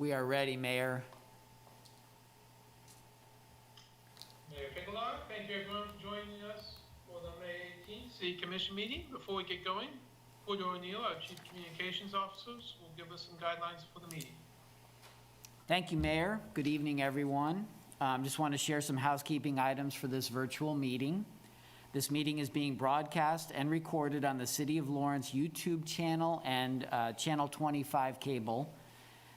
We are ready, Mayor. Mayor Finkeldei, thank you everyone for joining us for the May 18th City Commission meeting. Before we get going, Courtney, Arneill, our Chief Communications Officers, will give us some guidelines for the meeting. Thank you, Mayor. Good evening, everyone. Just want to share some housekeeping items for this virtual meeting. This meeting is being broadcast and recorded on the City of Lawrence YouTube channel and Channel 25 cable.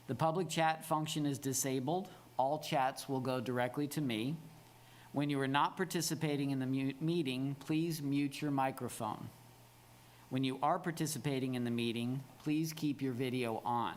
The public chat function is disabled. All chats will go directly to me. When you are not participating in the meeting, please mute your microphone. When you are participating in the meeting, please keep your video on.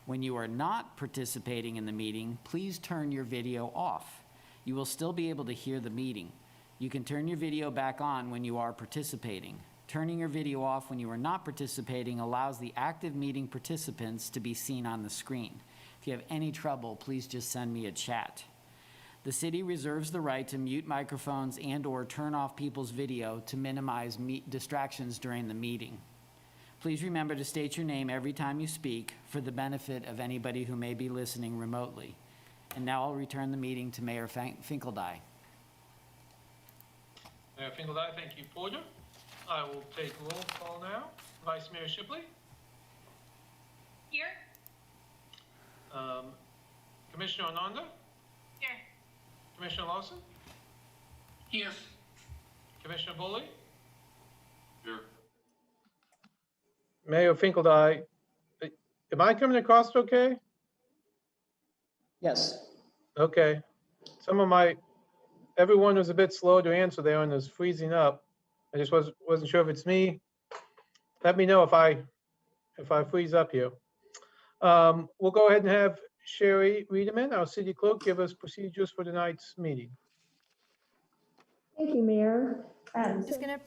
When you are not participating in the meeting, please turn your video off. You will still be able to hear the meeting. You can turn your video back on when you are participating. Turning your video off when you are not participating allows the active meeting participants to be seen on the screen. If you have any trouble, please just send me a chat. The city reserves the right to mute microphones and/or turn off people's video to minimize distractions during the meeting. Please remember to state your name every time you speak for the benefit of anybody who may be listening remotely. And now I'll return the meeting to Mayor Finkeldei. Mayor Finkeldei, thank you, Porter. I will take roll call now. Vice Mayor Shipley? Here. Commissioner Ananda? Here. Commissioner Larsen? Here. Commissioner Boley? Here. Mayor Finkeldei, am I coming across okay? Yes. Okay. Everyone was a bit slow to answer there and was freezing up. I just wasn't sure if it's me. Let me know if I freeze up here. We'll go ahead and have Sherri Riedemann, our city clerk, give us procedures for tonight's meeting. Thank you, Mayor. I'm just going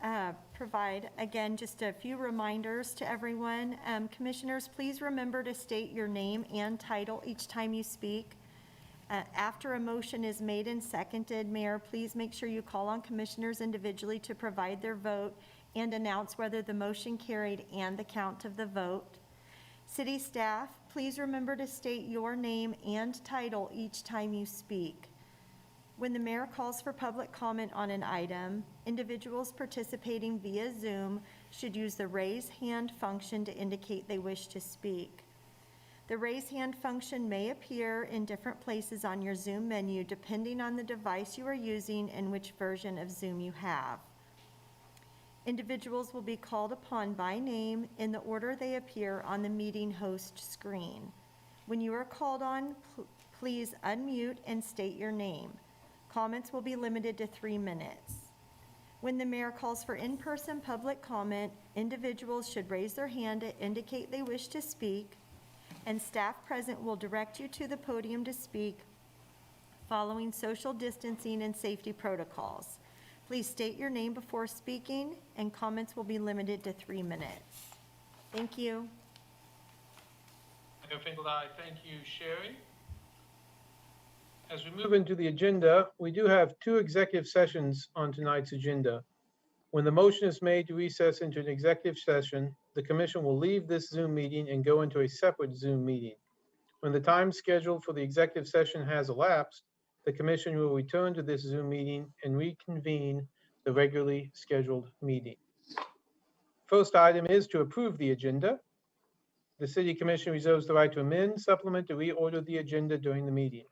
to provide, again, just a few reminders to everyone. Commissioners, please remember to state your name and title each time you speak. After a motion is made and seconded, Mayor, please make sure you call on commissioners individually to provide their vote and announce whether the motion carried and the count of the vote. City staff, please remember to state your name and title each time you speak. When the mayor calls for public comment on an item, individuals participating via Zoom should use the raise hand function to indicate they wish to speak. The raise hand function may appear in different places on your Zoom menu depending on the device you are using and which version of Zoom you have. Individuals will be called upon by name in the order they appear on the meeting host screen. When you are called on, please unmute and state your name. Comments will be limited to 3 minutes. When the mayor calls for in-person public comment, individuals should raise their hand to indicate they wish to speak, and staff present will direct you to the podium to speak following social distancing and safety protocols. Please state your name before speaking, and comments will be limited to 3 minutes. Thank you. Mayor Finkeldei, thank you, Sherri. As we move into the agenda, we do have 2 executive sessions on tonight's agenda. When the motion is made to recess into an executive session, the commission will leave this Zoom meeting and go into a separate Zoom meeting. When the time scheduled for the executive session has elapsed, the commission will return to this Zoom meeting and reconvene the regularly scheduled meeting. First item is to approve the agenda. The City Commission reserves the right to amend, supplement, or reorder the agenda during the meeting.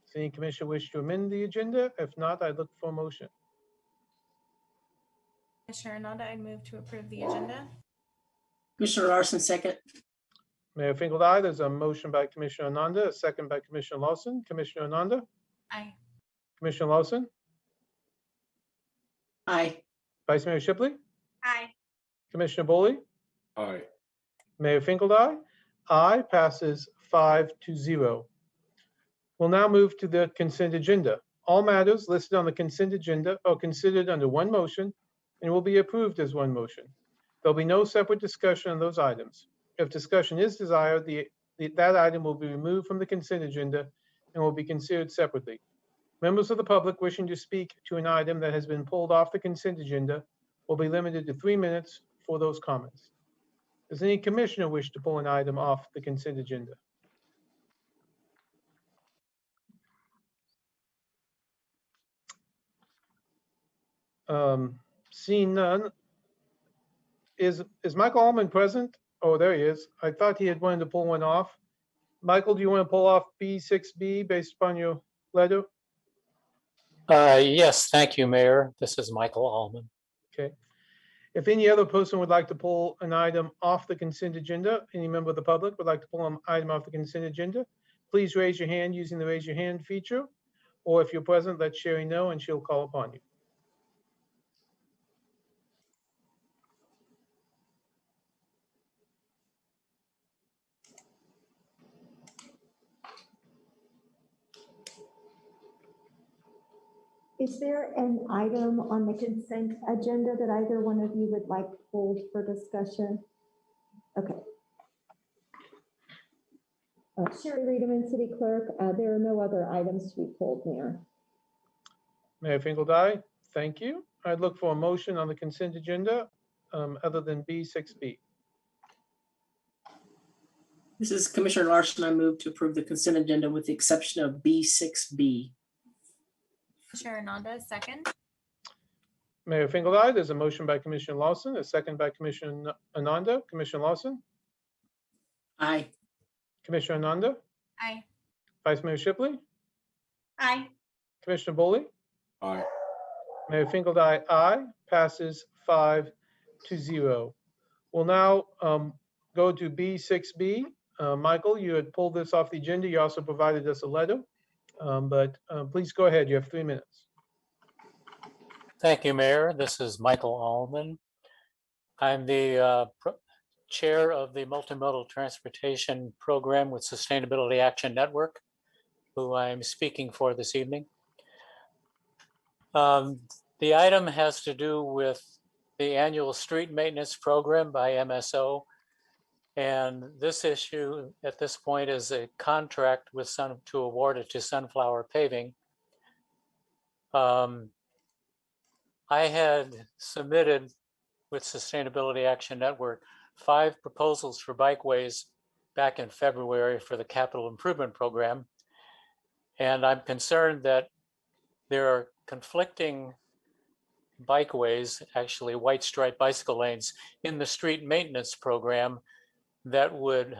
Does any commissioner wish to amend the agenda? If not, I look for a motion. Commissioner Ananda, I'd move to approve the agenda. Commissioner Larsen, second. Mayor Finkeldei, there's a motion by Commissioner Ananda, a second by Commissioner Larsen. Commissioner Ananda? Aye. Commissioner Larsen? Aye. Vice Mayor Shipley? Aye. Commissioner Boley? Aye. Mayor Finkeldei? Aye, passes 5-0. We'll now move to the consent agenda. All matters listed on the consent agenda are considered under one motion and will be approved as one motion. There'll be no separate discussion on those items. If discussion is desired, that item will be removed from the consent agenda and will be considered separately. Members of the public wishing to speak to an item that has been pulled off the consent agenda will be limited to 3 minutes for those comments. Does any commissioner wish to pull an item off the consent agenda? Seeing none, is Michael Almon present? Oh, there he is. I thought he had wanted to pull one off. Michael, do you want to pull off B6B based upon your letter? Yes, thank you, Mayor. This is Michael Almon. Okay. If any other person would like to pull an item off the consent agenda, any member of the public would like to pull an item off the consent agenda, please raise your hand using the raise your hand feature. Or if you're present, let Sherri know and she'll call upon you. Is there an item on the consent agenda that either one of you would like pulled for discussion? Okay. Sherri Riedemann, City Clerk, there are no other items to be pulled, Mayor. Mayor Finkeldei, thank you. I'd look for a motion on the consent agenda other than B6B. This is Commissioner Larsen. I move to approve the consent agenda with the exception of B6B. Chair Nanda, second. Mayor Finkeldei, there's a motion by Commissioner Larsen, a second by Commissioner Ananda. Commissioner Larsen, Aye. Commissioner Ananda, Aye. Vice Mayor Shipley, Aye. Commissioner Boley, Aye. Mayor Finkeldei, aye, passes 5-0. We'll now go to B6B. Michael, you had pulled this off the agenda. You also provided us a letter, but please go ahead. You have 3 minutes. Thank you, Mayor. This is Michael Almon. I'm the chair of the Multimodal Transportation Program with Sustainability Action Network, who I'm speaking for this evening. The item has to do with the annual street maintenance program by MSO. And this issue at this point is a contract with to award it to Sunflower Paving. I had submitted with Sustainability Action Network 5 proposals for bikeways back in February for the capital improvement program. And I'm concerned that there are conflicting bikeways, actually white stripe bicycle lanes in the street maintenance program that would,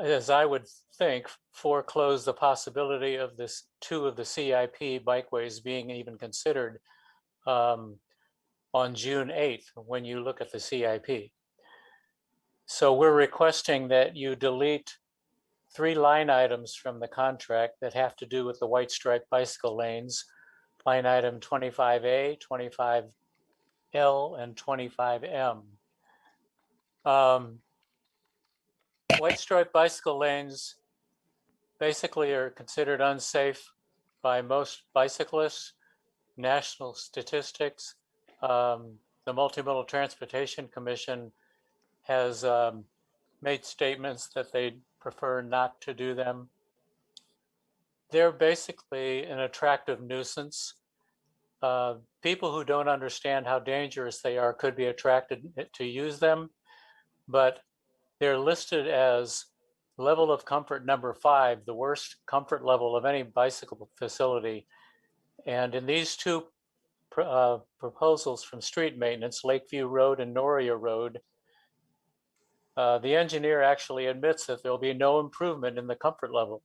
as I would think, foreclose the possibility of this 2 of the CIP bikeways being even considered on June 8th when you look at the CIP. So we're requesting that you delete 3 line items from the contract that have to do with the white stripe bicycle lanes, line item 25A, 25L, and 25M. White stripe bicycle lanes basically are considered unsafe by most bicyclists. National statistics, the Multimodal Transportation Commission has made statements that they prefer not to do them. They're basically an attractive nuisance. People who don't understand how dangerous they are could be attracted to use them, but they're listed as level of comfort number 5, the worst comfort level of any bicycle facility. And in these 2 proposals from street maintenance, Lakeview Road and Noria Road, the engineer actually admits that there'll be no improvement in the comfort level.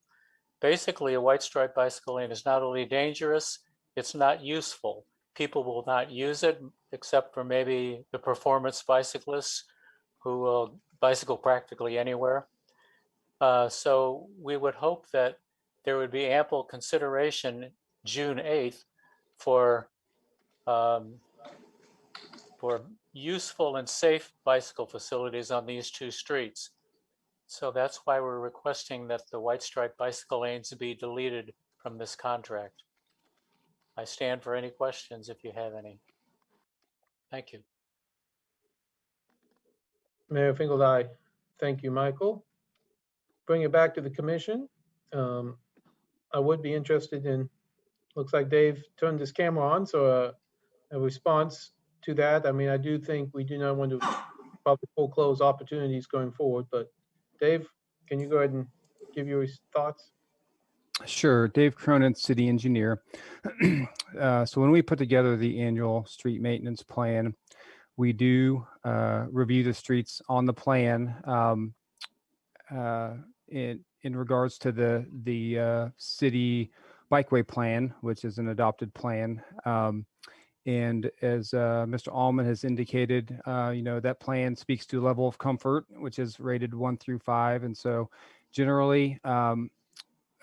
Basically, a white stripe bicycle lane is not only dangerous, it's not useful. People will not use it except for maybe the performance bicyclists who will bicycle practically anywhere. So we would hope that there would be ample consideration June 8th for useful and safe bicycle facilities on these 2 streets. So that's why we're requesting that the white stripe bicycle lanes be deleted from this contract. I stand for any questions if you have any. Thank you. Mayor Finkeldei, thank you, Michael. Bring it back to the commission. I would be interested in, looks like Dave turned his camera on, so a response to that. I mean, I do think we do not want to probably foreclose opportunities going forward, but Dave, can you go ahead and give your thoughts? Sure, Dave Cronin, city engineer. So when we put together the annual street maintenance plan, we do review the streets on the plan in regards to the city bikeway plan, which is an adopted plan. And as Mr. Almon has indicated, that plan speaks to level of comfort, which is rated 1 through 5. And so generally,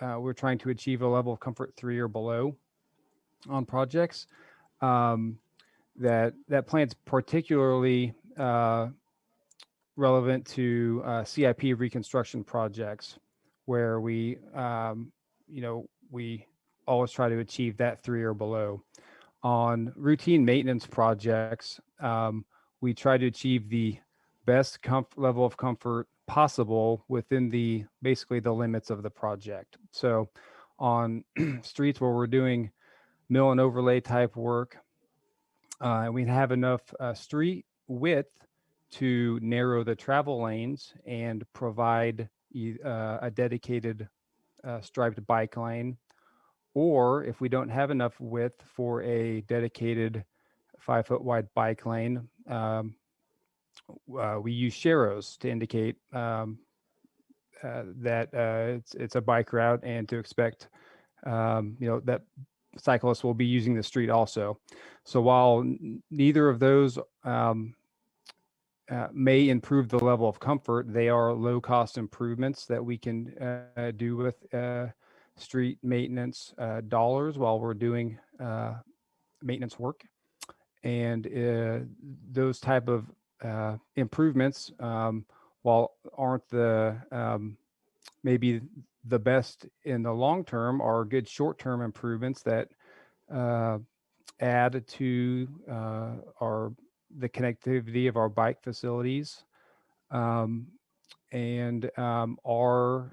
we're trying to achieve a level of comfort 3 or below on projects. That plan's particularly relevant to CIP reconstruction projects, where we always try to achieve that 3 or below. On routine maintenance projects, we try to achieve the best level of comfort possible within basically the limits of the project. So on streets where we're doing mill and overlay type work, and we have enough street width to narrow the travel lanes and provide a dedicated striped bike lane. Or if we don't have enough width for a dedicated 5-foot wide bike lane, we use sharrows to indicate that it's a bike route, and to expect that cyclists will be using the street also. So while neither of those may improve the level of comfort, they are low cost improvements that we can do with street maintenance dollars while we're doing maintenance work. And those type of improvements, while aren't maybe the best in the long term, are good short-term improvements that add to the connectivity of our bike facilities, and are,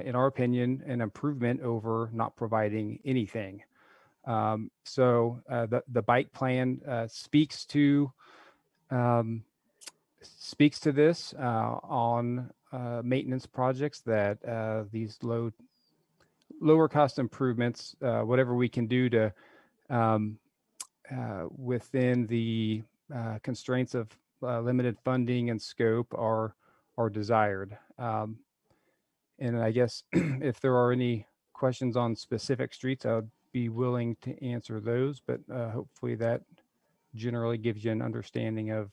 in our opinion, an improvement over not providing anything. So the bike plan speaks to this on maintenance projects, that these lower cost improvements, whatever we can do to within the constraints of limited funding and scope, are desired. And I guess if there are any questions on specific streets, I would be willing to answer those, but hopefully that generally gives you an understanding of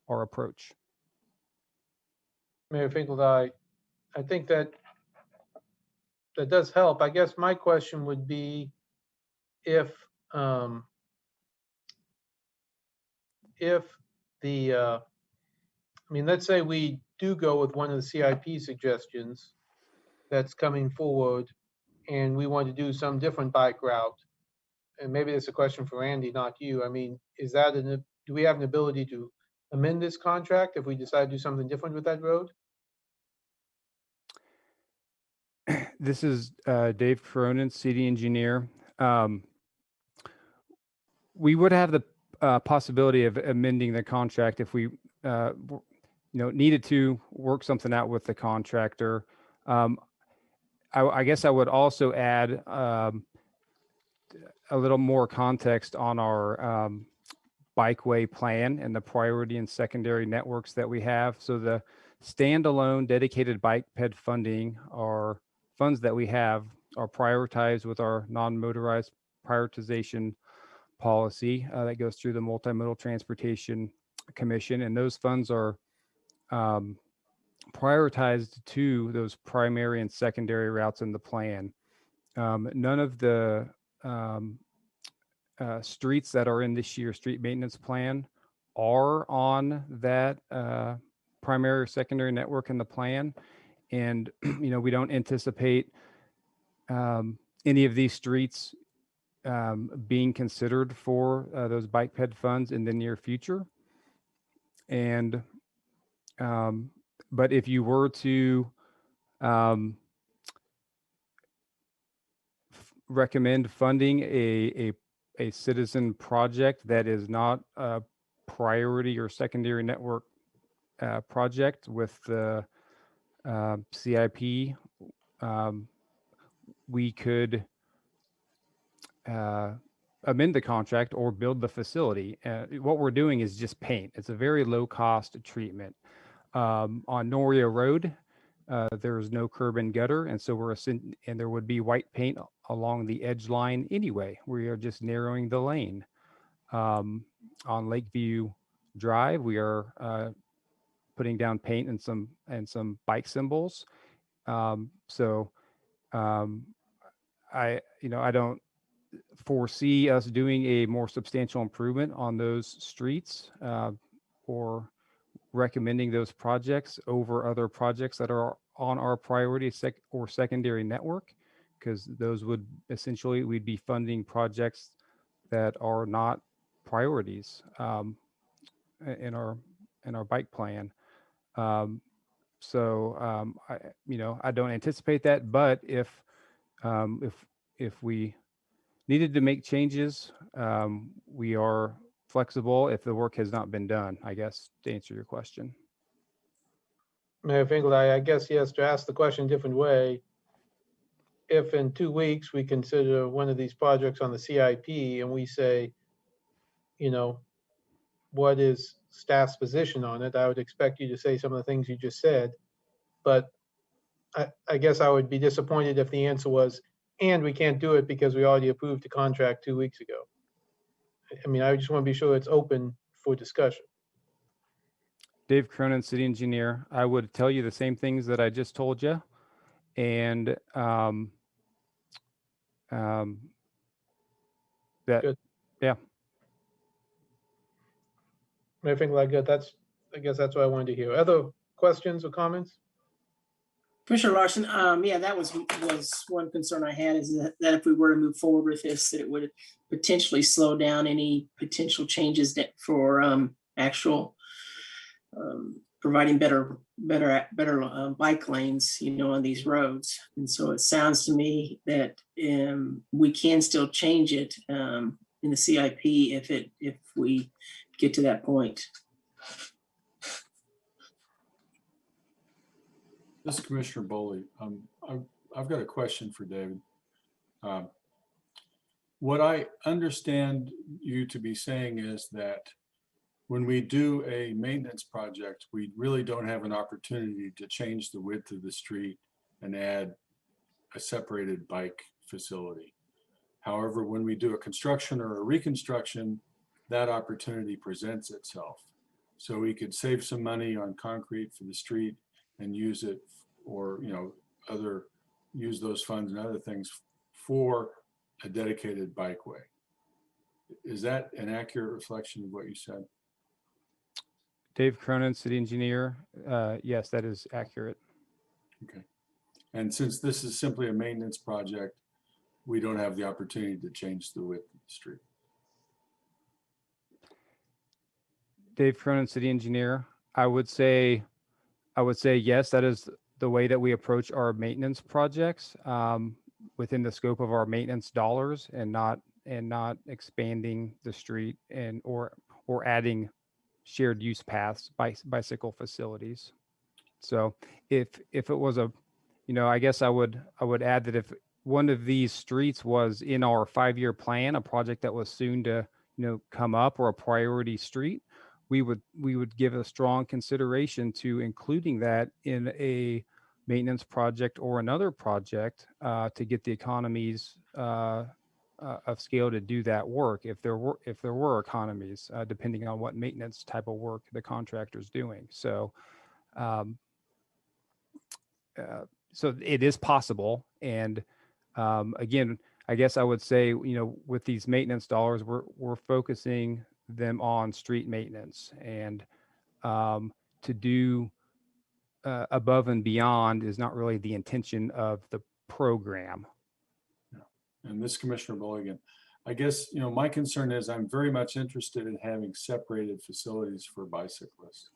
our approach. Mayor Finkeldei, I think that does help. I guess my question would be if let's say we do go with one of the CIP suggestions that's coming forward, and we want to do some different bike route, and maybe it's a question for Andy, not you. I mean, do we have an ability to amend this contract if we decide to do something different with that road? This is Dave Cronin, city engineer. We would have the possibility of amending the contract if we needed to work something out with the contractor. I guess I would also add a little more context on our bikeway plan and the priority and secondary networks that we have. So the standalone dedicated bike ped funding, are funds that we have, are prioritized with our non-motorized prioritization policy that goes through the Multimodal Transportation Commission, and those funds are prioritized to those primary and secondary routes in the plan. None of the streets that are in this year's street maintenance plan are on that primary or secondary network in the plan, and we don't anticipate any of these streets being considered for those bike ped funds in the near future. And but if you were to recommend funding a citizen project that is not a priority or secondary network project with the CIP, we could amend the contract or build the facility. What we're doing is just paint. It's a very low cost treatment. On Noria Road, there's no curb and gutter, and so and there would be white paint along the edge line anyway. We are just narrowing the lane. On Lakeview Drive, we are putting down paint and some bike symbols. I don't foresee us doing a more substantial improvement on those streets or recommending those projects over other projects that are on our priority or secondary network, because those would essentially, we'd be funding projects that are not priorities in our bike plan. I don't anticipate that, but if we needed to make changes, we are flexible if the work has not been done, I guess, to answer your question. Mayor Finkeldei, I guess, yes, to ask the question a different way, if in 2 weeks we consider one of these projects on the CIP and we say, what is staff's position on it, I would expect you to say some of the things you just said. But I guess I would be disappointed if the answer was, and we can't do it because we already approved the contract 2 weeks ago. I mean, I just want to be sure it's open for discussion. Dave Cronin, city engineer. I would tell you the same things that I just told you. And Good. Yeah. Mayor Finkeldei, good. I guess that's what I wanted to hear. Other questions or comments? Commissioner Larsen, yeah, that was one concern I had, is that if we were to move forward with this, that it would potentially slow down any potential changes that for actual providing better bike lanes, on these roads. And so it sounds to me that we can still change it in the CIP if we get to that point. This is Commissioner Boley. I've got a question for David. What I understand you to be saying is that when we do a maintenance project, we really don't have an opportunity to change the width of the street and add a separated bike facility. However, when we do a construction or a reconstruction, that opportunity presents itself. So we could save some money on concrete for the street and use it, or use those funds and other things for a dedicated bikeway. Is that an accurate reflection of what you said? Dave Cronin, city engineer. Yes, that is accurate. Okay. And since this is simply a maintenance project, we don't have the opportunity to change the width of the street. Dave Cronin, city engineer. I would say yes, that is the way that we approach our maintenance projects within the scope of our maintenance dollars, and not expanding the street or adding shared use paths, bicycle facilities. So if it was I guess I would add that if one of these streets was in our 5-year plan, a project that was soon to come up, or a priority street, we would give a strong consideration to including that in a maintenance project or another project to get the economies of scale to do that work, if there were economies, depending on what maintenance type of work the contractor's doing. So so it is possible. And again, I guess I would say, with these maintenance dollars, we're focusing them on street maintenance, and to do above and beyond is not really the intention of the program. And this Commissioner Boley, I guess, my concern is I'm very much interested in having separated facilities for bicyclists.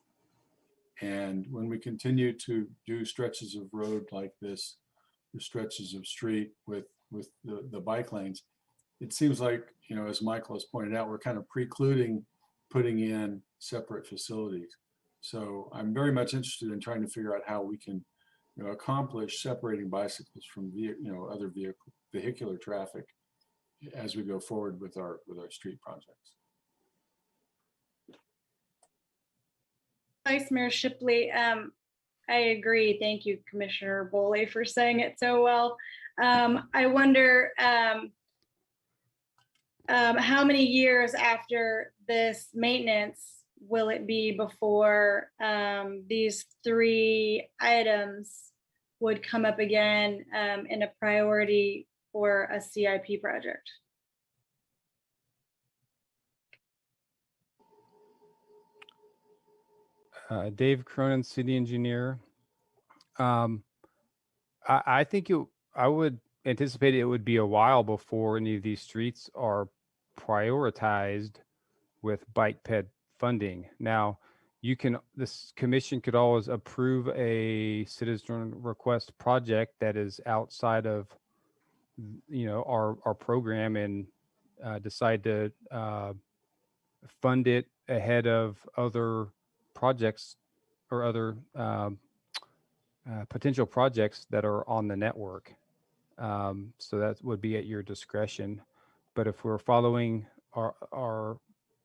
And when we continue to do stretches of road like this, or stretches of street with the bike lanes, it seems like, as Michael has pointed out, we're kind of precluding putting in separate facilities. So I'm very much interested in trying to figure out how we can accomplish separating bicycles from other vehicular traffic as we go forward with our street projects. Vice Mayor Shipley, I agree. Thank you, Commissioner Boley, for saying it so well. I wonder how many years after this maintenance will it be before these 3 items would come up again in a priority for a CIP project? Dave Cronin, city engineer. I think I would anticipate it would be a while before any of these streets are prioritized with bike ped funding. Now, this commission could always approve a citizen request project that is outside of, our program and decide to fund it ahead of other projects or other potential projects that are on the network. So that would be at your discretion. But if we're following our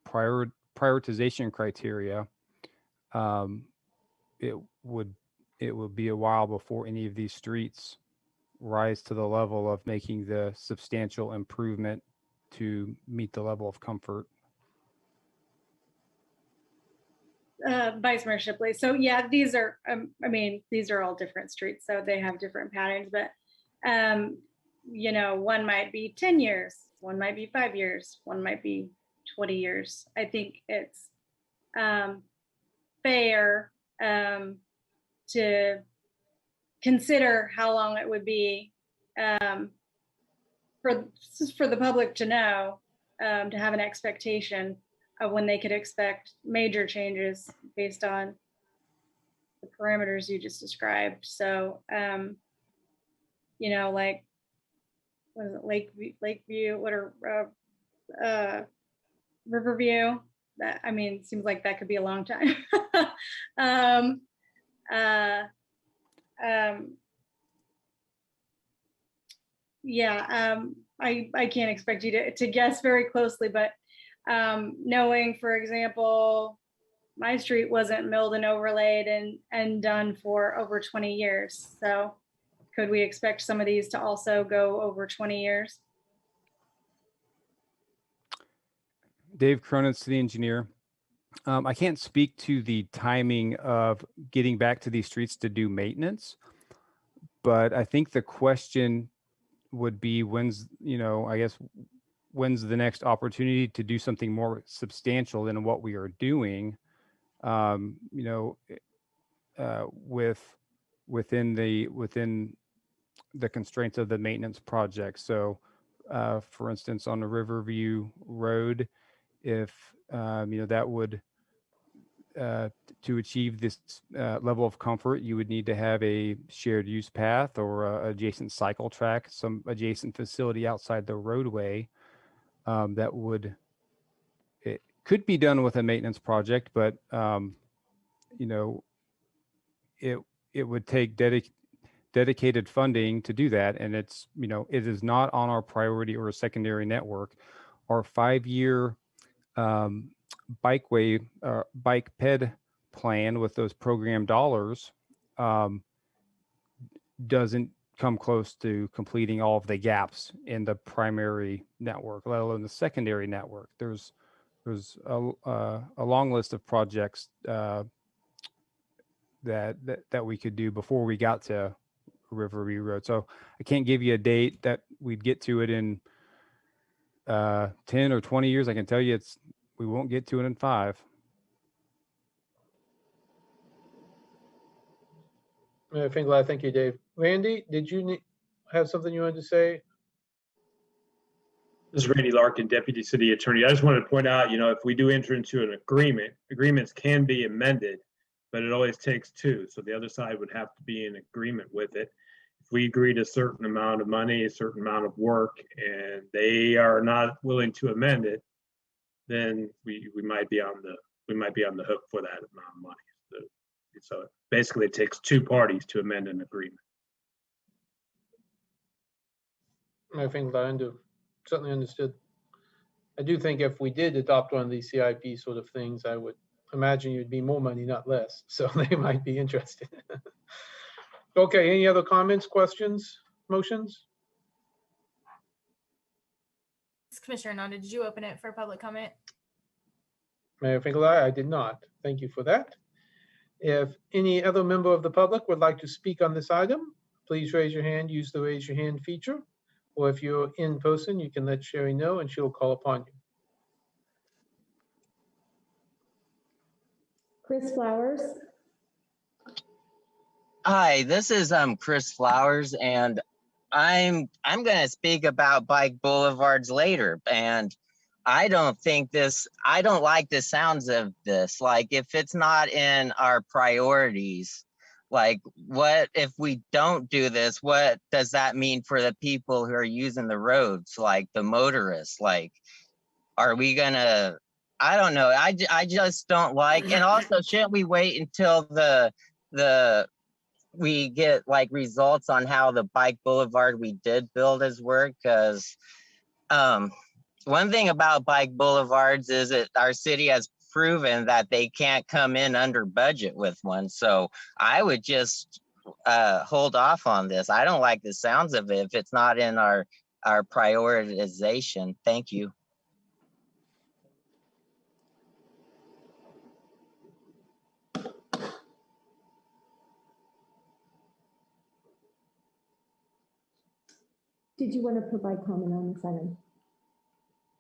prioritization criteria, it would be a while before any of these streets rise to the level of making the substantial improvement to meet the level of comfort. Vice Mayor Shipley. So yeah, these are, these are all different streets, so they have different patterns, but one might be 10 years, one might be 5 years, one might be 20 years. I think it's fair to consider how long it would be for the public to know, to have an expectation of when they could expect major changes based on the parameters you just described. So, like, what is it, Lakeview, what are Riverview? That, seems like that could be a long time. I can't expect you to guess very closely, but knowing, for example, my street wasn't milled and overlaid and done for over 20 years. So could we expect some of these to also go over 20 years? Dave Cronin, city engineer. I can't speak to the timing of getting back to these streets to do maintenance, but I think the question would be when's the next opportunity to do something more substantial than what we are doing, within the constraints of the maintenance project. So, for instance, on the Riverview Road, if that would to achieve this level of comfort, you would need to have a shared use path or a adjacent cycle track, some adjacent facility outside the roadway. It could be done with a maintenance project, but it would take dedicated funding to do that, and it is not on our priority or a secondary network. Our 5-year bike ped plan with those program dollars doesn't come close to completing all of the gaps in the primary network, let alone the secondary network. There's a long list of projects that we could do before we got to Riverview Road. So I can't give you a date that we'd get to it in 10 or 20 years. I can tell you we won't get to it in 5. Finkeldei, thank you, Dave. Randy, did you have something you wanted to say? This is Randy Larkin, Deputy City Attorney. I just wanted to point out, if we do enter into an agreement, agreements can be amended, but it always takes 2. So the other side would have to be in agreement with it. If we agree to a certain amount of money, a certain amount of work, and they are not willing to amend it, then we might be on the hook for that amount of money. So So basically it takes two parties to amend an agreement. I think I certainly understood. I do think if we did adopt one of these CIP sort of things, I would imagine you'd be more money, not less. So they might be interested. Okay, any other comments, questions, motions? Commissioner Nanda, did you open it for public comment? Mayor Finkeldei, I did not. Thank you for that. If any other member of the public would like to speak on this item, please raise your hand, use the raise your hand feature. Or if you're in person, you can let Sherri know and she'll call upon you. Chris Flowers? Hi, this is Chris Flowers, and I'm gonna speak about bike boulevards later. And I don't like the sounds of this. Like, if it's not in our priorities, like, what if we don't do this? What does that mean for the people who are using the roads, like the motorists? Like, are we gonna, I don't know. I just don't like, and also, shouldn't we wait until we get like results on how the bike boulevard we did build has worked? Because one thing about bike boulevards is that our city has proven that they can't come in under budget with one. So I would just hold off on this. I don't like the sounds of it if it's not in our prioritization. Thank you. Did you want to provide comment on this item?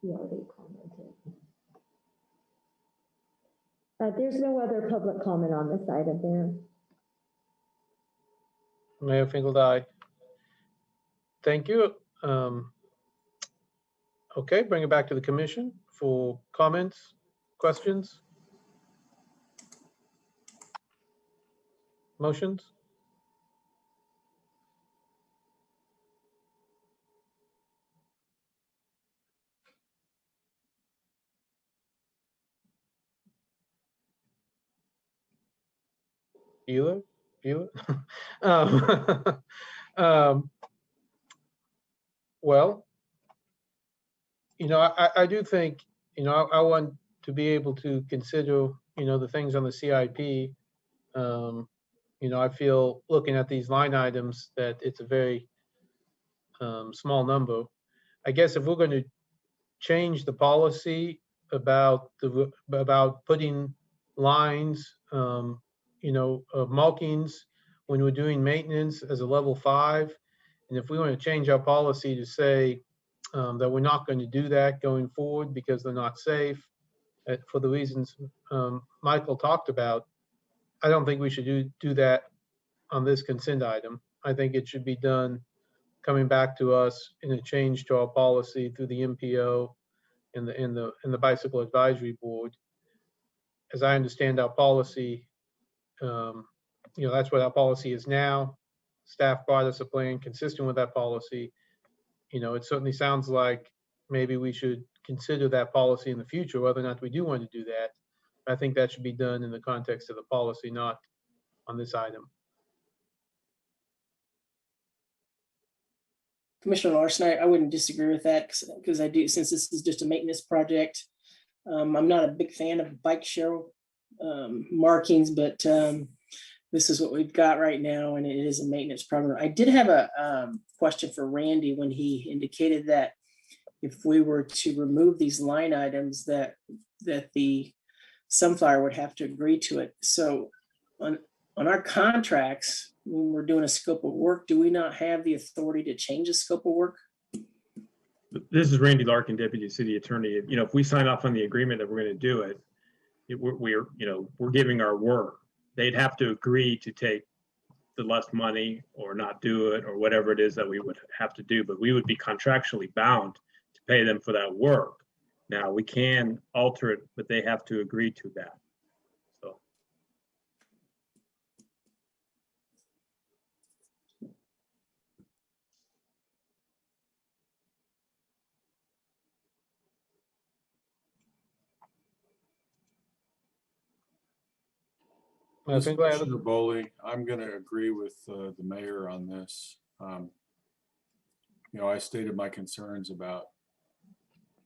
You already commented. There's no other public comment on this item, Mayor. Mayor Finkeldei. Thank you. Okay, bring it back to the commission for comments, questions, motions. Bueller? Well, I do think, I want to be able to consider, the things on the CIP. I feel looking at these line items that it's a very small number. I guess if we're going to change the policy about putting lines, markings when we're doing maintenance as a level 5, and if we want to change our policy to say that we're not going to do that going forward because they're not safe, for the reasons Michael talked about, I don't think we should do that on this consent item. I think it should be done coming back to us in a change to our policy through the MPO and the Bicycle Advisory Board. As I understand our policy, that's what our policy is now. Staff brought us a plan consistent with that policy. It certainly sounds like maybe we should consider that policy in the future, whether or not we do want to do that. I think that should be done in the context of the policy, not on this item. Commissioner Larsen, I wouldn't disagree with that because I do, since this is just a maintenance project. I'm not a big fan of bike share markings, but this is what we've got right now, and it is a maintenance problem. I did have a question for Randy when he indicated that if we were to remove these line items, that the Sunflower would have to agree to it. So on our contracts, when we're doing a scope of work, do we not have the authority to change the scope of work? This is Randy Larkin, Deputy City Attorney. If we sign off on the agreement that we're going to do it, we're giving our work. They'd have to agree to take the less money or not do it or whatever it is that we would have to do, but we would be contractually bound to pay them for that work. Now, we can alter it, but they have to agree to that. So. Mayor Finkeldei, Commissioner Boley, I'm going to agree with the mayor on this. I stated my concerns about,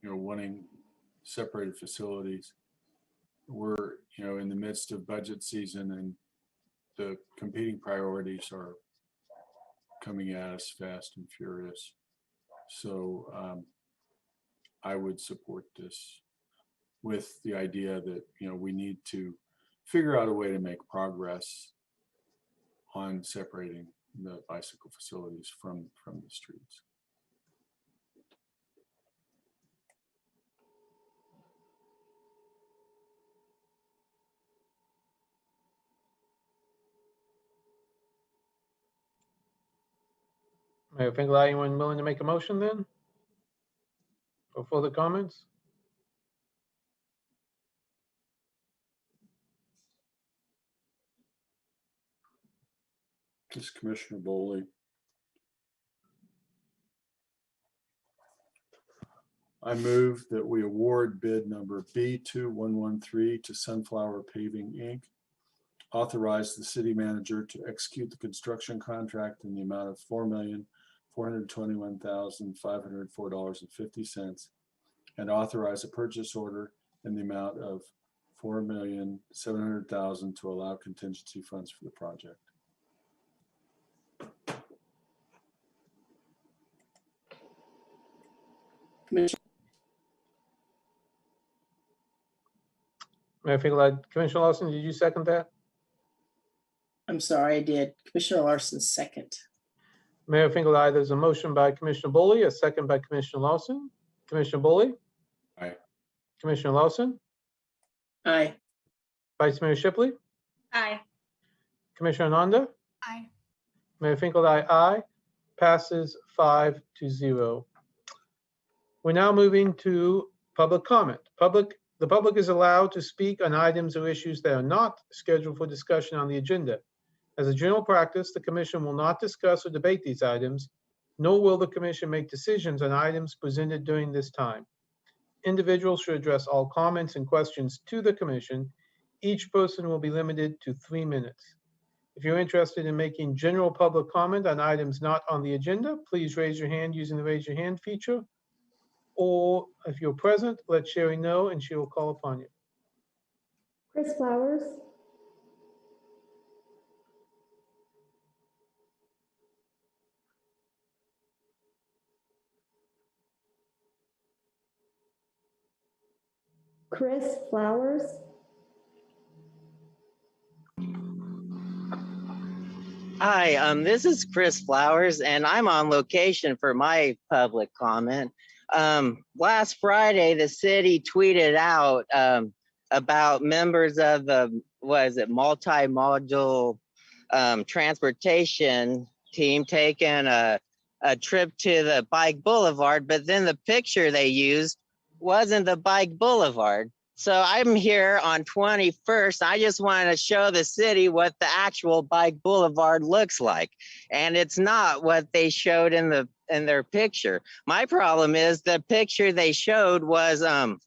wanting separated facilities. We're, in the midst of budget season and the competing priorities are coming at us fast and furious. So I would support this with the idea that, we need to figure out a way to make progress on separating the bicycle facilities from the streets. Mayor Finkeldei, anyone willing to make a motion then? Or further comments? This is Commissioner Boley. I move that we award bid number B2113 to Sunflower Paving, Inc. Authorize the city manager to execute the construction contract in the amount of $4,421,504.50 and authorize a purchase order in the amount of $4,700,000 to allow contingency funds for the project. Commissioner, Mayor Finkeldei, Commissioner Larsen, did you second that? I'm sorry, I did. Commissioner Larsen, second. Mayor Finkeldei, there's a motion by Commissioner Boley, a second by Commissioner Larsen. Commissioner Boley? Aye. Commissioner Larsen? Aye. Vice Mayor Shipley? Aye. Commissioner Nanda? Aye. Mayor Finkeldei, aye. Passes 5-0. We're now moving to public comment. The public is allowed to speak on items or issues that are not scheduled for discussion on the agenda. As a general practice, the commission will not discuss or debate these items, nor will the commission make decisions on items presented during this time. Individuals should address all comments and questions to the commission. Each person will be limited to 3 minutes. If you're interested in making general public comment on items not on the agenda, please raise your hand using the raise your hand feature. Or if you're present, let Sherri know and she will call upon you. Chris Flowers? Chris Flowers? Hi, this is Chris Flowers, and I'm on location for my public comment. Last Friday, the city tweeted out about members of the, multi-module transportation team taking a trip to the bike boulevard, but then the picture they used wasn't the bike boulevard. So I'm here on 21st. I just want to show the city what the actual bike boulevard looks like. And it's not what they showed in their picture. My problem is the picture they showed was the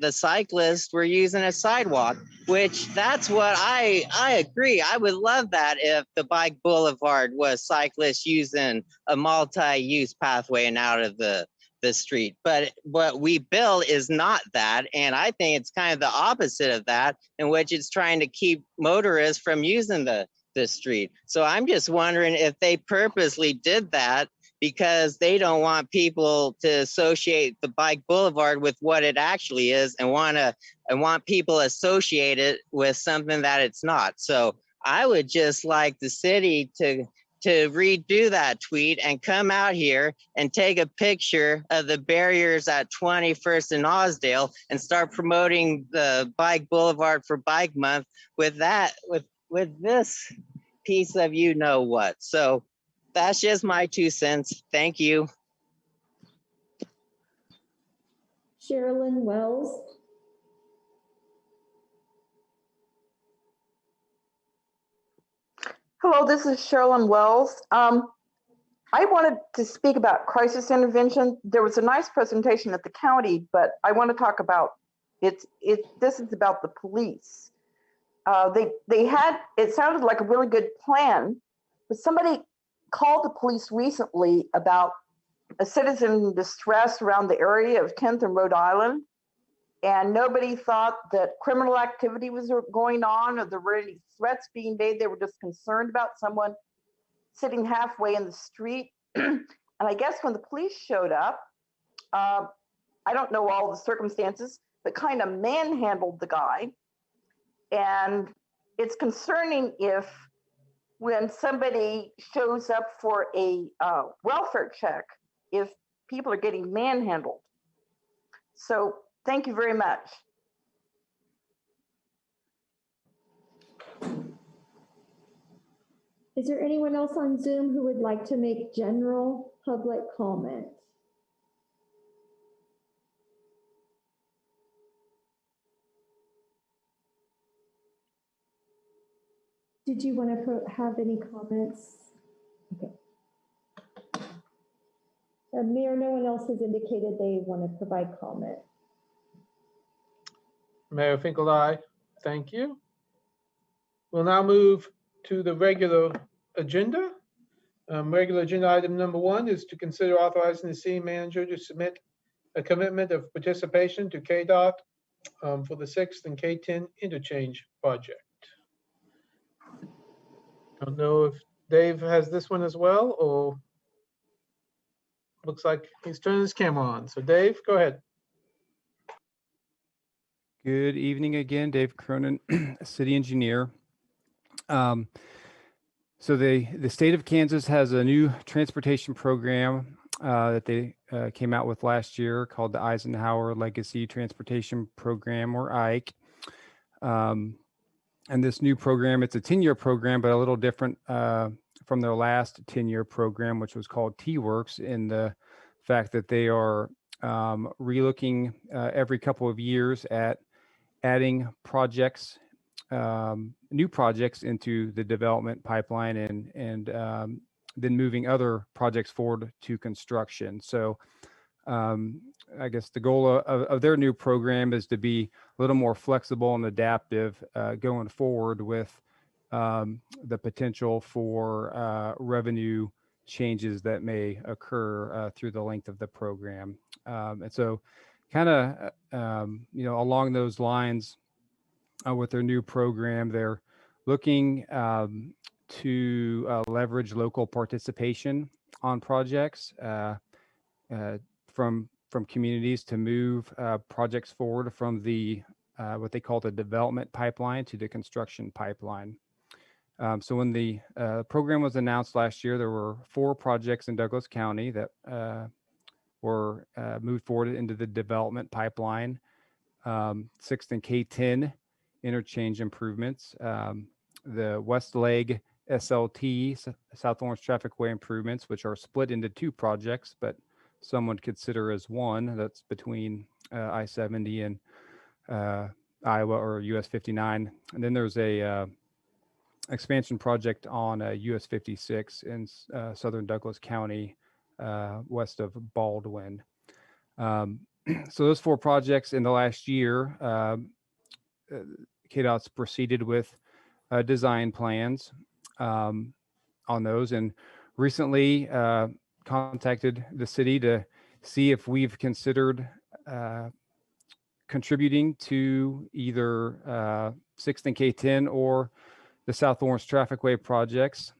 cyclists were using a sidewalk, which that's what I agree. I would love that if the bike boulevard was cyclists using a multi-use pathway and out of the street. But what we build is not that. And I think it's kind of the opposite of that, in which it's trying to keep motorists from using the street. So I'm just wondering if they purposely did that because they don't want people to associate the bike boulevard with what it actually is and want people associated with something that it's not. So I would just like the city to redo that tweet and come out here and take a picture of the barriers at 21st and Osdale and start promoting the bike boulevard for Bike Month with that, with this piece of you know what. So that's just my 2 cents. Thank you. Sherilyn Wells? Hello, this is Sherilyn Wells. I wanted to speak about crisis intervention. There was a nice presentation at the county, but I want to talk about this is about the police. they had, it sounded like a really good plan, but somebody called the police recently about a citizen in distress around the area of 10th and Rhode Island. And nobody thought that criminal activity was going on or there were any threats being made. They were just concerned about someone sitting halfway in the street. And I guess when the police showed up, I don't know all the circumstances, but kind of manhandled the guy. And it's concerning if when somebody shows up for a welfare check, if people are getting manhandled. So thank you very much. Is there anyone else on Zoom who would like to make general public comment? Did you want to have any comments? Okay. Mayor, no one else has indicated they want to provide comment. Mayor Finkeldei, thank you. We'll now move to the regular agenda. Regular agenda item number 1 is to consider authorizing the city manager to submit a commitment of participation to KDOT for the 6th and K10 interchange project. Don't know if Dave has this one as well, or looks like he's turning his camera on. So Dave, go ahead. Good evening again, Dave Cronin, city engineer. So the state of Kansas has a new transportation program that they came out with last year called the Eisenhower Legacy Transportation Program, or IKE. And this new program, it's a 10-year program, but a little different from their last 10-year program, which was called T-Works, in the fact that they are relooking every couple of years at adding projects, new projects into the development pipeline and then moving other projects forward to construction. So I guess the goal of their new program is to be a little more flexible and adaptive going forward with the potential for revenue changes that may occur through the length of the program. And so kind of, along those lines with their new program, they're looking to leverage local participation on projects from communities to move projects forward from the what they call the development pipeline to the construction pipeline. So when the program was announced last year, there were 4 projects in Douglas County that were moved forward into the development pipeline. 6th and K10 interchange improvements, the West Leg SLT, South Lawrence Trafficway improvements, which are split into 2 projects, but some would consider as one. That's between I-70 and Iowa or US 59. And then there's a expansion project on US 56 in southern Douglas County, west of Baldwin. So those 4 projects in the last year, KDOT's proceeded with design plans on those, and recently contacted the city to see if we've considered contributing to either 6th and K10 or the South Lawrence Trafficway projects.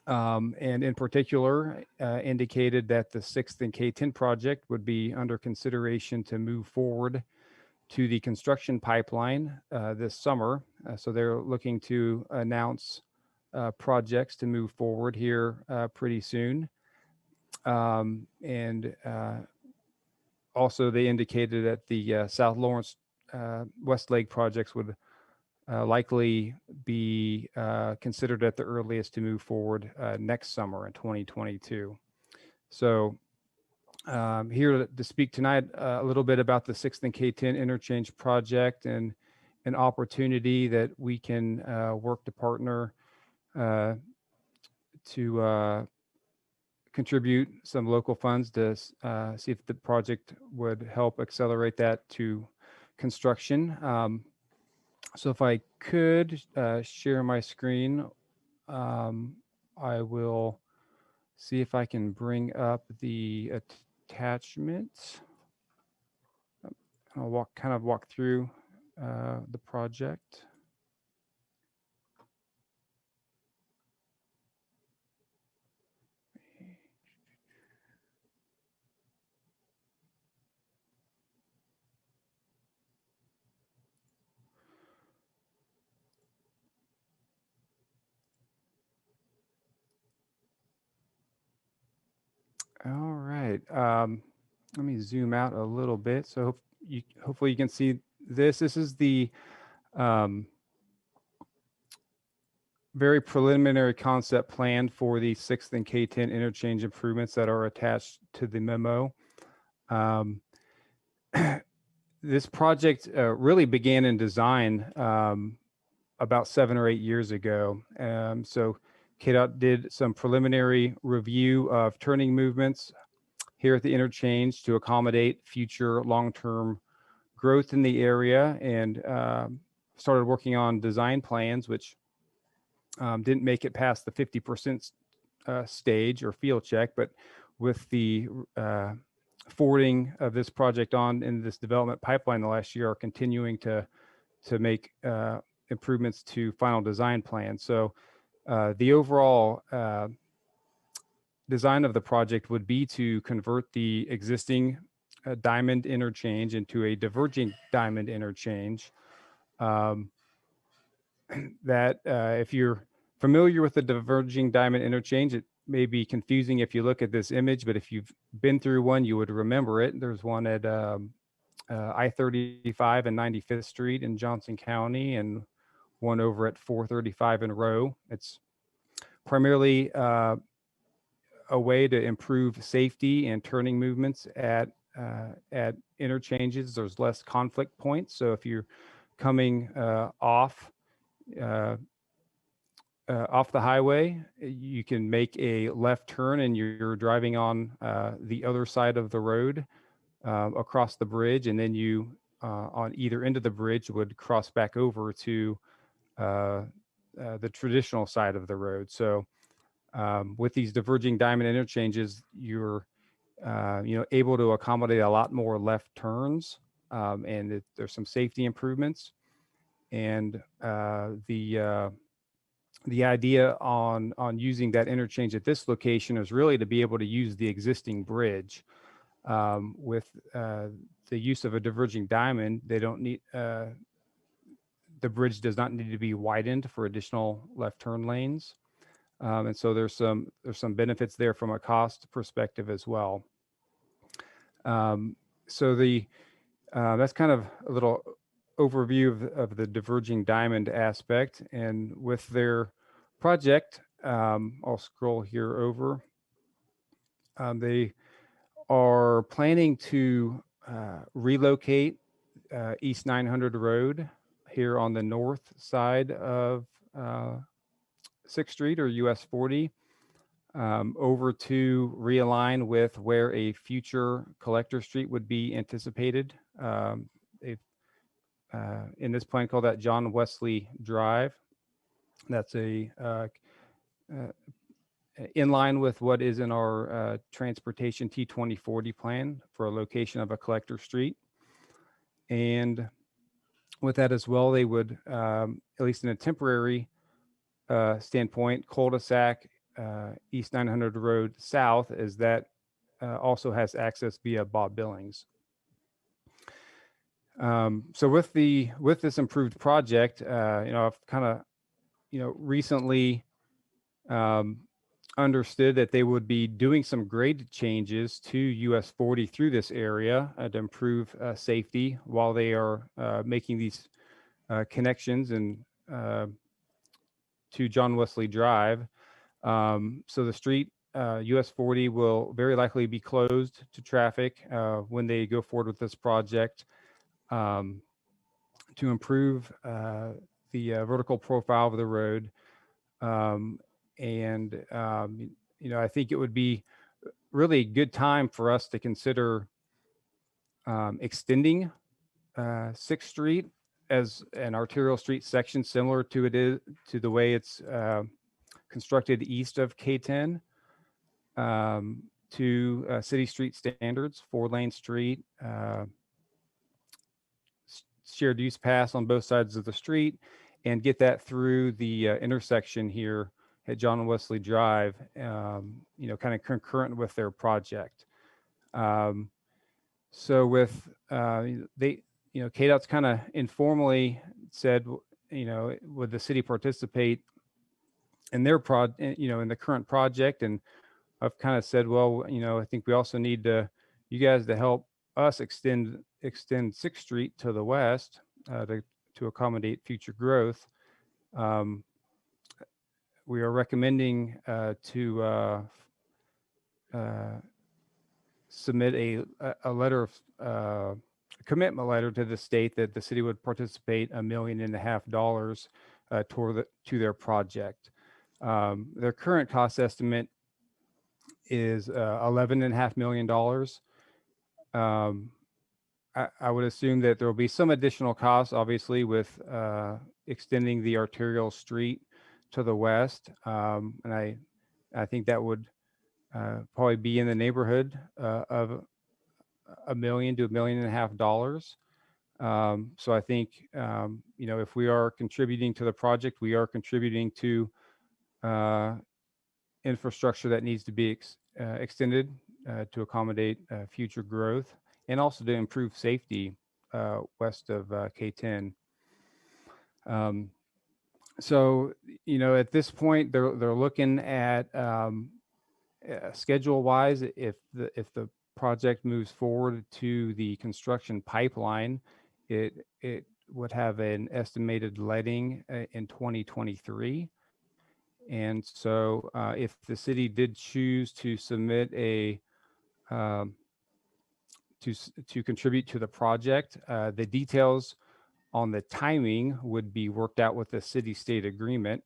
And in particular, indicated that the 6th and K10 project would be under consideration to move forward to the construction pipeline this summer. So they're looking to announce projects to move forward here pretty soon. And also they indicated that the South Lawrence West Lake projects would likely be considered at the earliest to move forward next summer in 2022. So here to speak tonight a little bit about the 6th and K10 interchange project and an opportunity that we can work to partner to contribute some local funds to see if the project would help accelerate that to construction. So if I could share my screen, I will see if I can bring up the attachment. I'll kind of walk through the project. All right. Let me zoom out a little bit. So hopefully you can see this. This is the very preliminary concept plan for the 6th and K10 interchange improvements that are attached to the memo. This project really began in design about 7 or 8 years ago. So KDOT did some preliminary review of turning movements here at the interchange to accommodate future long-term growth in the area, and started working on design plans, which didn't make it past the 50% stage or field check. But with the forwarding of this project on in this development pipeline the last year, are continuing to make improvements to final design plans. So the overall design of the project would be to convert the existing diamond interchange into a diverging diamond interchange. That if you're familiar with the diverging diamond interchange, it may be confusing if you look at this image, but if you've been through one, you would remember it. There's one at I-35 and 95th Street in Johnson County, and one over at 435 in Rowe. It's primarily a way to improve safety and turning movements at interchanges. There's less conflict points. So if you're coming off the highway, you can make a left turn and you're driving on the other side of the road across the bridge, and then you on either end of the bridge would cross back over to the traditional side of the road. So with these diverging diamond interchanges, you're able to accommodate a lot more left turns, and there's some safety improvements. And the idea on using that interchange at this location is really to be able to use the existing bridge. With the use of a diverging diamond, they don't need the bridge does not need to be widened for additional left turn lanes. And so there's some benefits there from a cost perspective as well. So that's kind of a little overview of the diverging diamond aspect. And with their project, I'll scroll here over. They are planning to relocate East 900 Road here on the north side of 6th Street or US 40 over to realign with where a future collector street would be anticipated. They've in this plan called that John Wesley Drive. That's in line with what is in our transportation T2040 plan for a location of a collector street. And with that as well, they would, at least in a temporary standpoint, cul-de-sac East 900 Road South, as that also has access via Bob Billings. So with this improved project, I've kind of, recently understood that they would be doing some grade changes to US 40 through this area to improve safety while they are making these connections and to John Wesley Drive. So the street US 40 will very likely be closed to traffic when they go forward with this project to improve the vertical profile of the road. I think it would be really a good time for us to consider extending 6th Street as an arterial street section similar to the way it's constructed east of K10 to city street standards, 4-lane street, shared use pass on both sides of the street, and get that through the intersection here at John and Wesley Drive, kind of concurrent with their project. So with KDOT's kind of informally said, would the city participate in their in the current project? And I've kind of said, well, I think we also need you guys to help us extend 6th Street to the west to accommodate future growth. We are recommending to submit a letter of commitment letter to the state that the city would participate $1.5 million to their project. Their current cost estimate is $11.5 million. I would assume that there will be some additional costs, obviously, with extending the arterial street to the west. And I think that would probably be in the neighborhood of $1 million to $1.5 million. So I think, if we are contributing to the project, we are contributing to infrastructure that needs to be extended to accommodate future growth and also to improve safety west of K10. So, at this point, they're looking at schedule-wise, if the project moves forward to the construction pipeline, it would have an estimated letting in 2023. And so if the city did choose to submit to contribute to the project, the details on the timing would be worked out with the city-state agreement.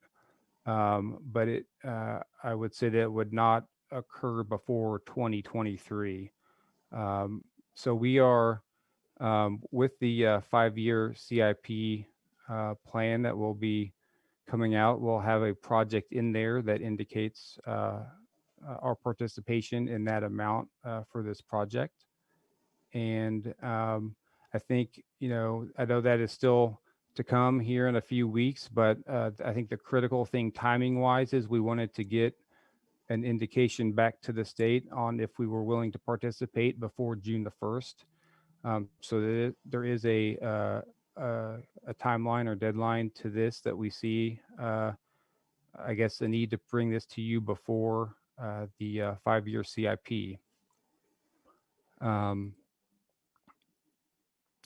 But I would say that it would not occur before 2023. So we are with the 5-year CIP plan that will be coming out. We'll have a project in there that indicates our participation in that amount for this project. And I think, I know that is still to come here in a few weeks, but I think the critical thing timing wise is we wanted to get an indication back to the state on if we were willing to participate before June the 1st. So there is a timeline or deadline to this that we see, I guess, the need to bring this to you before the 5-year CIP.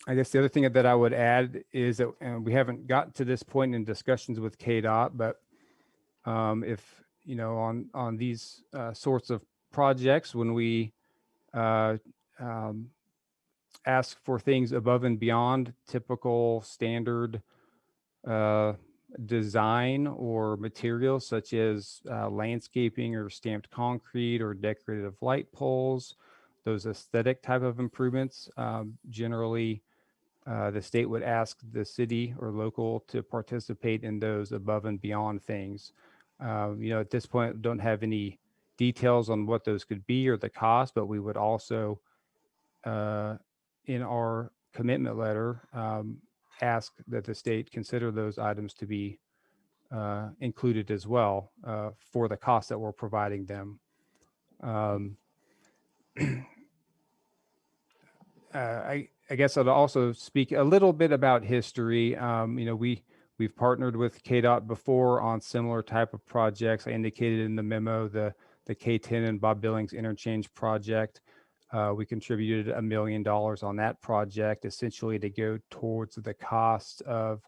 I guess the other thing that I would add is that we haven't gotten to this point in discussions with KDOT, but if, on these sorts of projects, when we ask for things above and beyond typical standard design or materials such as landscaping or stamped concrete or decorative light poles, those aesthetic type of improvements, generally the state would ask the city or local to participate in those above and beyond things. At this point, don't have any details on what those could be or the cost, but we would also, in our commitment letter, ask that the state consider those items to be included as well for the cost that we're providing them. I guess I'd also speak a little bit about history. We've partnered with KDOT before on similar type of projects. I indicated in the memo the K10 and Bob Billings interchange project. We contributed $1 million on that project, essentially to go towards the cost of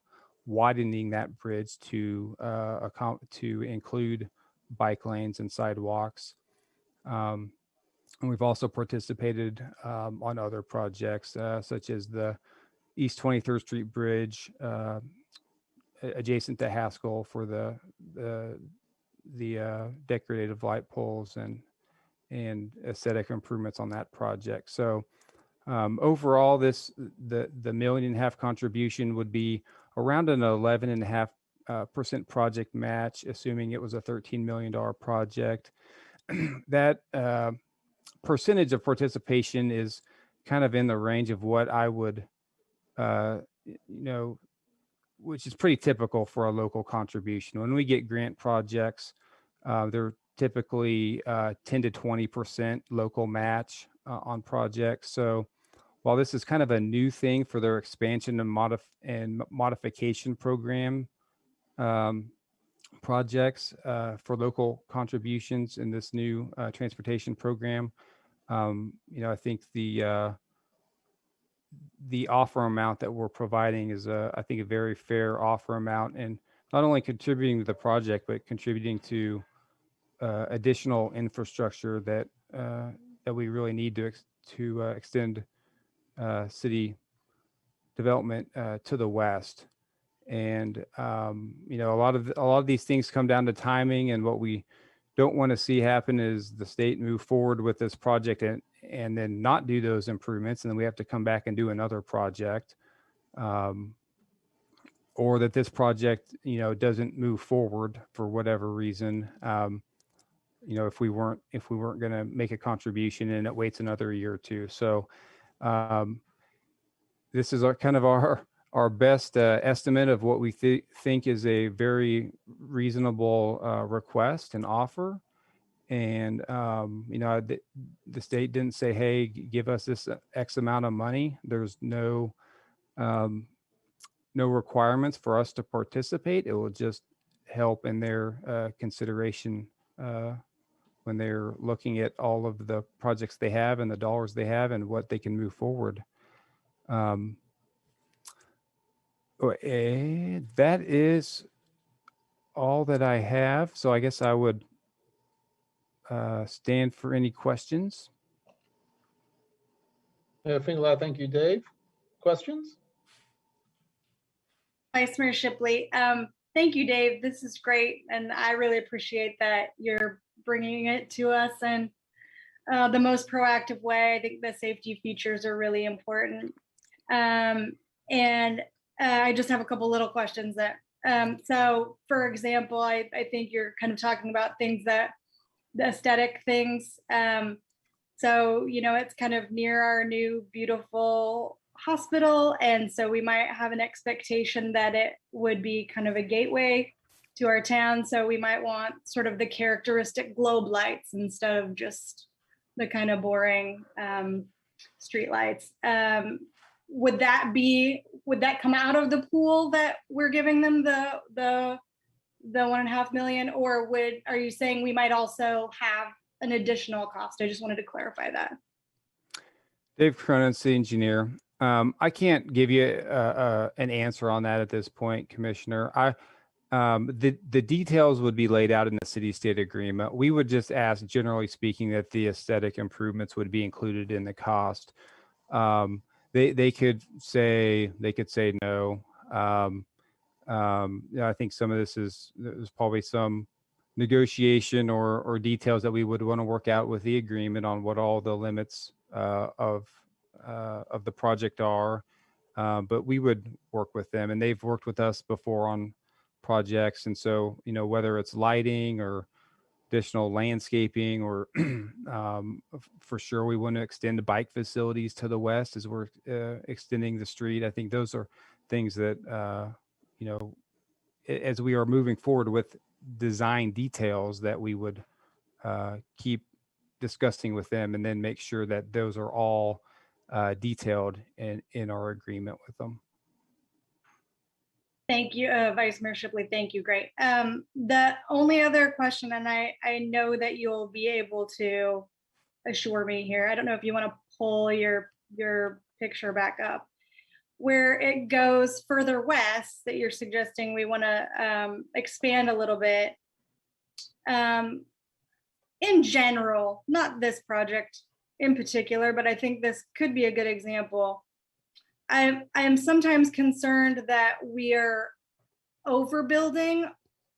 widening that bridge to include bike lanes and sidewalks. And we've also participated on other projects, such as the East 23rd Street Bridge adjacent to Haskell for the decorative light poles and aesthetic improvements on that project. So Overall, the million and a half contribution would be around an 11.5% project match, assuming it was a $13 million project. That percentage of participation is kind of in the range of what I would, which is pretty typical for a local contribution. When we get grant projects, they're typically 10 to 20% local match on projects. So while this is kind of a new thing for their expansion and modification program projects for local contributions in this new transportation program, I think the offer amount that we're providing is I think a very fair offer amount, and not only contributing to the project, but contributing to additional infrastructure that we really need to extend city development to the west. And a lot of these things come down to timing, and what we don't want to see happen is the state move forward with this project and then not do those improvements, and then we have to come back and do another project, or that this project doesn't move forward for whatever reason. If we weren't going to make a contribution and it waits another year or two. So this is kind of our best estimate of what we think is a very reasonable request and offer. And the state didn't say, hey, give us this X amount of money. There's no requirements for us to participate. It will just help in their consideration when they're looking at all of the projects they have and the dollars they have and what they can move forward. That is all that I have. So I guess I would stand for any questions. Thank you, Dave. Questions? Vice Mayor Shipley, thank you, Dave. This is great, and I really appreciate that you're bringing it to us in the most proactive way. I think the safety features are really important. And I just have a couple little questions that, so for example, I think you're kind of talking about things that, the aesthetic things. So, it's kind of near our new beautiful hospital. And so we might have an expectation that it would be kind of a gateway to our town. So we might want sort of the characteristic globe lights instead of just the kind of boring street lights. Would that come out of the pool that we're giving them the $1.5 million, or are you saying we might also have an additional cost? I just wanted to clarify that. Dave Cronin, city engineer. I can't give you an answer on that at this point, Commissioner. The details would be laid out in the city-state agreement. We would just ask, generally speaking, that the aesthetic improvements would be included in the cost. They could say no. I think some of this there's probably some negotiation or details that we would want to work out with the agreement on what all the limits of the project are. But we would work with them, and they've worked with us before on projects. And so, whether it's lighting or additional landscaping, or for sure we want to extend the bike facilities to the west as we're extending the street. I think those are things that, as we are moving forward with design details, that we would keep discussing with them, and then make sure that those are all detailed in our agreement with them. Thank you, Vice Mayor Shipley. Thank you. Great. The only other question, and I know that you'll be able to assure me here, I don't know if you want to pull your picture back up, where it goes further west that you're suggesting we want to expand a little bit. In general, not this project in particular, but I think this could be a good example. I am sometimes concerned that we are overbuilding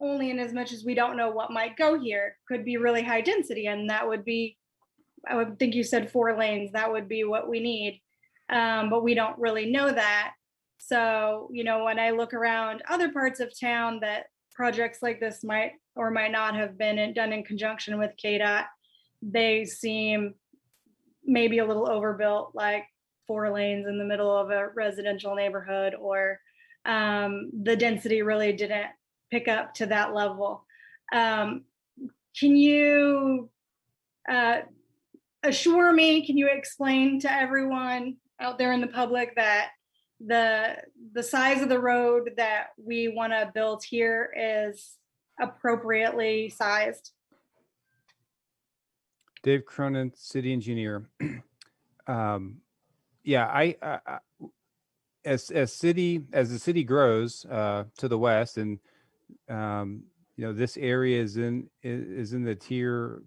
only in as much as we don't know what might go here. Could be really high density, and that would be, I would think you said 4 lanes, that would be what we need. but we don't really know that. So, when I look around other parts of town that projects like this might or might not have been done in conjunction with KDOT, they seem maybe a little overbuilt, like 4 lanes in the middle of a residential neighborhood, or the density really didn't pick up to that level. Can you assure me, can you explain to everyone out there in the public that the size of the road that we want to build here is appropriately sized? Dave Cronin, city engineer. Yeah, as the city grows to the west, and this area is in the tier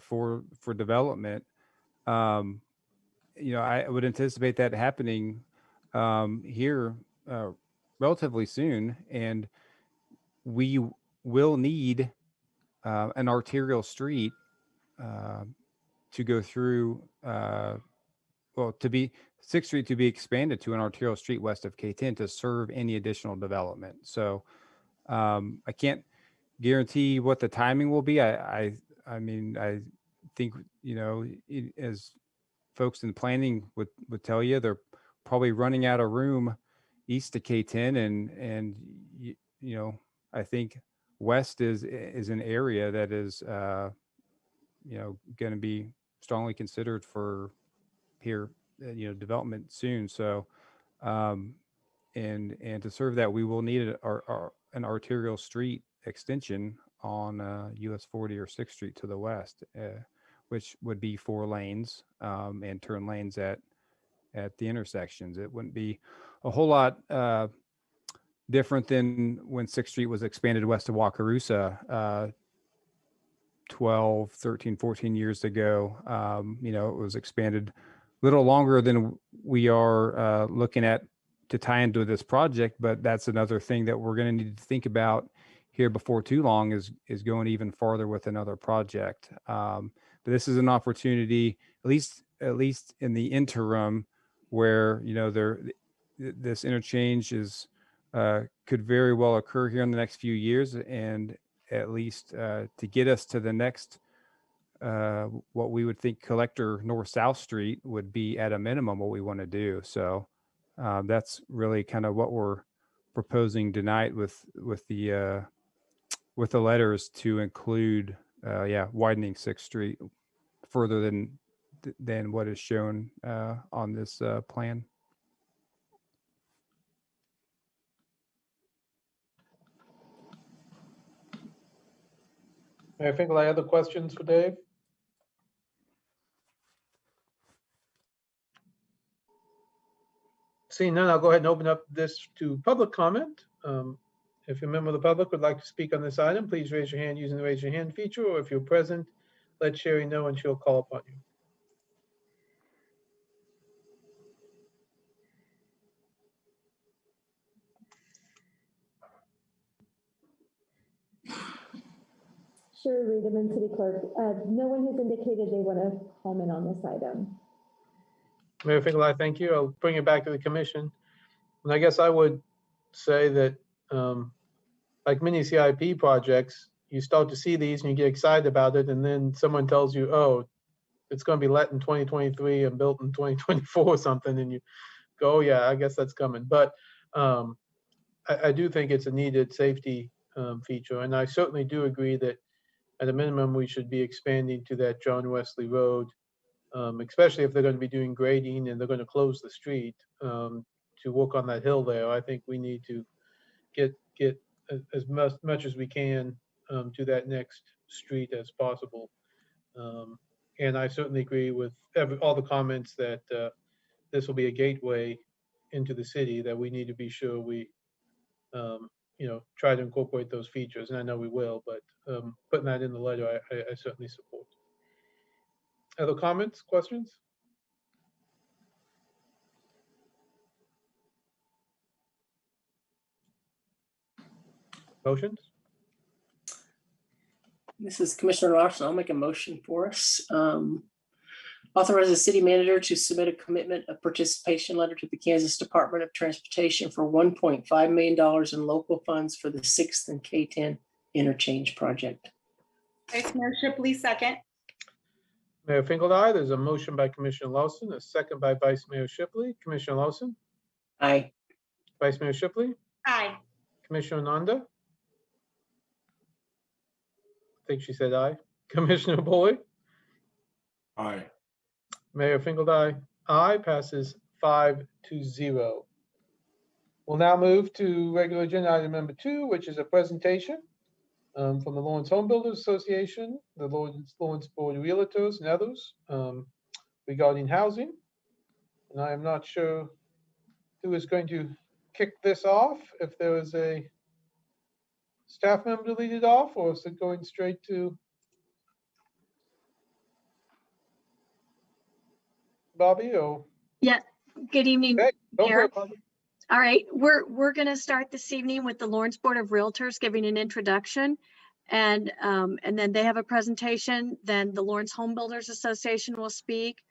for development. I would anticipate that happening here relatively soon, and we will need an arterial street to go through. To be 6th Street to be expanded to an arterial street west of K10 to serve any additional development. So I can't guarantee what the timing will be. I mean, I think, as folks in planning would tell you, they're probably running out of room east of K10, and I think west is an area that is going to be strongly considered for here, development soon. So, and to serve that, we will need an arterial street extension on US 40 or 6th Street to the west, which would be 4 lanes and turn lanes at the intersections. It wouldn't be a whole lot different than when 6th Street was expanded west of Wakarusa 12, 13, 14 years ago. It was expanded a little longer than we are looking at to tie into this project, but that's another thing that we're going to need to think about here before too long is going even farther with another project. But this is an opportunity, at least in the interim, where this interchange could very well occur here in the next few years, and at least to get us to the next what we would think collector north-south street would be at a minimum what we want to do. So that's really kind of what we're proposing tonight with the letters to include widening 6th Street further than what is shown on this plan. Mayor Finkeldei, other questions for Dave? Seeing none, I'll go ahead and open up this to public comment. If a member of the public would like to speak on this item, please raise your hand using the raise your hand feature, or if you're present, let Sherri know and she'll call upon you. Sherri Riedemann, City Clerk. No one has indicated they want to comment on this item. Mayor Finkeldei, thank you. I'll bring it back to the commission. And I guess I would say that like many CIP projects, you start to see these and you get excited about it, and then someone tells you, oh, it's going to be let in 2023 and built in 2024 or something, and you go, oh, yeah, I guess that's coming. But I do think it's a needed safety feature, and I certainly do agree that at a minimum we should be expanding to that John Wesley Road, especially if they're going to be doing grading and they're going to close the street to work on that hill there. I think we need to get as much as we can to that next street as possible. And I certainly agree with all the comments that this will be a gateway into the city, that we need to be sure we try to incorporate those features. And I know we will, but putting that in the letter, I certainly support. Other comments, questions? Motions? This is Commissioner Larsen. I'll make a motion for us. Authorize the city manager to submit a commitment of participation letter to the Kansas Department of Transportation for $1.5 million in local funds for the 6th and K-10 interchange project. Vice Mayor Shipley, second. Mayor Finkeldei, there's a motion by Commissioner Larsen, a second by Vice Mayor Shipley. Commissioner Larsen, Aye. Vice Mayor Shipley, Aye. Commissioner Nanda. I think she said aye. Commissioner Boley, Aye. Mayor Finkeldei, aye, passes 5-0. We'll now move to regular agenda item number 2, which is a presentation from the Lawrence Home Builders Association, the Lawrence Board of Realtors, and others regarding housing. And I am not sure who is going to kick this off, if there is a staff member to lead it off, or is it going straight to Bobby? Or Yeah, good evening, okay, go for Mayor. it, Bobby. All right, we're going to start this evening with the Lawrence Board of Realtors giving an introduction. And then they have a presentation. Then the Lawrence Home Builders Association will speak.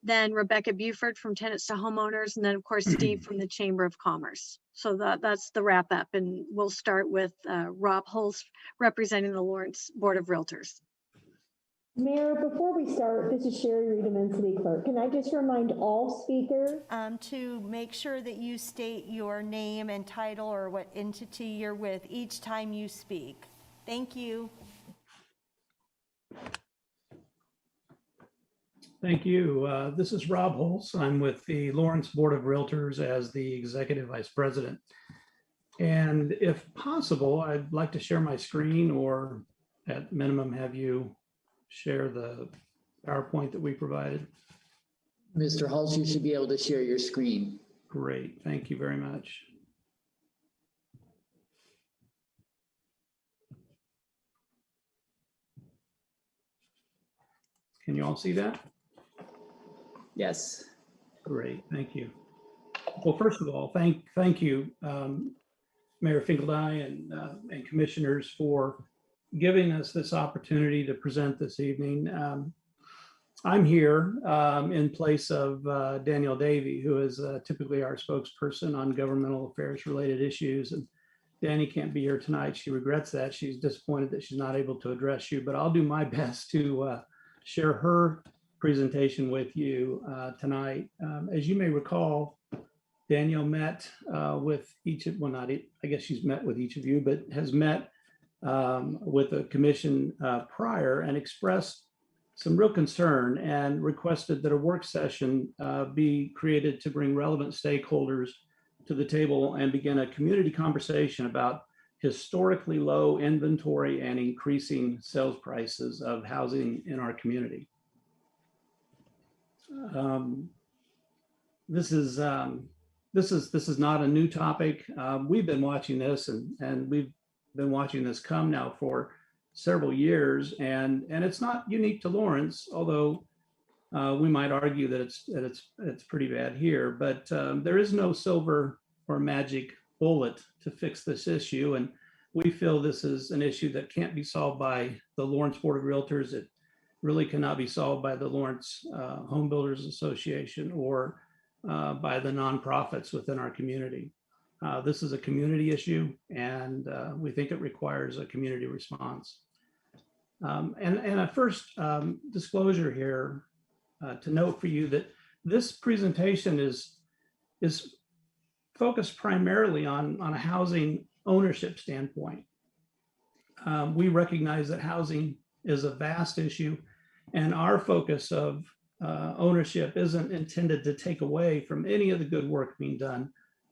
Then Rebecca Buford from Tenants to Homeowners. And then of course, Steve from the Chamber of Commerce. So that's the wrap up. And we'll start with Rob Holz representing the Lawrence Board of Realtors. Mayor, before we start, this is Sherri Riedemann, City Clerk. Can I just remind all speakers To make sure that you state your name and title or what entity you're with each time you speak. Thank you. Thank you. This is Rob Holz. I'm with the Lawrence Board of Realtors as the Executive Vice President. And if possible, I'd like to share my screen, or at minimum have you share the PowerPoint that we provided. Mr. Hulse, you should be able to share your screen. Great, thank you very much. Can you all see that? Yes. Great, thank you. Well, first of all, thank you, Mayor Finkeldei and commissioners for giving us this opportunity to present this evening. I'm here in place of Danielle Davey, who is typically our spokesperson on governmental affairs related issues. And Danny can't be here tonight. She regrets that. She's disappointed that she's not able to address you, but I'll do my best to share her presentation with you tonight. As you may recall, Danielle met with each of, well, not, I guess she's met with each of you, but has met with the commission prior and expressed some real concern and requested that a work session be created to bring relevant stakeholders to the table and begin a community conversation about historically low inventory and increasing sales prices of housing in our community. This is not a new topic. We've been watching this and we've been watching this come now for several years, and it's not unique to Lawrence, although we might argue that it's pretty bad here. But there is no silver or magic bullet to fix this issue, and we feel this is an issue that can't be solved by the Lawrence Board of Realtors. It really cannot be solved by the Lawrence Home Builders Association or by the nonprofits within our community. This is a community issue, and we think it requires a community response. And a first disclosure here to note for you that this presentation is focused primarily on a housing ownership standpoint. We recognize that housing is a vast issue, and our focus of ownership isn't intended to take away from any of the good work being done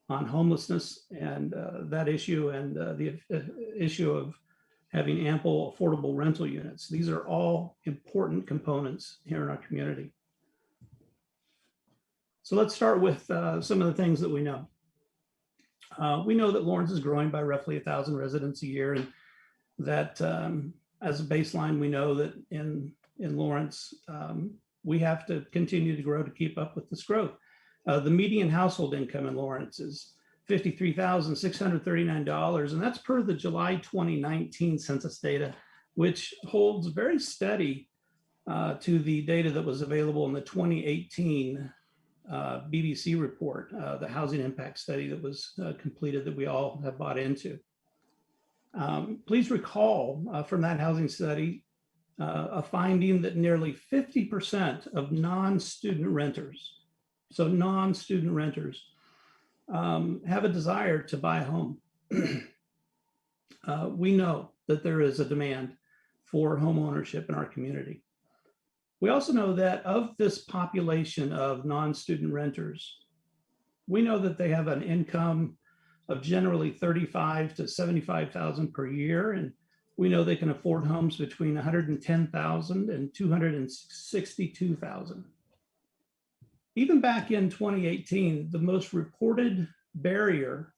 on homelessness and that issue, and the issue of having ample affordable rental units. These are all important components here in our community. So let's start with some of the things that we know. We know that Lawrence is growing by roughly 1,000 residents a year, and that as a baseline, we know that in Lawrence, we have to continue to grow to keep up with this growth. The median household income in Lawrence is $53,639, and that's per the July 2019 census data, which holds very steady to the data that was available in the 2018 BBC report, the housing impact study that was completed that we all have bought into. Please recall from that housing study a finding that nearly 50% of non-student renters, so non-student renters, have a desire to buy a home. We know that there is a demand for home ownership in our community. We also know that of this population of non-student renters, we know that they have an income of generally $35,000 to $75,000 per year, and we know they can afford homes between $110,000 and $262,000. Even back in 2018, the most reported barrier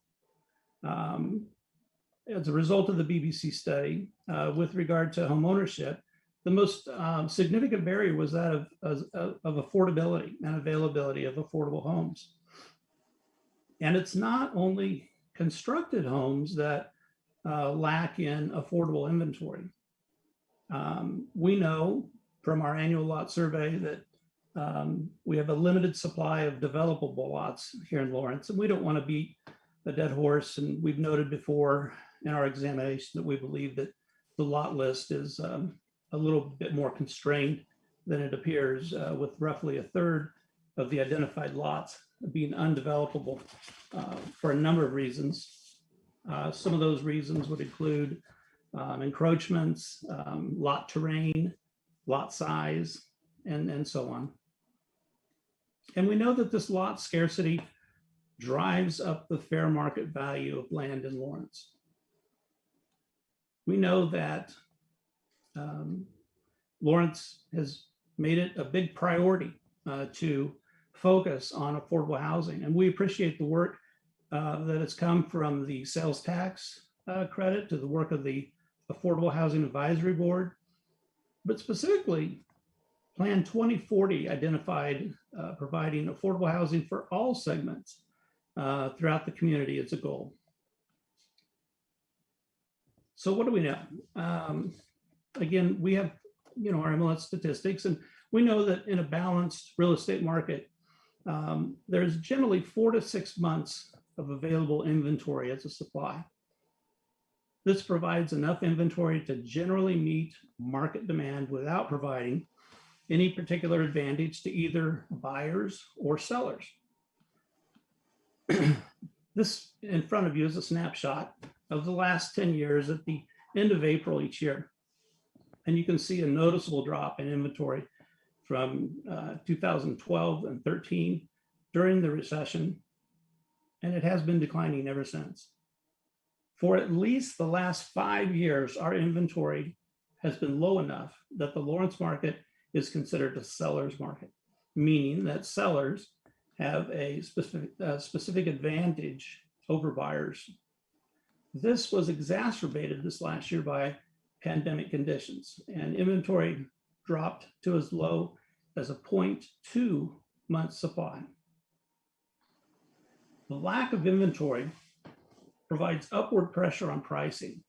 as a result of the BBC study with regard to home ownership, the most significant barrier was that of affordability and availability of affordable homes. And it's not only constructed homes that lack in affordable inventory. We know from our annual lot survey that we have a limited supply of developable lots here in Lawrence, and we don't want to beat a dead horse. And we've noted before in our examination that we believe that the lot list is a little bit more constrained than it appears, with roughly a third of the identified lots being undevelopable for a number of reasons. Some of those reasons would include encroachments, lot terrain, lot size, and so on. And we know that this lot scarcity drives up the fair market value of land in Lawrence. We know that Lawrence has made it a big priority to focus on affordable housing. And we appreciate the work that has come from the sales tax credit to the work of the Affordable Housing Advisory Board. But specifically, Plan 2040 identified providing affordable housing for all segments throughout the community as a goal. So what do we know? Again, we have our MLS statistics, and we know that in a balanced real estate market, there's generally 4 to 6 months of available inventory as a supply. This provides enough inventory to generally meet market demand without providing any particular advantage to either buyers or sellers. This in front of you is a snapshot of the last 10 years at the end of April each year. And you can see a noticeable drop in inventory from 2012 and 13 during the recession, and it has been declining ever since. For at least the last 5 years, our inventory has been low enough that the Lawrence market is considered a seller's market, meaning that sellers have a specific advantage over buyers. This was exacerbated this last year by pandemic conditions, and inventory dropped to as low as a 0.2 month supply. The lack of inventory provides upward pressure on pricing,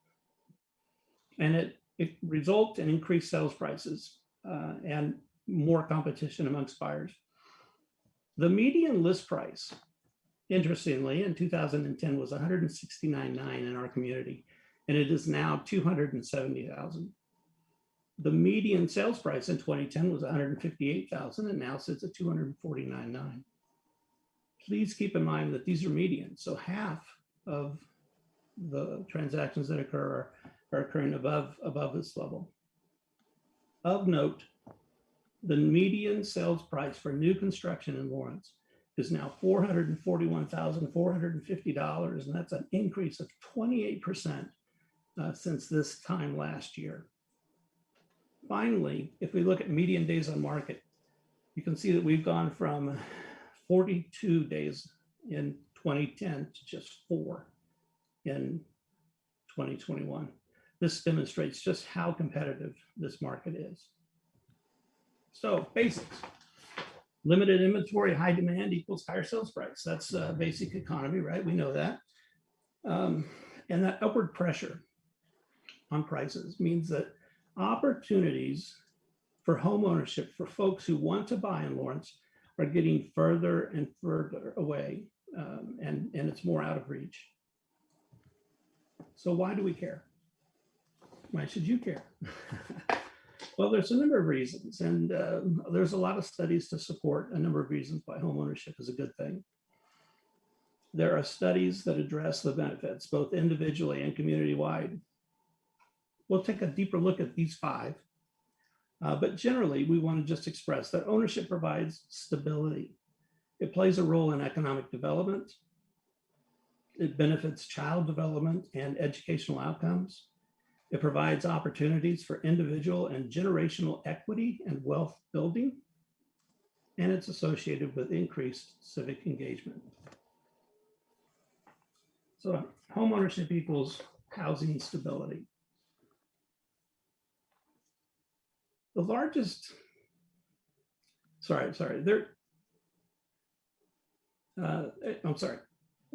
and it results in increased sales prices and more competition amongst buyers. The median list price, interestingly, in 2010 was $169,900 in our community, and it is now $270,000. The median sales price in 2010 was $158,000 and now sits at $249,900. Please keep in mind that these are median, so half of the transactions that occur are occurring above this level. Of note, the median sales price for new construction in Lawrence is now $441,450, and that's an increase of 28% since this time last year. Finally, if we look at median days on market, you can see that we've gone from 42 days in 2010 to just 4 in 2021. This demonstrates just how competitive this market is. So basics: limited inventory, high demand equals higher sales price. That's basic economy, right? We know that. And that upward pressure on prices means that opportunities for home ownership for folks who want to buy in Lawrence are getting further and further away, and it's more out of reach. So why do we care? Why should you care? Well, there's a number of reasons, and there's a lot of studies to support a number of reasons why home ownership is a good thing. There are studies that address the benefits, both individually and community-wide. We'll take a deeper look at these 5, but generally we want to just express that ownership provides stability. It plays a role in economic development. It benefits child development and educational outcomes. It provides opportunities for individual and generational equity and wealth building, and it's associated with increased civic engagement. So homeownership equals housing stability. The largest, I'm sorry,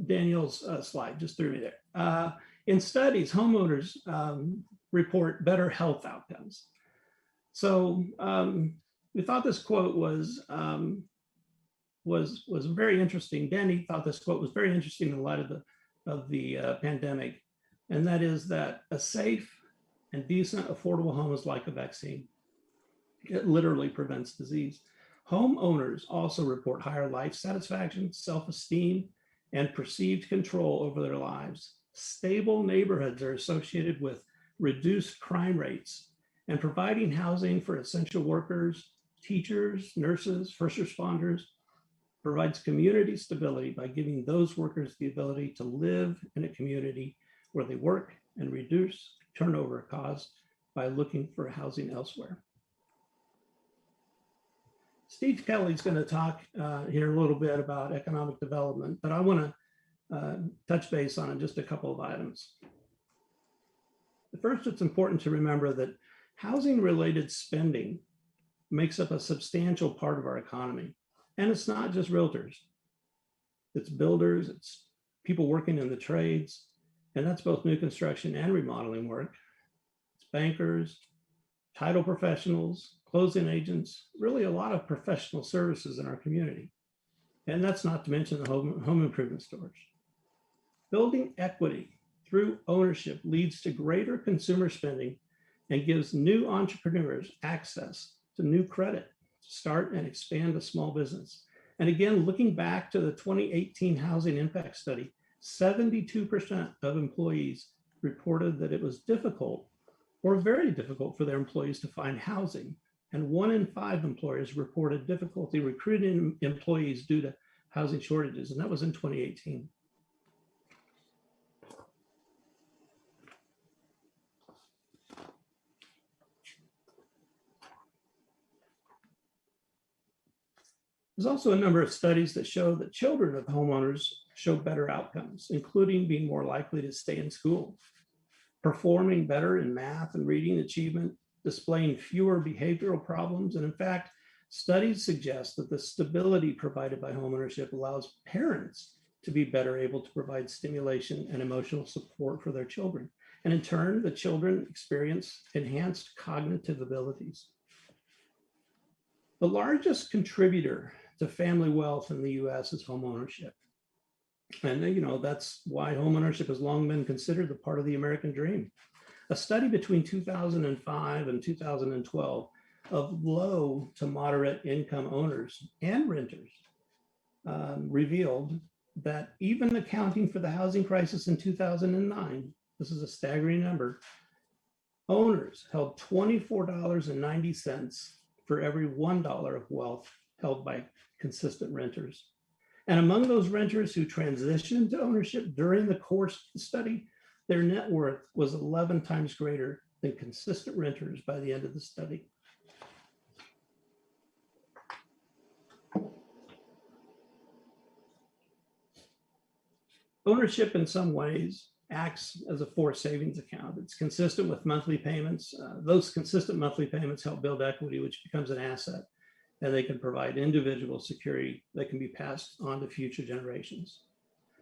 Daniel's slide just threw me there. In studies, homeowners report better health outcomes. So we thought this quote was very interesting. Danny thought this quote was very interesting in light of the pandemic, and that is that a safe and decent, affordable home is like a vaccine. It literally prevents disease. Homeowners also report higher life satisfaction, self-esteem, and perceived control over their lives. Stable neighborhoods are associated with reduced crime rates, and providing housing for essential workers, teachers, nurses, first responders provides community stability by giving those workers the ability to live in a community where they work and reduce turnover caused by looking for housing elsewhere. Steve Kelly's going to talk here a little bit about economic development, but I want to touch base on just a couple of items. First, it's important to remember that housing-related spending makes up a substantial part of our economy. And it's not just realtors. It's builders, it's people working in the trades, and that's both new construction and remodeling work. It's bankers, title professionals, closing agents, really a lot of professional services in our community. And that's not to mention the home improvement stores. Building equity through ownership leads to greater consumer spending and gives new entrepreneurs access to new credit to start and expand a small business. And again, looking back to the 2018 Housing Impact Study, 72% of employees reported that it was difficult or very difficult for their employees to find housing. And 1 in 5 employers reported difficulty recruiting employees due to housing shortages, and that was in 2018. There's also a number of studies that show that children of homeowners show better outcomes, including being more likely to stay in school, performing better in math and reading achievement, displaying fewer behavioral problems. And in fact, studies suggest that the stability provided by homeownership allows parents to be better able to provide stimulation and emotional support for their children. And in turn, the children experience enhanced cognitive abilities. The largest contributor to family wealth in the US is homeownership. And that's why homeownership has long been considered the part of the American dream. A study between 2005 and 2012 of low to moderate income owners and renters revealed that even accounting for the housing crisis in 2009, this is a staggering number, owners held $24.90 for every $1 of wealth held by consistent renters. And among those renters who transitioned to ownership during the course of the study, their net worth was 11 times greater than consistent renters by the end of the study. Ownership in some ways acts as a forced savings account. It's consistent with monthly payments. Those consistent monthly payments help build equity, which becomes an asset, and they can provide individual security that can be passed on to future generations.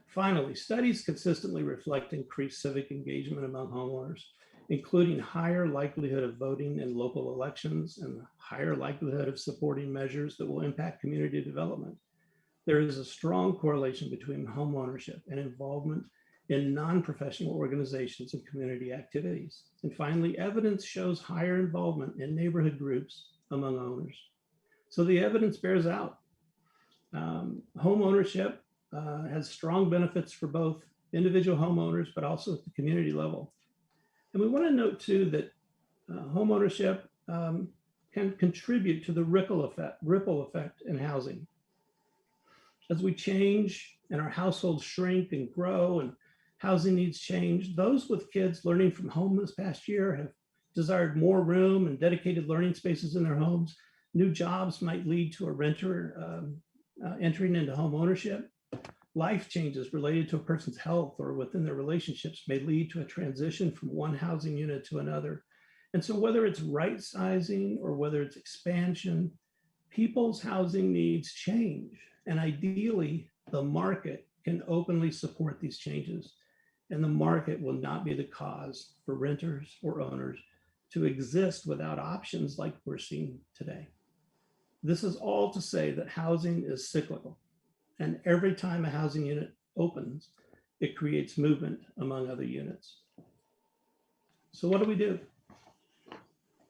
Finally, studies consistently reflect increased civic engagement among homeowners. including higher likelihood of voting in local elections and higher likelihood of supporting measures that will impact community development. There is a strong correlation between home ownership and involvement in non-professional organizations and community activities. And finally, evidence shows higher involvement in neighborhood groups among owners. So the evidence bears out. Home ownership has strong benefits for both individual homeowners, but also at the community level. And we want to note too that home ownership can contribute to the ripple effect in housing. As we change and our households shrink and grow and housing needs change, those with kids learning from home this past year have desired more room and dedicated learning spaces in their homes. New jobs might lead to a renter entering into home ownership. Life changes related to a person's health or within their relationships may lead to a transition from one housing unit to another. And so whether it's right sizing or whether it's expansion, people's housing needs change. And ideally, the market can openly support these changes. And the market will not be the cause for renters or owners to exist without options like we're seeing today. This is all to say that housing is cyclical. And every time a housing unit opens, it creates movement among other units. So what do we do?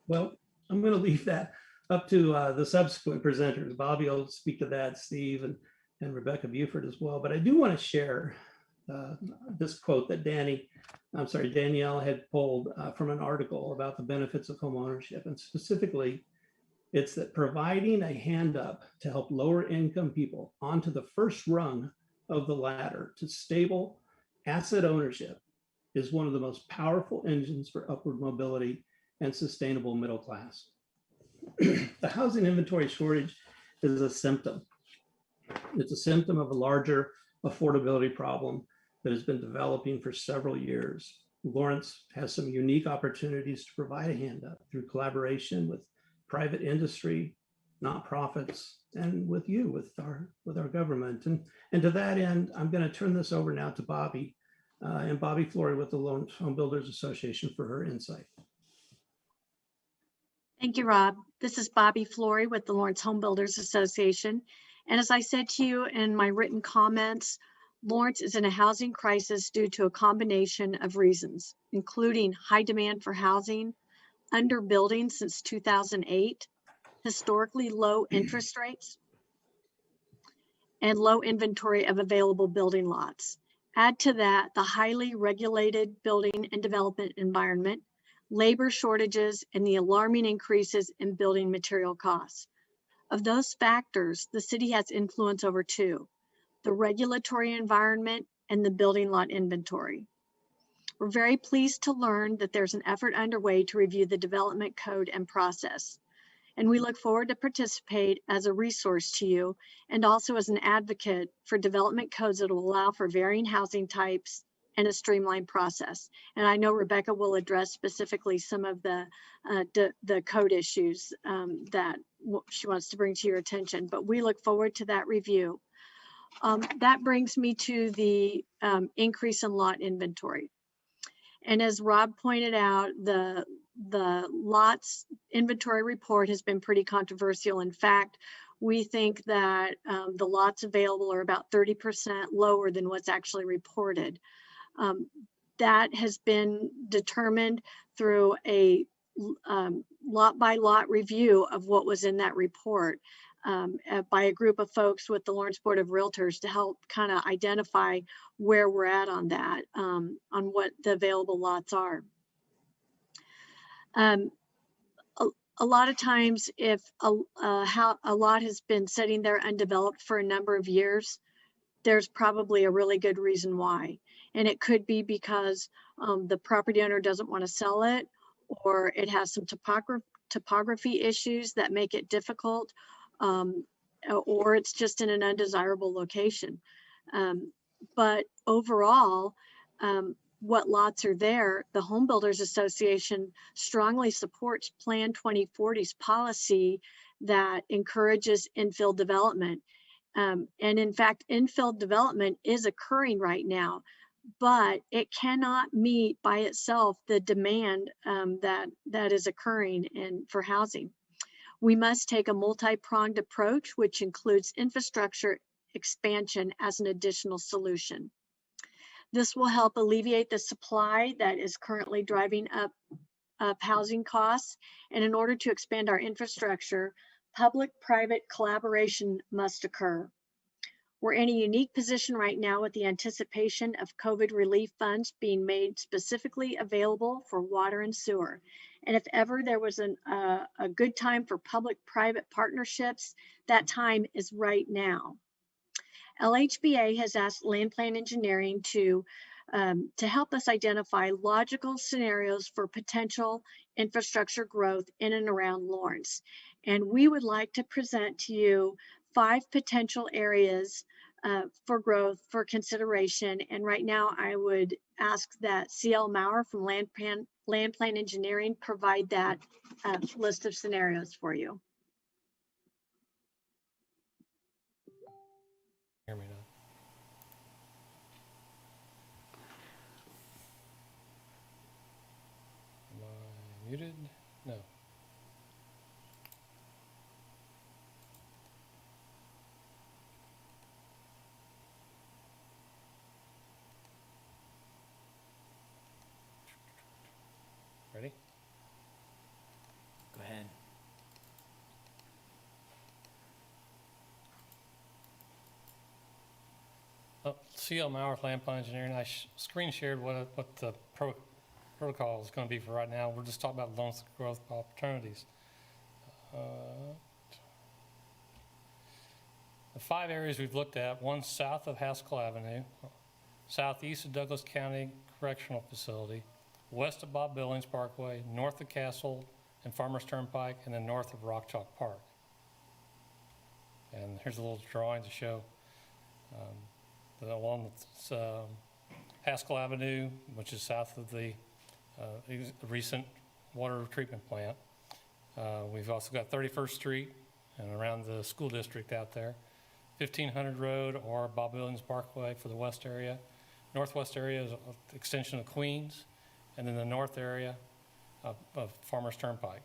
Well, I'm going to leave that up to the subsequent presenters. Bobby will speak to that, Steve and Rebecca Buford as well. But I do want to share this quote that Danielle had pulled from an article about the benefits of home ownership. And specifically, it's that providing a hand up to help lower income people onto the first rung of the ladder to stable asset ownership is one of the most powerful engines for upward mobility and sustainable middle class. The housing inventory shortage is a symptom. It's a symptom of a larger affordability problem that has been developing for several years. Lawrence has some unique opportunities to provide a hand up through collaboration with private industry, nonprofits, and with you, with our government. And to that end, I'm going to turn this over now to Bobby and Bobby Flory with the Lawrence Home Builders Association for her insight. Thank you, Rob. This is Bobby Flory with the Lawrence Home Builders Association. And as I said to you in my written comments, Lawrence is in a housing crisis due to a combination of reasons, including high demand for housing, underbuilding since 2008, historically low interest rates, and low inventory of available building lots. Add to that the highly regulated building and development environment, labor shortages, and the alarming increases in building material costs. Of those factors, the city has influence over two: the regulatory environment and the building lot inventory. We're very pleased to learn that there's an effort underway to review the development code and process. And we look forward to participate as a resource to you and also as an advocate for development codes that will allow for varying housing types and a streamlined process. And I know Rebecca will address specifically some of the code issues that she wants to bring to your attention, but we look forward to that review. That brings me to the increase in lot inventory. And as Rob pointed out, the lots inventory report has been pretty controversial. In fact, we think that the lots available are about 30% lower than what's actually reported. That has been determined through a lot by lot review of what was in that report by a group of folks with the Lawrence Board of Realtors to help kind of identify where we're at on that, on what the available lots are. A lot of times, if a lot has been sitting there undeveloped for a number of years, there's probably a really good reason why. And it could be because the property owner doesn't want to sell it, or it has some topography issues that make it difficult, or it's just in an undesirable location. But overall, what lots are there, the Home Builders Association strongly supports Plan 2040's policy that encourages infill development. And in fact, infill development is occurring right now. but it cannot meet by itself the demand that is occurring for housing. We must take a multi-pronged approach, which includes infrastructure expansion as an additional solution. This will help alleviate the supply that is currently driving up housing costs. And in order to expand our infrastructure, public-private collaboration must occur. We're in a unique position right now with the anticipation of COVID relief funds being made specifically available for water and sewer. And if ever there was a good time for public-private partnerships, that time is right now. LHBA has asked Land Plan Engineering to help us identify logical scenarios for potential infrastructure growth in and around Lawrence. And we would like to present to you 5 potential areas for growth for consideration. And right now I would ask that CL Maurer from Land Plan Engineering provide that list of scenarios for you. Hear me now. Am I muted? No. Ready? Go ahead. CL Maurer, Land Plan Engineering. I screen shared what the protocol is going to be for right now. We're just talking about loan growth opportunities. The 5 areas we've looked at: one south of Haskell Avenue, southeast of Douglas County Correctional Facility, west of Bob Billings Parkway, north of Castle and Farmers Turnpike, and then north of Rock Chalk Park. And here's a little drawing to show the one that's Haskell Avenue, which is south of the recent water treatment plant. We've also got 31st Street and around the school district out there, 1500 Road or Bob Billings Parkway for the west area. Northwest area is an extension of Queens, and then the north area of Farmers Turnpike.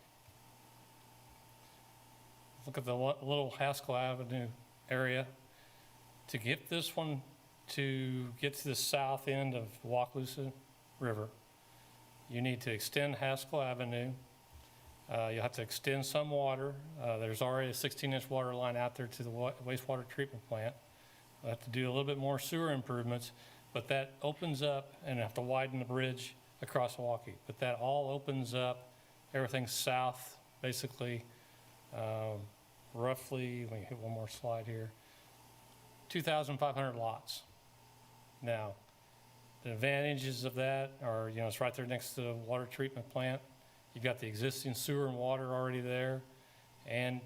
Look at the little Haskell Avenue area. To get this one to get to the south end of Wakalusa River, you need to extend Haskell Avenue. You'll have to extend some water. There's already a 16-inch water line out there to the wastewater treatment plant. We'll have to do a little bit more sewer improvements, but that opens up, and have to widen the bridge across Milwaukee. But that all opens up everything south, basically, roughly, let me hit one more slide here, 2,500 lots. Now, the advantages of that are, it's right there next to the water treatment plant. You've got the existing sewer and water already there, and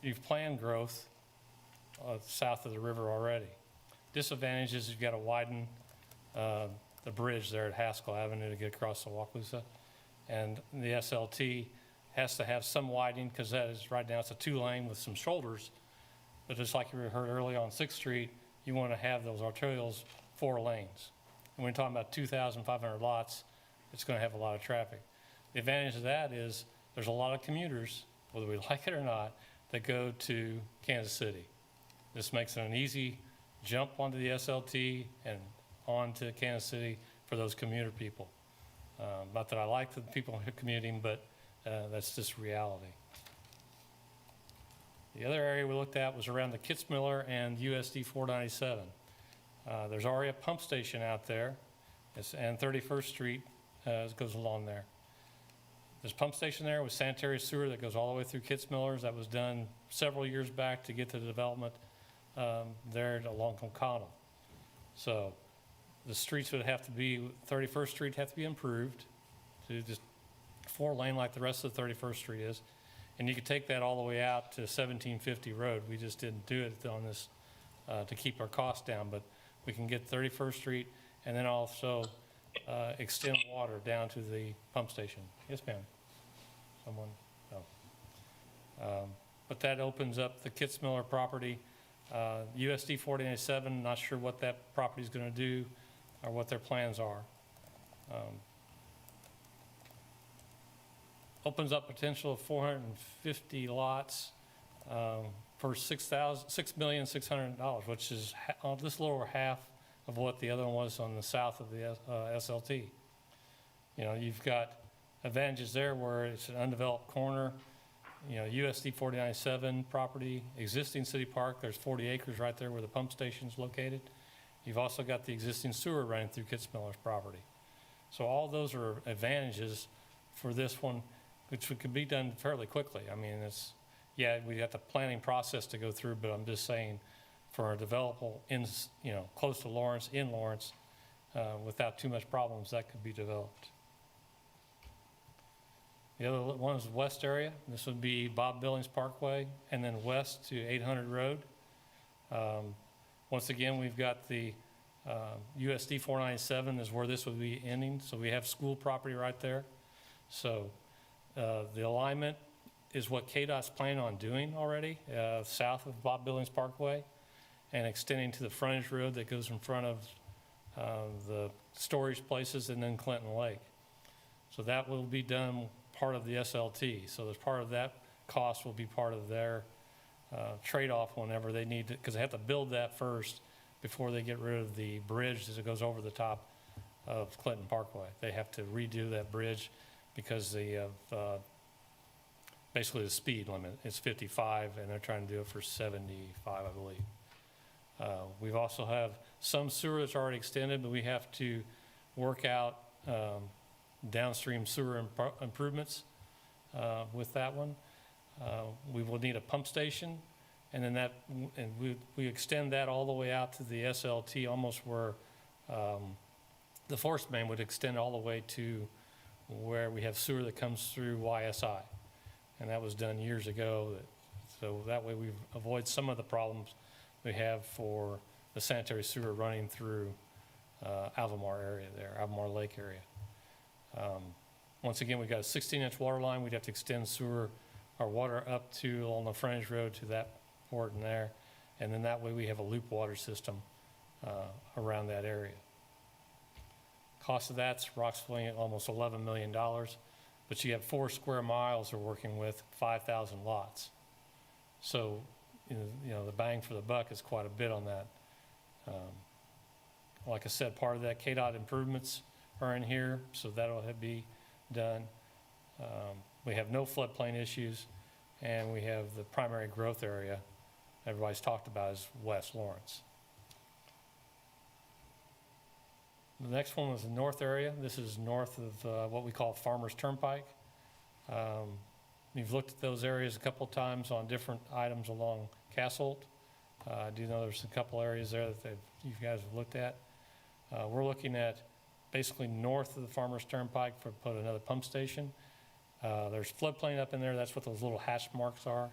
you've planned growth south of the river already. Disadvantage is you've got to widen the bridge there at Haskell Avenue to get across the Wakalusa, and the SLT has to have some widening because that is right now it's a 2-lane with some shoulders, but just like you heard earlier on 6th Street, you want to have those arterials 4 lanes. And when you're talking about 2,500 lots, it's going to have a lot of traffic. The advantage of that is there's a lot of commuters, whether we like it or not, that go to Kansas City. This makes it an easy jump onto the SLT and on to Kansas City for those commuter people. Not that I like the people who are commuting, but that's just reality. The other area we looked at was around the Kitzmiller and USD 497. There's already a pump station out there, and 31st Street goes along there. There's a pump station there with sanitary sewer that goes all the way through Kitzmiller's. That was done several years back to get to the development there along O'Connell. So the streets would have to be, 31st Street have to be improved to just 4-lane like the rest of the 31st Street is. And you could take that all the way out to 1750 Road. We just didn't do it on this to keep our costs down, but we can get 31st Street and then also extend water down to the pump station. Yes, ma'am. Someone? No. But that opens up the Kitzmiller property. USD 497, not sure what that property is going to do. or what their plans are. Opens up potential of 450 lots for $6,600,000, which is just lower half of what the other one was on the south of the SLT. You know, you've got advantages there where it's an undeveloped corner, you know, USD 497 property, existing city park. There's 40 acres right there where the pump station is located. You've also got the existing sewer running through Kitzmiller's property. So all those are advantages for this one, which could be done fairly quickly. I mean, it's, yeah, we got the planning process to go through, but I'm just saying for a developable in, you know, close to Lawrence, in Lawrence, without too much problems, that could be developed. The other one is west area. This would be Bob Billings Parkway, and then west to 800 Road. Once again, we've got the USD 497 is where this would be ending. So we have school property right there. So the alignment is what KDOT's planning on doing already, south of Bob Billings Parkway, and extending to the frontage road that goes in front of the storage places and then Clinton Lake. So that will be done part of the SLT. So as part of that cost will be part of their trade-off whenever they need to, because they have to build that first before they get rid of the bridge as it goes over the top of Clinton Parkway. They have to redo that bridge because the basically the speed limit is 55 and they're trying to do it for 75, I believe. We've also have some sewer that's already extended, but we have to work out downstream sewer improvements with that one. We will need a pump station, and then that, and we extend that all the way out to the SLT, almost where the force main would extend all the way to where we have sewer that comes through YSI. And that was done years ago. So that way we avoid some of the problems we have for the sanitary sewer running through Albemarle area there, Albemarle Lake area. Once again, we've got a 16-inch water line. We'd have to extend sewer or water up to on the frontage road to that port in there. And then that way we have a loop water system around that area. Cost of that's approximately almost $11 million, but you have 4 square miles we're working with 5,000 lots. So, you know, the bang for the buck is quite a bit on that. Like I said, part of that KDOT improvements are in here, so that'll be done. We have no floodplain issues, and we have the primary growth area everybody's talked about is West Lawrence. The next one was the north area. This is north of what we call Farmers Turnpike. We've looked at those areas a couple of times on different items along Castle. I do know there's a couple areas there that you guys have looked at. We're looking at basically north of the Farmers Turnpike for put another pump station. There's floodplain up in there. That's what those little hash marks are.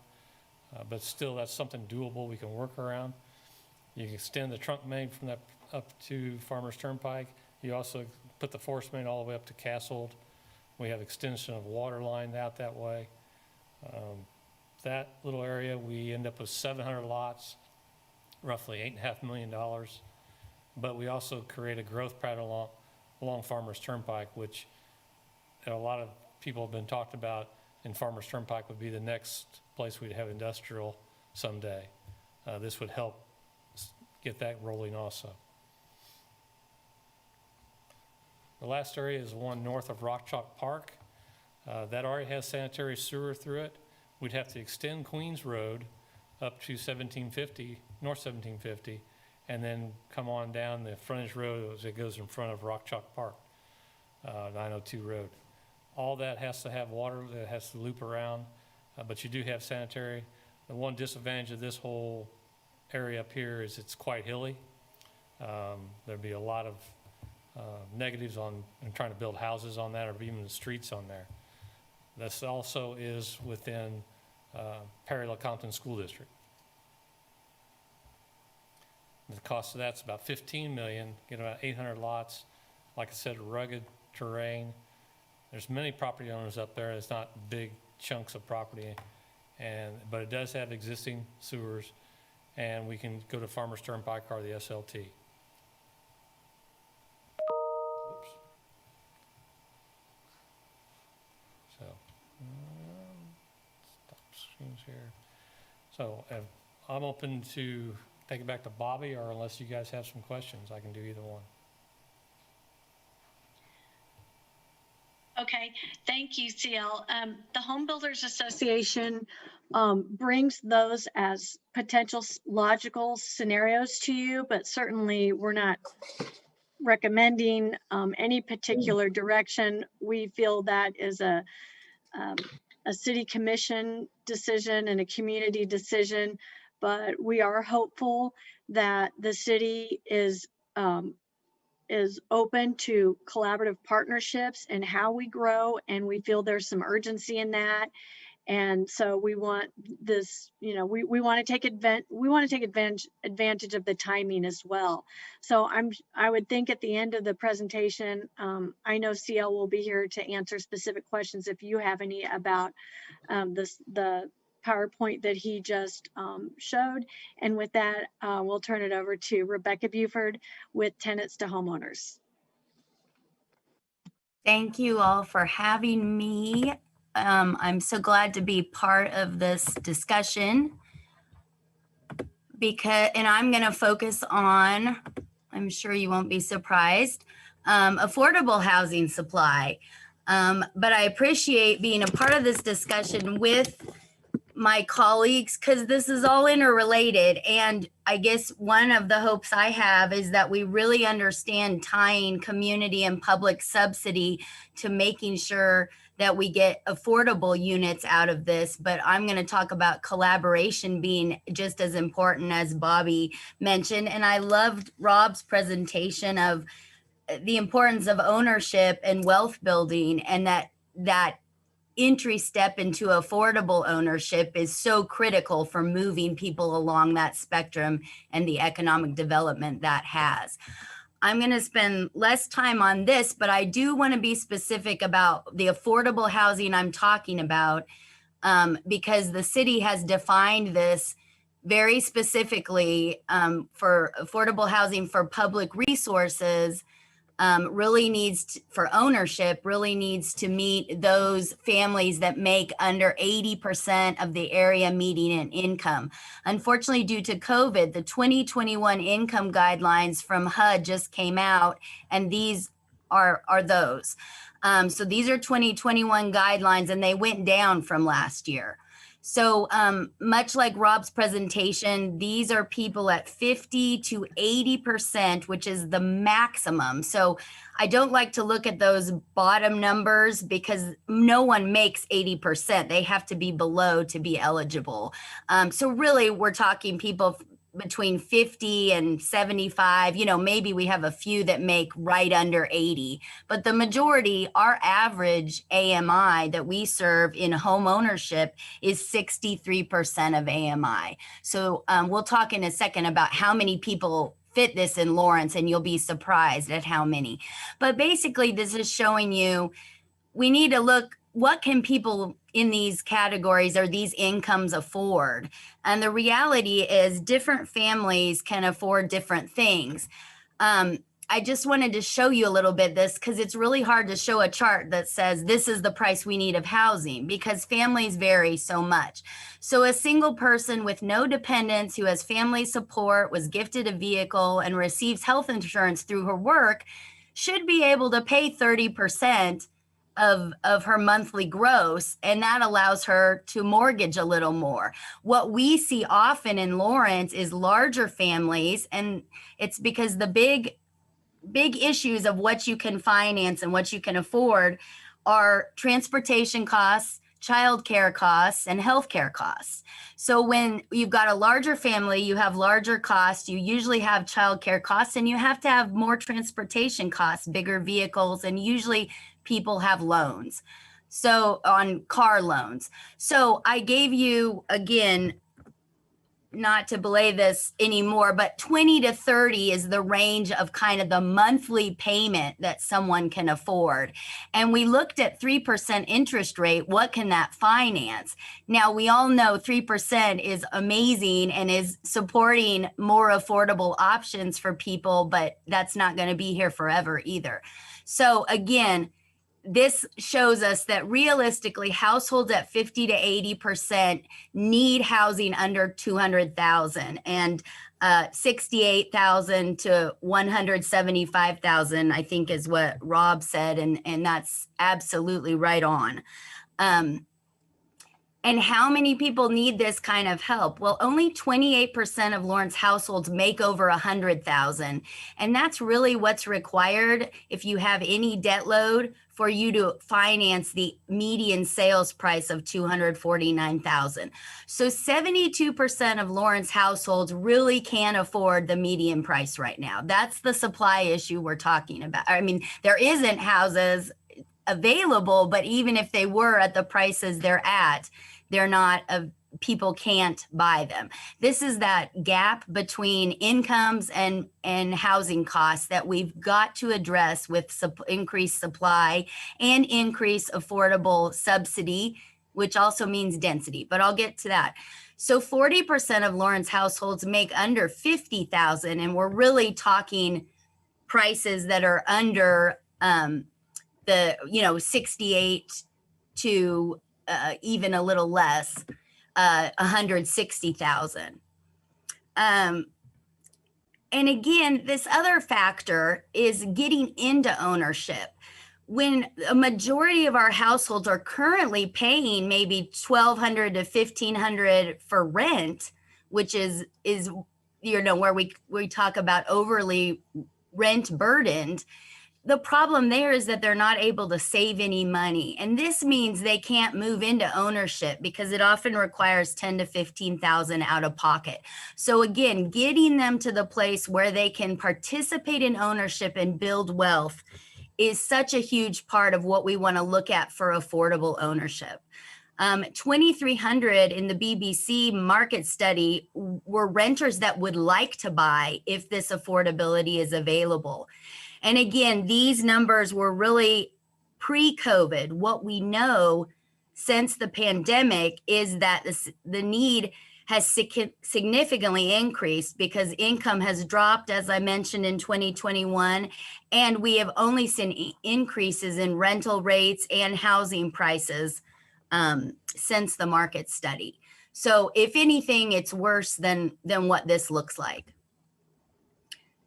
But still, that's something doable we can work around. You can extend the trunk main from that up to Farmers Turnpike. You also put the force main all the way up to Castle. We have extension of water line out that way. That little area, we end up with 700 lots, roughly $8.5 million. But we also create a growth pattern along Farmers Turnpike, which a lot of people have been talked about, and Farmers Turnpike would be the next place we'd have industrial someday. This would help get that rolling also. The last area is one north of Rock Chalk Park. That already has sanitary sewer through it. We'd have to extend Queens Road up to 1750, North 1750, and then come on down the frontage road as it goes in front of Rock Chalk Park, 902 Road. All that has to have water that has to loop around, but you do have sanitary. The one disadvantage of this whole area up here is it's quite hilly. There'd be a lot of negatives on trying to build houses on that or even the streets on there. This also is within Perry-LeCompton School District. The cost of that's about $15 million, get about 800 lots. Like I said, rugged terrain. There's many property owners up there. It's not big chunks of property, but it does have existing sewers, and we can go to Farmers Turnpike or the SLT. share. So I'm open to take it back to Bobby, or unless you guys have some questions, I can do either one. Okay, thank you, CL. The Home Builders Association brings those as potential logical scenarios to you, but certainly we're not recommending any particular direction. We feel that is a city commission decision and a community decision, but we are hopeful that the city is open to collaborative partnerships and how we grow, and we feel there's some urgency in that. And so we want this, we want to take advantage of the timing as well. So I would think at the end of the presentation, I know CL will be here to answer specific questions if you have any about the PowerPoint that he just showed. And with that, we'll turn it over to Rebecca Buford with Tenants to Homeowners. Thank you all for having me. I'm so glad to be part of this discussion and I'm going to focus on, I'm sure you won't be surprised, affordable housing supply. But I appreciate being a part of this discussion with my colleagues because this is all interrelated. And I guess one of the hopes I have is that we really understand tying community and public subsidy to making sure that we get affordable units out of this. But I'm going to talk about collaboration being just as important as Bobby mentioned. And I loved Rob's presentation of the importance of ownership and wealth building, and that entry step into affordable ownership is so critical for moving people along that spectrum and the economic development that has. I'm going to spend less time on this, but I do want to be specific about the affordable housing I'm talking about, because the city has defined this very specifically for affordable housing for public resources. For ownership really needs to meet those families that make under 80% of the area median income. Unfortunately, due to COVID, the 2021 income guidelines from HUD just came out, and these are those. So these are 2021 guidelines, and they went down from last year. So much like Rob's presentation, these are people at 50 to 80%, which is the maximum. So I don't like to look at those bottom numbers because no one makes 80%. They have to be below to be eligible. So really, we're talking people between 50 and 75, maybe we have a few that make right under 80, but the majority, our average AMI that we serve in home ownership is 63% of AMI. So we'll talk in a second about how many people fit this in Lawrence, and you'll be surprised at how many. But basically, this is showing you, we need to look, what can people in these categories or these incomes afford? And the reality is different families can afford different things. I just wanted to show you a little bit this because it's really hard to show a chart that says this is the price we need of housing because families vary so much. So a single person with no dependents who has family support, was gifted a vehicle, and receives health insurance through her work should be able to pay 30% of her monthly gross, and that allows her to mortgage a little more. What we see often in Lawrence is larger families, and it's because the big issues of what you can finance and what you can afford are transportation costs, childcare costs, and healthcare costs. So when you've got a larger family, you have larger costs, you usually have childcare costs, and you have to have more transportation costs, bigger vehicles, and usually people have loans. So on car loans. So I gave you, again, not to belay this anymore, but 20 to 30 is the range of kind of the monthly payment that someone can afford. And we looked at 3% interest rate. What can that finance? Now, we all know 3% is amazing and is supporting more affordable options for people, but that's not going to be here forever either. So again, this shows us that realistically households at 50 to 80% need housing under 200,000, and 68,000 to 175,000, I think is what Rob said. And that's absolutely right on. And how many people need this kind of help? Well, only 28% of Lawrence households make over 100,000. And that's really what's required if you have any debt load for you to finance the median sales price of 249,000. So 72% of Lawrence households really can't afford the median price right now. That's the supply issue we're talking about. I mean, there isn't houses available, but even if they were at the prices they're at, they're not, people can't buy them. This is that gap between incomes and housing costs that we've got to address with increased supply and increased affordable subsidy, which also means density, but I'll get to that. So 40% of Lawrence households make under 50,000, and we're really talking prices that are under the 68 to even a little less, 160,000. And again, this other factor is getting into ownership. When a majority of our households are currently paying maybe $1,200 to $1,500 for rent, which is where we talk about overly rent burdened. The problem there is that they're not able to save any money. And this means they can't move into ownership because it often requires $10,000 to $15,000 out of pocket. So again, getting them to the place where they can participate in ownership and build wealth is such a huge part of what we want to look at for affordable ownership. 2,300 in the BBC market study were renters that would like to buy if this affordability is available. And again, these numbers were really pre-COVID. What we know since the pandemic is that the need has significantly increased because income has dropped, as I mentioned, in 2021, and we have only seen increases in rental rates and housing prices since the market study. So if anything, it's worse than what this looks like.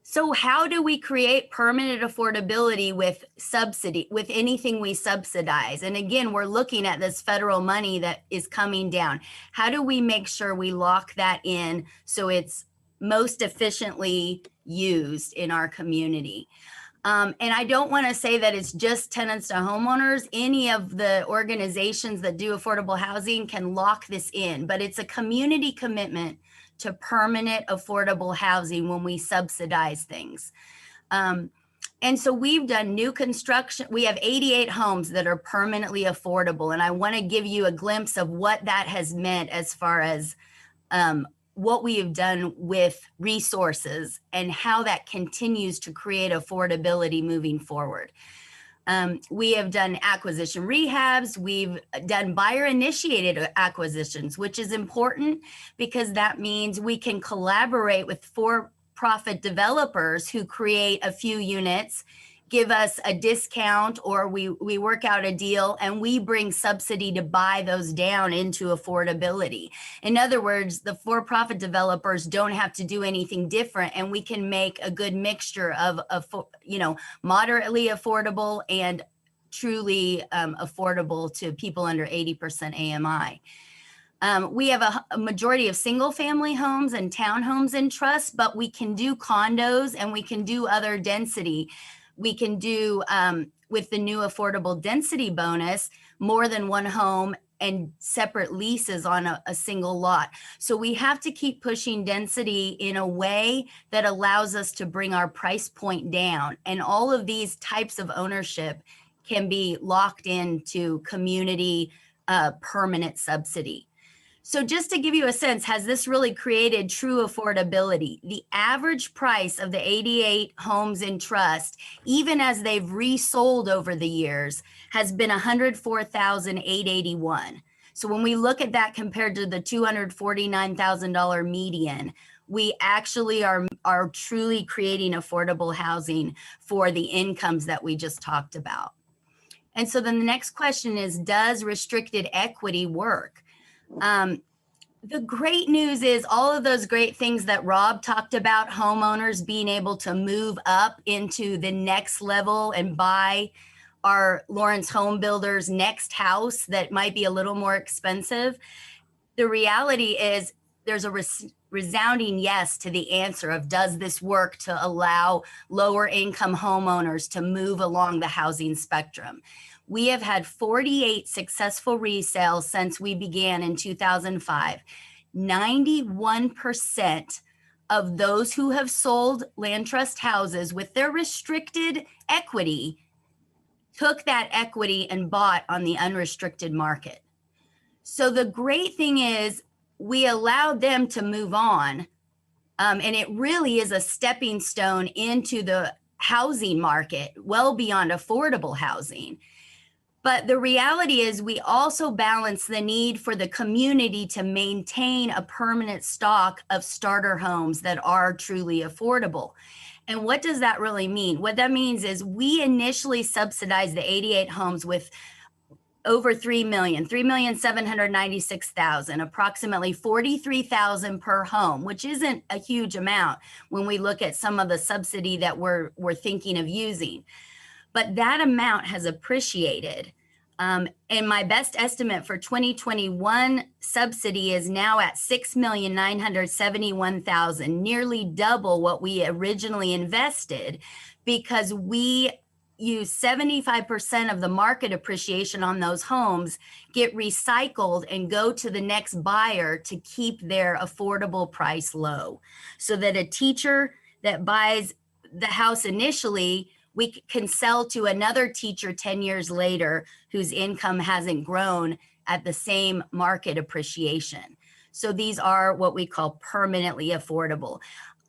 So how do we create permanent affordability with subsidy, with anything we subsidize? And again, we're looking at this federal money that is coming down. How do we make sure we lock that in so it's most efficiently used in our community? And I don't want to say that it's just tenants to homeowners. Any of the organizations that do affordable housing can lock this in, but it's a community commitment to permanent affordable housing when we subsidize things. And so we've done new construction. We have 88 homes that are permanently affordable. And I want to give you a glimpse of what that has meant as far as what we have done with resources and how that continues to create affordability moving forward. We have done acquisition rehabs. We've done buyer initiated acquisitions, which is important because that means we can collaborate with for-profit developers who create a few units, give us a discount, or we work out a deal and we bring subsidy to buy those down into affordability. In other words, the for-profit developers don't have to do anything different, and we can make a good mixture of moderately affordable and truly affordable to people under 80% AMI. We have a majority of single family homes and townhomes in trust, but we can do condos and we can do other density. We can do, with the new affordable density bonus, more than one home and separate leases on a single lot. So we have to keep pushing density in a way that allows us to bring our price point down. And all of these types of ownership can be locked into community permanent subsidy. So just to give you a sense, has this really created true affordability? The average price of the 88 homes in trust, even as they've resold over the years, has been $104,881. So when we look at that compared to the $249,000 median, we actually are truly creating affordable housing for the incomes that we just talked about. And so then the next question is, does restricted equity work? The great news is all of those great things that Rob talked about, homeowners being able to move up into the next level and buy our Lawrence Home Builders next house that might be a little more expensive. The reality is there's a resounding yes to the answer of, does this work to allow lower income homeowners to move along the housing spectrum? We have had 48 successful resales since we began in 2005. 91% of those who have sold land trust houses with their restricted equity took that equity and bought on the unrestricted market. So the great thing is we allowed them to move on. And it really is a stepping stone into the housing market, well beyond affordable housing. But the reality is we also balance the need for the community to maintain a permanent stock of starter homes that are truly affordable. And what does that really mean? What that means is we initially subsidized the 88 homes with over 3,796,000, approximately 43,000 per home, which isn't a huge amount when we look at some of the subsidy that we're thinking of using. But that amount has appreciated. And my best estimate for 2021 subsidy is now at 6,971,000, nearly double what we originally invested, because we use 75% of the market appreciation on those homes get recycled and go to the next buyer to keep their affordable price low. So that a teacher that buys the house initially, we can sell to another teacher 10 years later whose income hasn't grown at the same market appreciation. So these are what we call permanently affordable.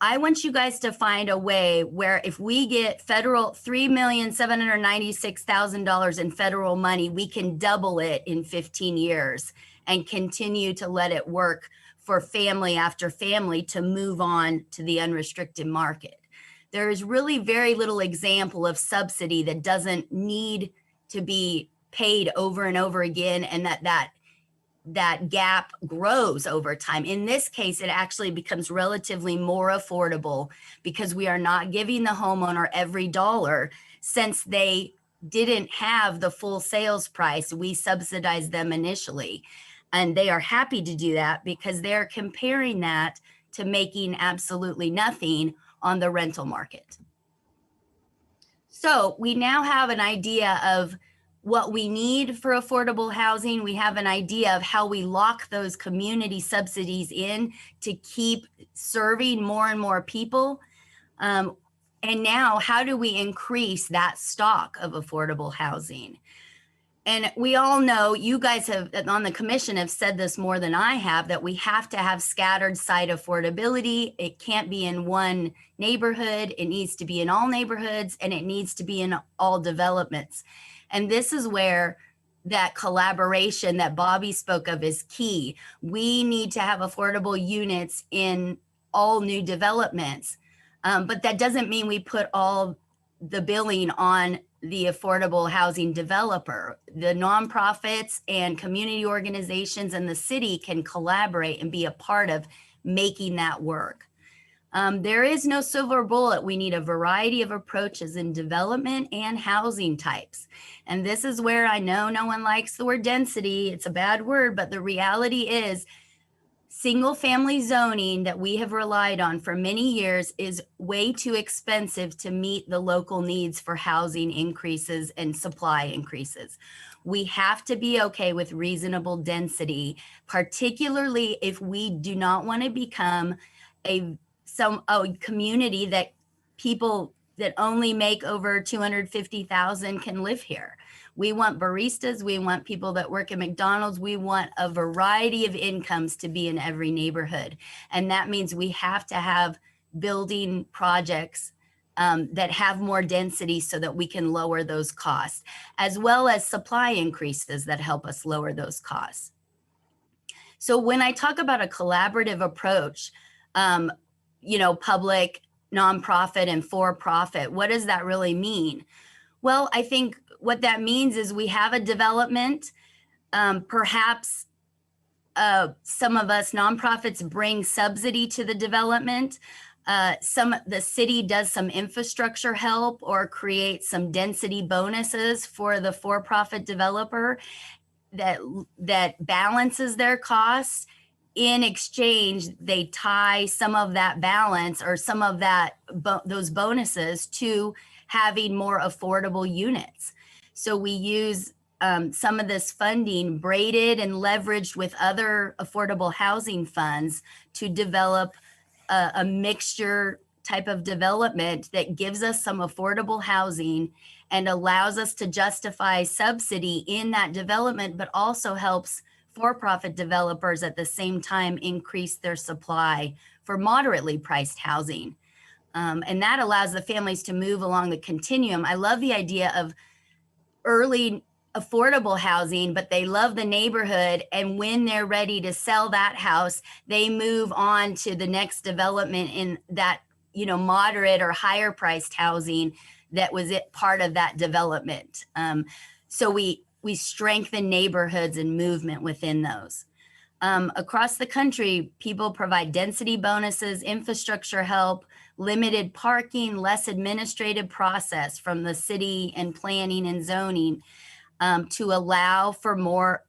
I want you guys to find a way where if we get federal $3,796,000 in federal money, we can double it in 15 years and continue to let it work for family after family to move on to the unrestricted market. There is really very little example of subsidy that doesn't need to be paid over and over again, and that gap grows over time. In this case, it actually becomes relatively more affordable because we are not giving the homeowner every dollar. Since they didn't have the full sales price, we subsidized them initially. And they are happy to do that because they're comparing that to making absolutely nothing on the rental market. So we now have an idea of what we need for affordable housing. We have an idea of how we lock those community subsidies in to keep serving more and more people. And now, how do we increase that stock of affordable housing? And we all know, you guys have on the commission have said this more than I have, that we have to have scattered site affordability. It can't be in one neighborhood. It needs to be in all neighborhoods, and it needs to be in all developments. And this is where that collaboration that Bobby spoke of is key. We need to have affordable units in all new developments. But that doesn't mean we put all the billing on the affordable housing developer. The nonprofits and community organizations and the city can collaborate and be a part of making that work. There is no silver bullet. We need a variety of approaches in development and housing types. And this is where I know no one likes the word density. It's a bad word, but the reality is single family zoning that we have relied on for many years is way too expensive to meet the local needs for housing increases and supply increases. We have to be okay with reasonable density, particularly if we do not want to become a community that people that only make over 250,000 can live here. We want baristas, we want people that work at McDonald's, we want a variety of incomes to be in every neighborhood. And that means we have to have building projects that have more density so that we can lower those costs, as well as supply increases that help us lower those costs. So when I talk about a collaborative approach, public, nonprofit, and for-profit, what does that really mean? Well, I think what that means is we have a development, perhaps some of us nonprofits bring subsidy to the development. The city does some infrastructure help or create some density bonuses for the for-profit developer that balances their costs. In exchange, they tie some of that balance or some of that those bonuses to having more affordable units. So we use some of this funding braided and leveraged with other affordable housing funds to develop a mixture type of development that gives us some affordable housing and allows us to justify subsidy in that development, but also helps for-profit developers at the same time increase their supply for moderately priced housing. And that allows the families to move along the continuum. I love the idea of early affordable housing, but they love the neighborhood. And when they're ready to sell that house, they move on to the next development in that, moderate or higher priced housing that was part of that development. So we strengthen neighborhoods and movement within those. Across the country, people provide density bonuses, infrastructure help, limited parking, less administrative process from the city and planning and zoning to allow for more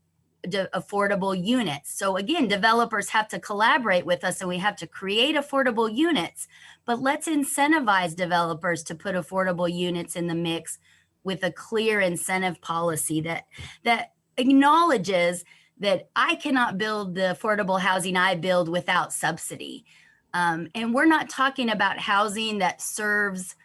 affordable units. So again, developers have to collaborate with us and we have to create affordable units, but let's incentivize developers to put affordable units in the mix with a clear incentive policy that acknowledges that I cannot build the affordable housing I build without subsidy. And we're not talking about housing that serves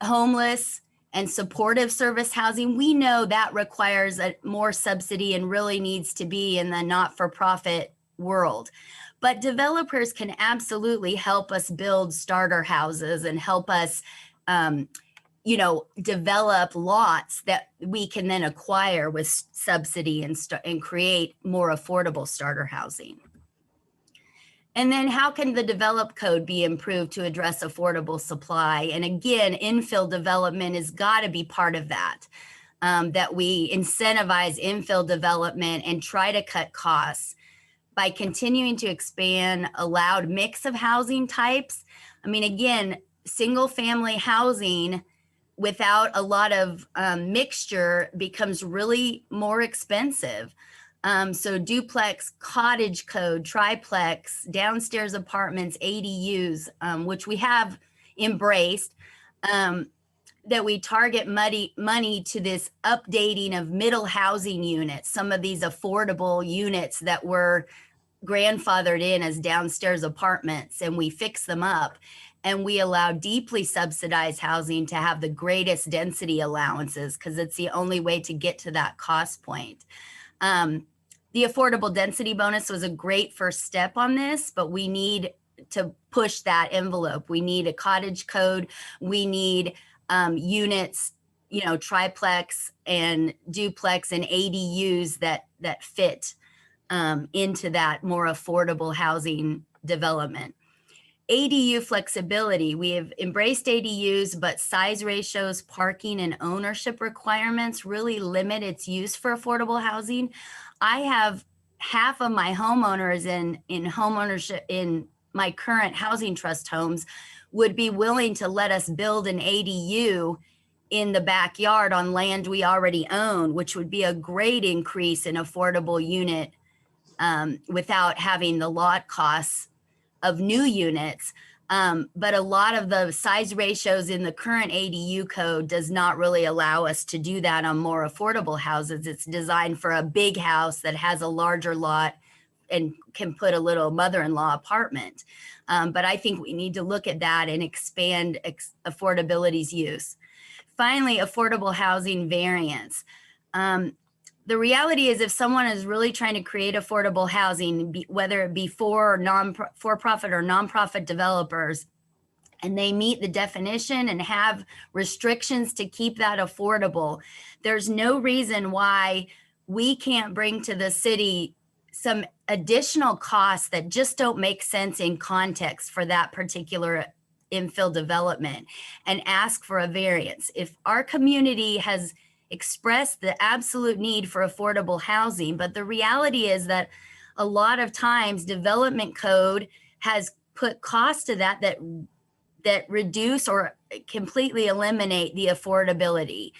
homeless and supportive service housing. We know that requires more subsidy and really needs to be in the not-for-profit world. But developers can absolutely help us build starter houses and help us develop lots that we can then acquire with subsidy and create more affordable starter housing. And then how can the develop code be improved to address affordable supply? And again, infill development has got to be part of that, that we incentivize infill development and try to cut costs by continuing to expand allowed mix of housing types. I mean, again, single family housing without a lot of mixture becomes really more expensive. So duplex, cottage code, triplex, downstairs apartments, ADUs, which we have embraced, that we target money to this updating of middle housing units, some of these affordable units that were grandfathered in as downstairs apartments, and we fix them up. And we allow deeply subsidized housing to have the greatest density allowances because it's the only way to get to that cost point. The affordable density bonus was a great first step on this, but we need to push that envelope. We need a cottage code. We need units, triplex and duplex and ADUs that fit into that more affordable housing development. ADU flexibility. We have embraced ADUs, but size ratios, parking, and ownership requirements really limit its use for affordable housing. I have half of my homeowners in homeownership in my current housing trust homes would be willing to let us build an ADU in the backyard on land we already own, which would be a great increase in affordable unit without having the lot costs of new units. But a lot of the size ratios in the current ADU code does not really allow us to do that on more affordable houses. It's designed for a big house that has a larger lot and can put a little mother-in-law apartment. But I think we need to look at that and expand affordability's use. Finally, affordable housing variance. The reality is if someone is really trying to create affordable housing, whether it be for-profit or nonprofit developers, and they meet the definition and have restrictions to keep that affordable, there's no reason why we can't bring to the city some additional costs that just don't make sense in context for that particular infill development and ask for a variance. If our community has expressed the absolute need for affordable housing, but the reality is that a lot of times development code has put costs to that reduce or completely eliminate the affordability.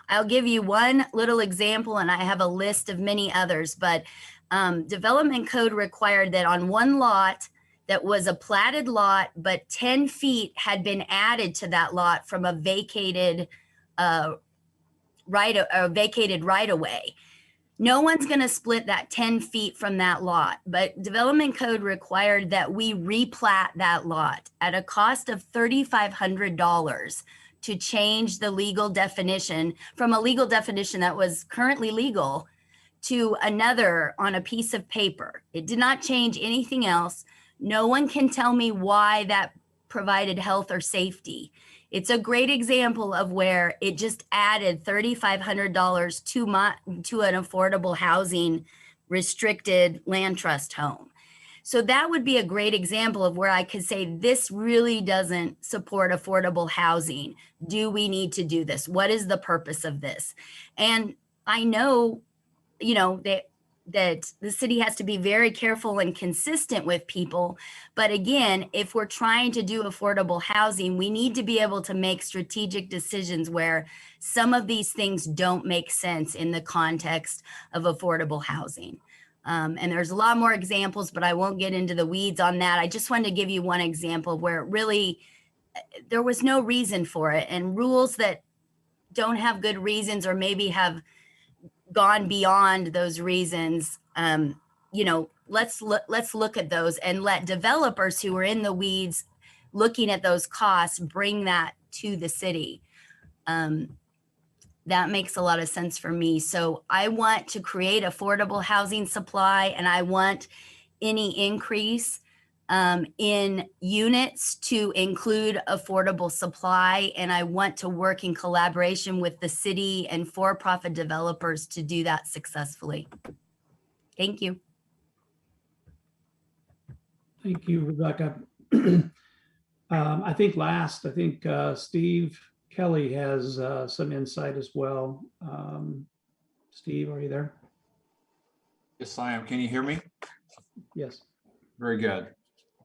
I'll give you one little example, and I have a list of many others, but development code required that on one lot that was a platted lot, but 10 feet had been added to that lot from a vacated right of way. No one's going to split that 10 feet from that lot, but development code required that we replat that lot at a cost of $3,500 to change the legal definition from a legal definition that was currently legal to another on a piece of paper. It did not change anything else. No one can tell me why that provided health or safety. It's a great example of where it just added $3,500 to an affordable housing restricted land trust home. So that would be a great example of where I could say, this really doesn't support affordable housing. Do we need to do this? What is the purpose of this? And I know, that the city has to be very careful and consistent with people. But again, if we're trying to do affordable housing, we need to be able to make strategic decisions where some of these things don't make sense in the context of affordable housing. And there's a lot more examples, but I won't get into the weeds on that. I just wanted to give you one example where really there was no reason for it, and rules that don't have good reasons or maybe have gone beyond those reasons, let's look at those and let developers who are in the weeds looking at those costs bring that to the city. That makes a lot of sense for me. So I want to create affordable housing supply, and I want any increase in units to include affordable supply. And I want to work in collaboration with the city and for-profit developers to do that successfully. Thank you. Thank you, Rebecca. I think Steve Kelly has some insight as well. Steve, are you there? Yes, I am. Can you hear me? Yes. Very good.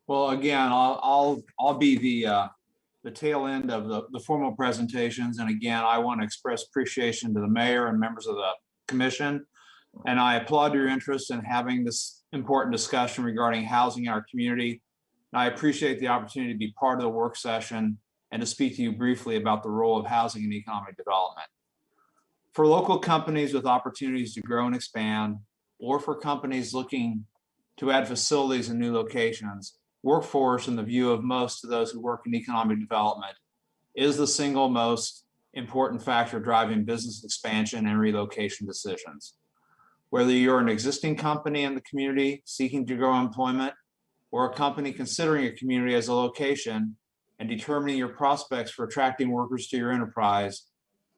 Well, again, I'll be the tail end of the formal presentations. And again, I want to express appreciation to the mayor and members of the commission. And I applaud your interest in having this important discussion regarding housing in our community. And I appreciate the opportunity to be part of the work session and to speak to you briefly about the role of housing in economic development. For local companies with opportunities to grow and expand, or for companies looking to add facilities in new locations, workforce, in the view of most of those who work in economic development, is the single most important factor driving business expansion and relocation decisions. Whether you're an existing company in the community seeking to grow employment, or a company considering a community as a location and determining your prospects for attracting workers to your enterprise,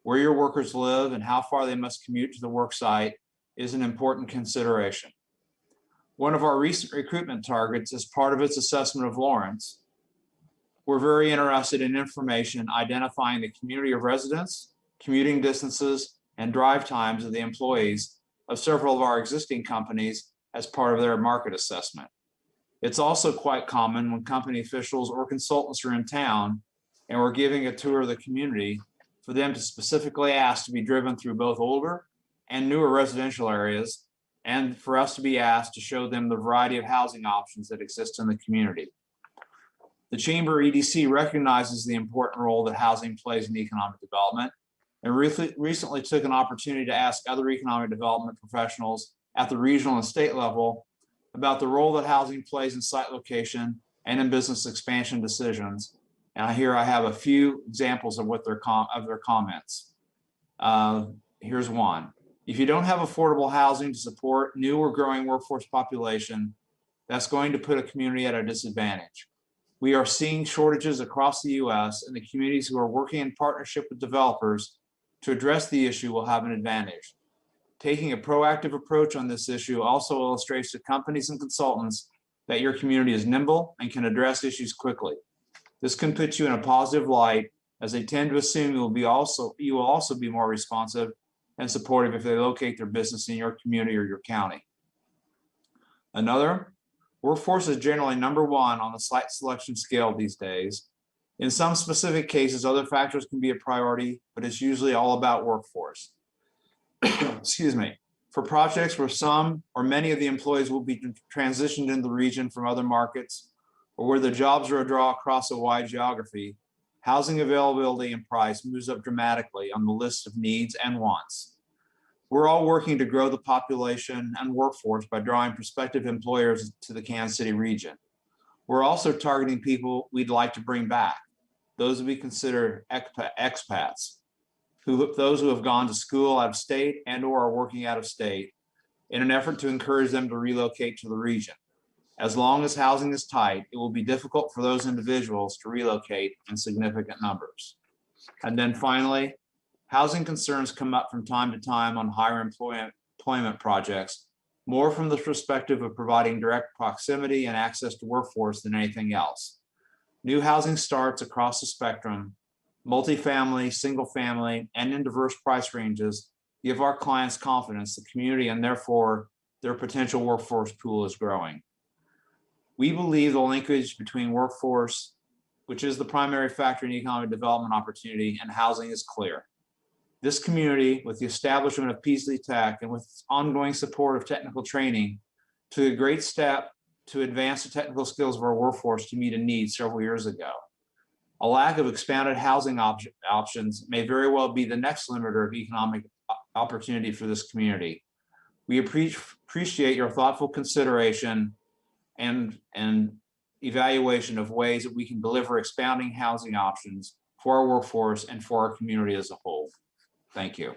where your workers live and how far they must commute to the work site is an important consideration. One of our recent recruitment targets, as part of its assessment of Lawrence, we're very interested in information identifying the community of residents, commuting distances, and drive times of the employees of several of our existing companies as part of their market assessment. It's also quite common when company officials or consultants are in town and we're giving a tour of the community for them to specifically ask to be driven through both older and newer residential areas, and for us to be asked to show them the variety of housing options that exist in the community. The Chamber EDC recognizes the important role that housing plays in economic development, and recently took an opportunity to ask other economic development professionals at the regional and state level about the role that housing plays in site location and in business expansion decisions. And here I have a few examples of what their comments. Here's one. If you don't have affordable housing to support new or growing workforce population, that's going to put a community at a disadvantage. We are seeing shortages across the US, and the communities who are working in partnership with developers to address the issue will have an advantage. Taking a proactive approach on this issue also illustrates to companies and consultants that your community is nimble and can address issues quickly. This can put you in a positive light, as they tend to assume you will also be more responsive and supportive if they locate their business in your community or your county. Another, workforce is generally number one on the site selection scale these days. In some specific cases, other factors can be a priority, but it's usually all about workforce. Excuse me. For projects where some or many of the employees will be transitioned in the region from other markets, or where the jobs are a draw across a wide geography, housing availability and price moves up dramatically on the list of needs and wants. We're all working to grow the population and workforce by drawing prospective employers to the Kansas City region. We're also targeting people we'd like to bring back, those we consider expats, those who have gone to school out of state and or are working out of state, in an effort to encourage them to relocate to the region. As long as housing is tight, it will be difficult for those individuals to relocate in significant numbers. And then finally, housing concerns come up from time to time on higher employment projects, more from the perspective of providing direct proximity and access to workforce than anything else. New housing starts across the spectrum, multifamily, single family, and in diverse price ranges, give our clients confidence the community and therefore their potential workforce pool is growing. We believe the linkage between workforce, which is the primary factor in economic development opportunity, and housing is clear. This community, with the establishment of Peasley Tech and with its ongoing support of technical training, took a great step to advance the technical skills of our workforce to meet a need several years ago. A lack of expanded housing options may very well be the next limiter of economic opportunity for this community. We appreciate your thoughtful consideration and evaluation of ways that we can deliver expanding housing options for our workforce and for our community as a whole. Thank you.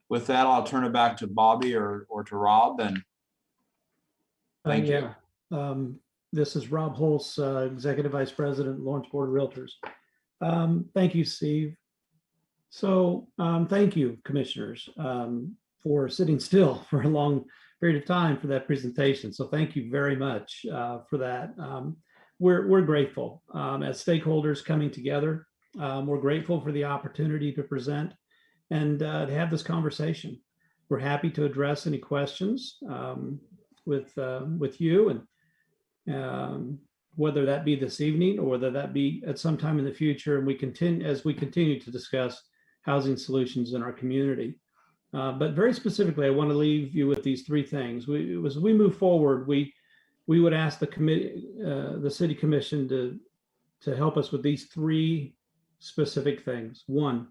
With that, I'll turn it back to Bobby or to Rob, and thank you. This is Rob Holz, Executive Vice President, Lawrence Board of Realtors. Thank you, Steve. So thank you, commissioners, for sitting still for a long period of time for that presentation. So thank you very much for that. We're grateful as stakeholders coming together. We're grateful for the opportunity to present and to have this conversation. We're happy to address any questions with you, and whether that be this evening or whether that be at some time in the future. And we continue to discuss housing solutions in our community. But very specifically, I want to leave you with these three things. As we move forward, we would ask the committee, the City Commission, to help us with these three specific things. One,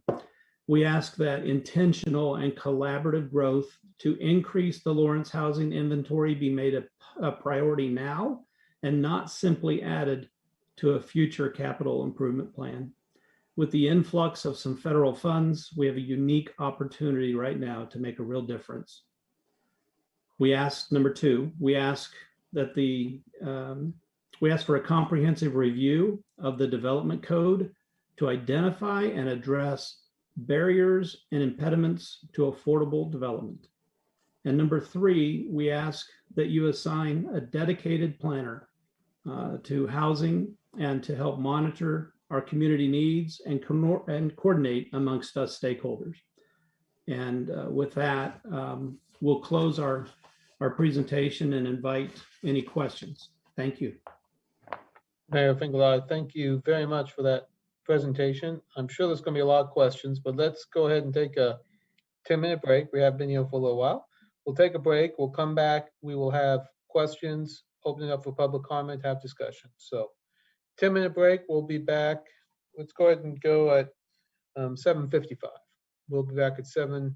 we ask that intentional and collaborative growth to increase the Lawrence housing inventory be made a priority now and not simply added to a future capital improvement plan. With the influx of some federal funds, we have a unique opportunity right now to make a real difference. Number two, we ask for a comprehensive review of the development code to identify and address barriers and impediments to affordable development. And number three, we ask that you assign a dedicated planner to housing and to help monitor our community needs and coordinate amongst us stakeholders. And with that, we'll close our presentation and invite any questions. Thank you. Mayor Finkeldei, thank you very much for that presentation. I'm sure there's going to be a lot of questions, but let's go ahead and take a 10-minute break. We have been here for a little while. We'll take a break. We'll come back. We will have questions, open it up for public comment, have discussion. So 10-minute break. We'll be back. Let's go ahead and go at 7:55. We'll be back at 7:55.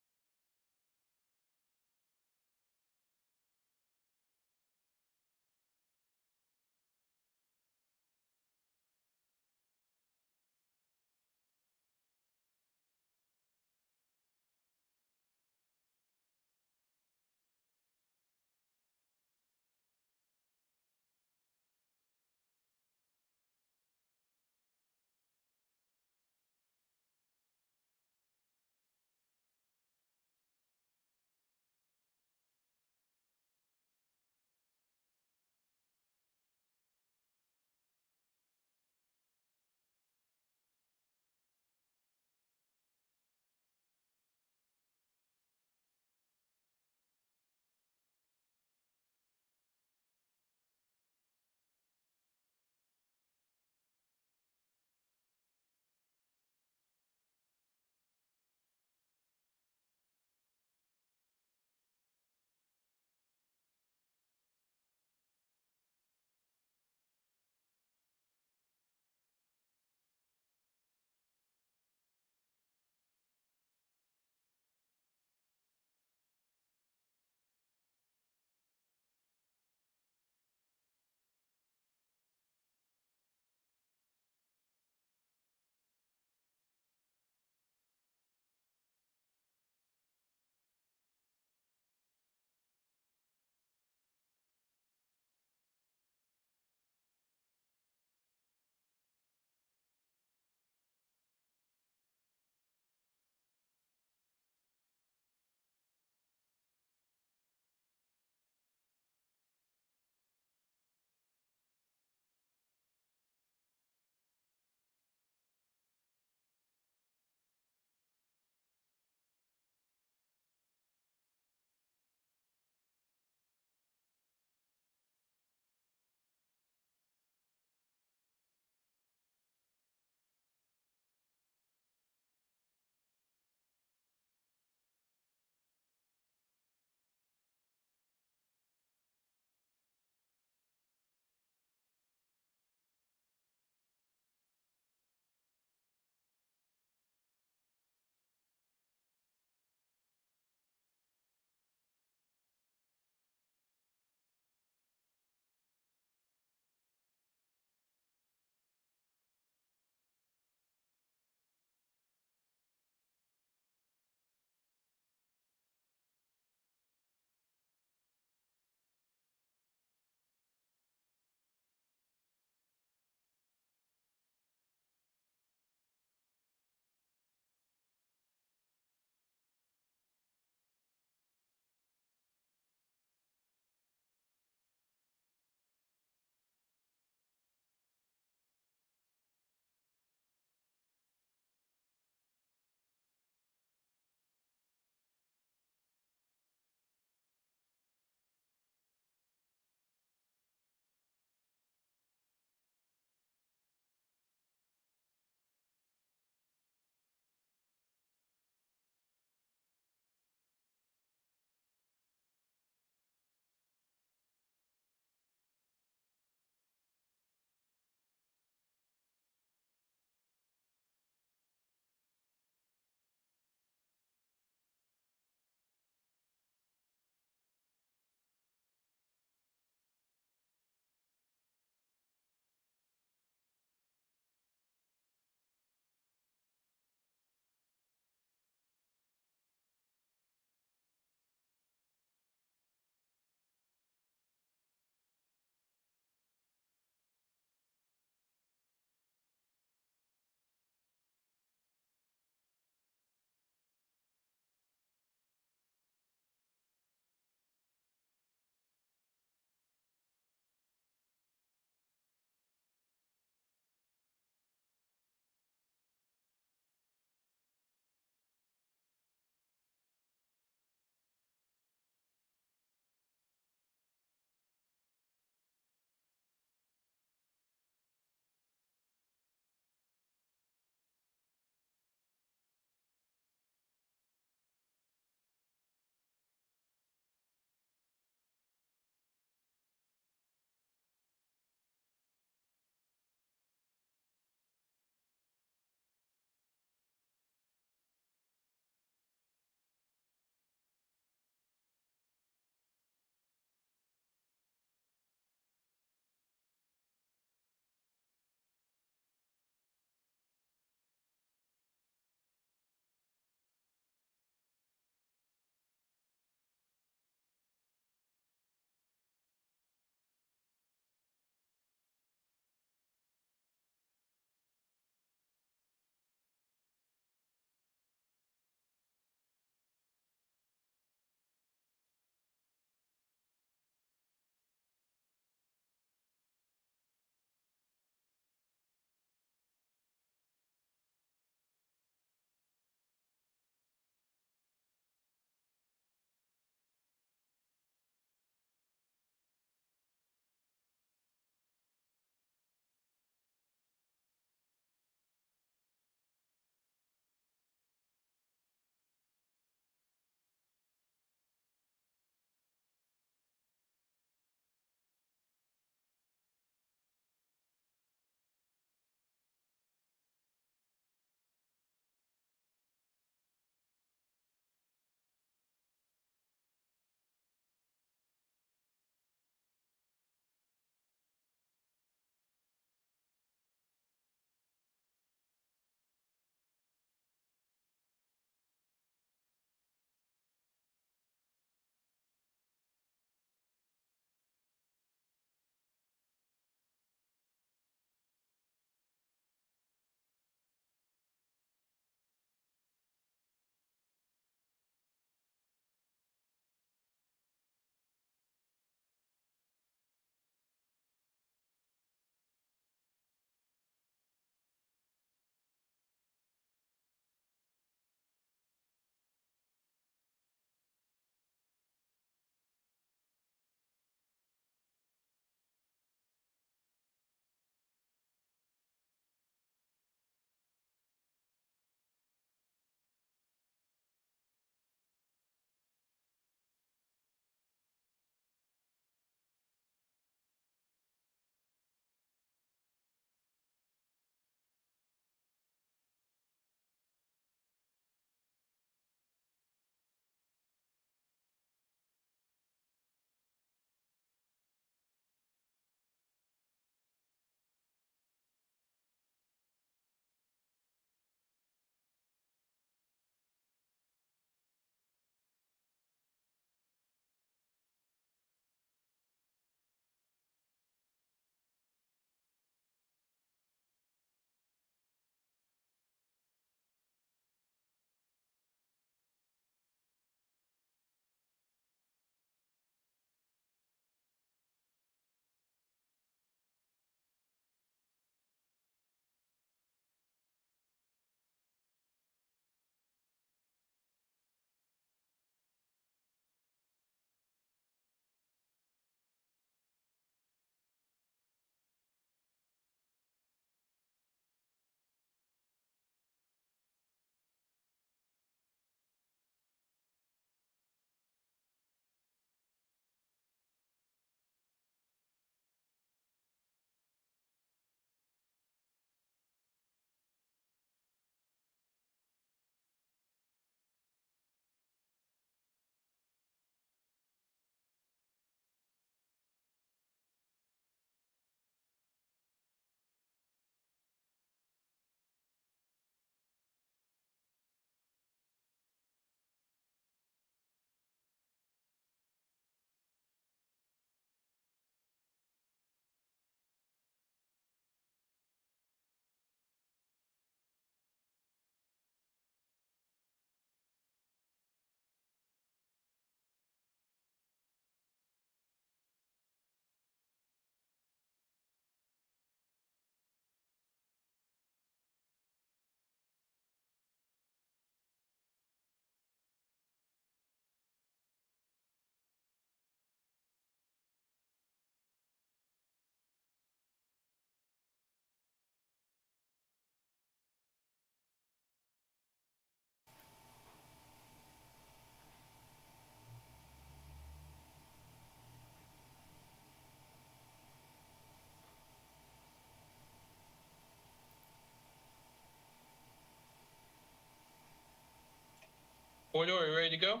Porter, are you ready to go?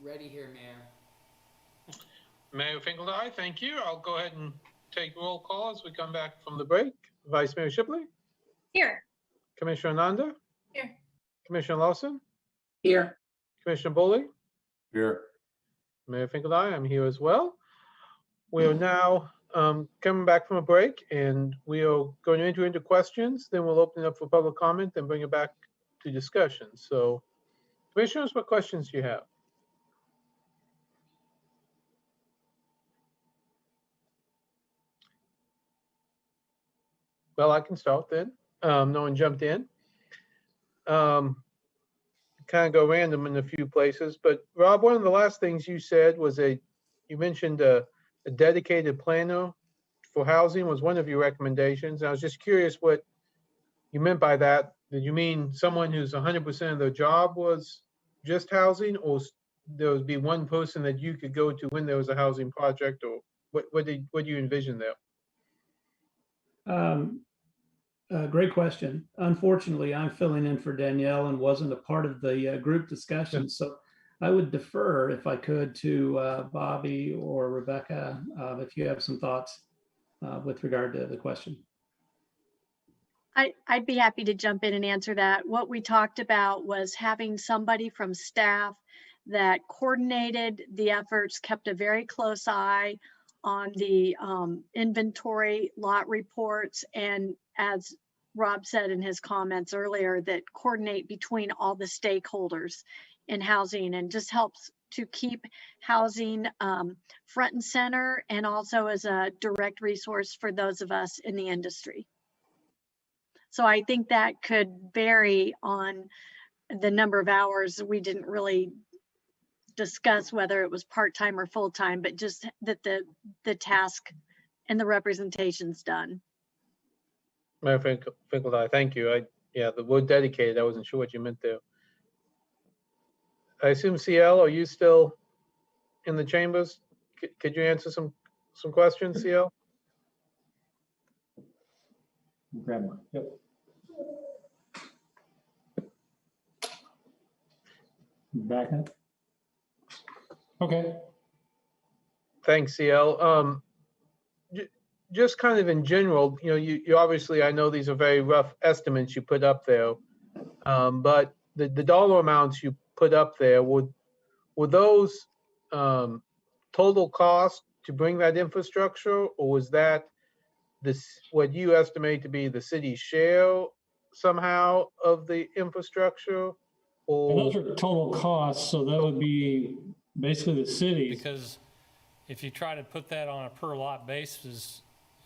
Ready here, Mayor. Mayor Finkeldei, thank you. I'll go ahead and take roll call as we come back from the break. Vice Mayor Shipley, Here. Commissioner Nanda, Here. Commissioner Larsen, Here. Commissioner Boley, Here. Mayor Finkeldei, I'm here as well. We are now coming back from a break, and we are going to enter into questions. Then we'll open it up for public comment and bring it back to discussion. So, commissioners, what questions do you have? Well, I can start then. No one jumped in. Kind of go random in a few places, but Rob, one of the last things you said was you mentioned a dedicated planner for housing was one of your recommendations. I was just curious what you meant by that. Did you mean someone who's 100% of their job was just housing, or there would be one person that you could go to when there was a housing project, or what do you envision there? Great question. Unfortunately, I'm filling in for Danielle and wasn't a part of the group discussion. So I would defer, if I could, to Bobby or Rebecca, if you have some thoughts with regard to the question. I'd be happy to jump in and answer that. What we talked about was having somebody from staff that coordinated the efforts, kept a very close eye on the inventory lot reports, and as Rob said in his comments earlier, that coordinate between all the stakeholders in housing and just helps to keep housing front and center, and also as a direct resource for those of us in the industry. So I think that could vary on the number of hours. We didn't really discuss whether it was part-time or full-time, but just that the task and the representation's done. Mayor Finkeldei, thank you. Yeah, the word dedicated, I wasn't sure what you meant there. I assume CL, are you still in the chambers? Could you answer some questions, CL? Grab one. Yep. Back up. Okay. Thanks, CL. Just kind of in general, you obviously, I know these are very rough estimates you put up there, but the dollar amounts you put up there, were those total cost to bring that infrastructure, or was that what you estimate to be the city's share somehow of the infrastructure? And those are total costs, so that would be basically the city. Because if you try to put that on a per lot basis,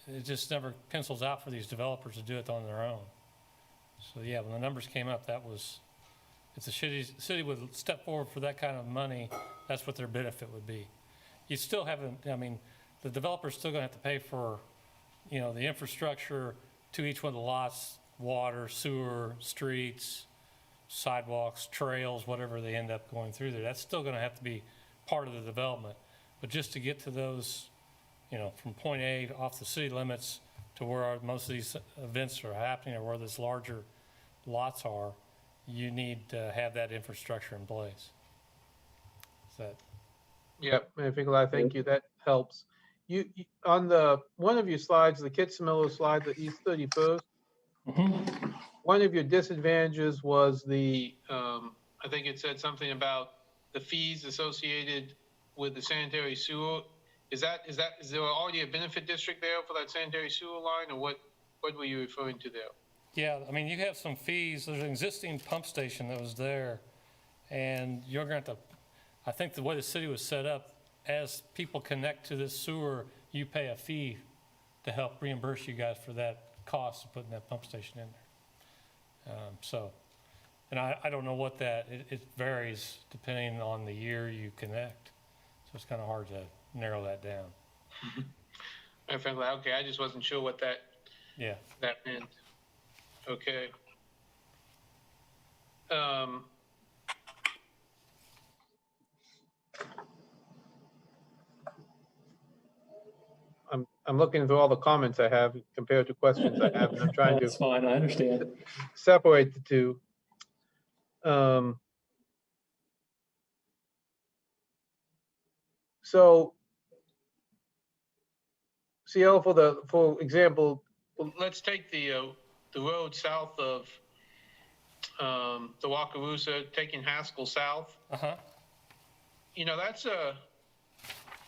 it just never pencils out for these developers to do it on their own. So yeah, when the numbers came up, if the city would step forward for that kind of money, that's what their benefit would be. You still haven't, the developer's still gonna have to pay for, the infrastructure to each one of the lots, water, sewer, streets, sidewalks, trails, whatever they end up going through there. That's still gonna have to be part of the development. But just to get to those, from point A off the city limits to where most of these events are happening, or where these larger lots are, you need to have that infrastructure in place. Yep, I think thank you. That helps. You on one of your slides, the Kitsamillo slide, the East 31st. One of your disadvantages was I think it said something about the fees associated with the sanitary sewer. Is there already a benefit district there for that sanitary sewer line, or what were you referring to there? Yeah, you have some fees. There's an existing pump station that was there, and you're going to, I think the way the city was set up, as people connect to this sewer, you pay a fee to help reimburse you guys for that cost of putting that pump station in there. And I don't know what it varies depending on the year you connect. So it's kind of hard to narrow that down. Okay, I just wasn't sure what that meant. Okay. I'm looking through all the comments I have compared to questions I have, and I'm trying That's fine, I understand. separate the two. So CL, for example, let's take the road south of the Wakarusa, taking Haskell south. You know,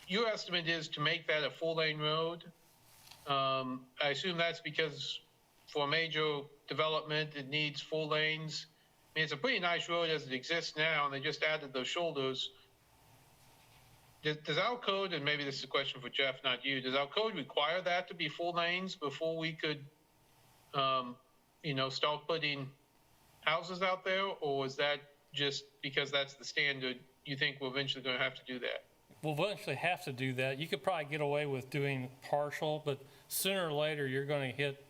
your estimate is to make that a 4-lane road. I assume that's because for a major development, it needs 4 lanes. I mean, it's a pretty nice road as it exists now, and they just added those shoulders. Does our code, and maybe this is a question for Jeff, not you, does our code require that to be 4 lanes before we could, you know, start putting houses out there? Or is that just because that's the standard, you think we're eventually going to have to do that? We'll eventually have to do that. You could probably get away with doing partial, but sooner or later, you're going to hit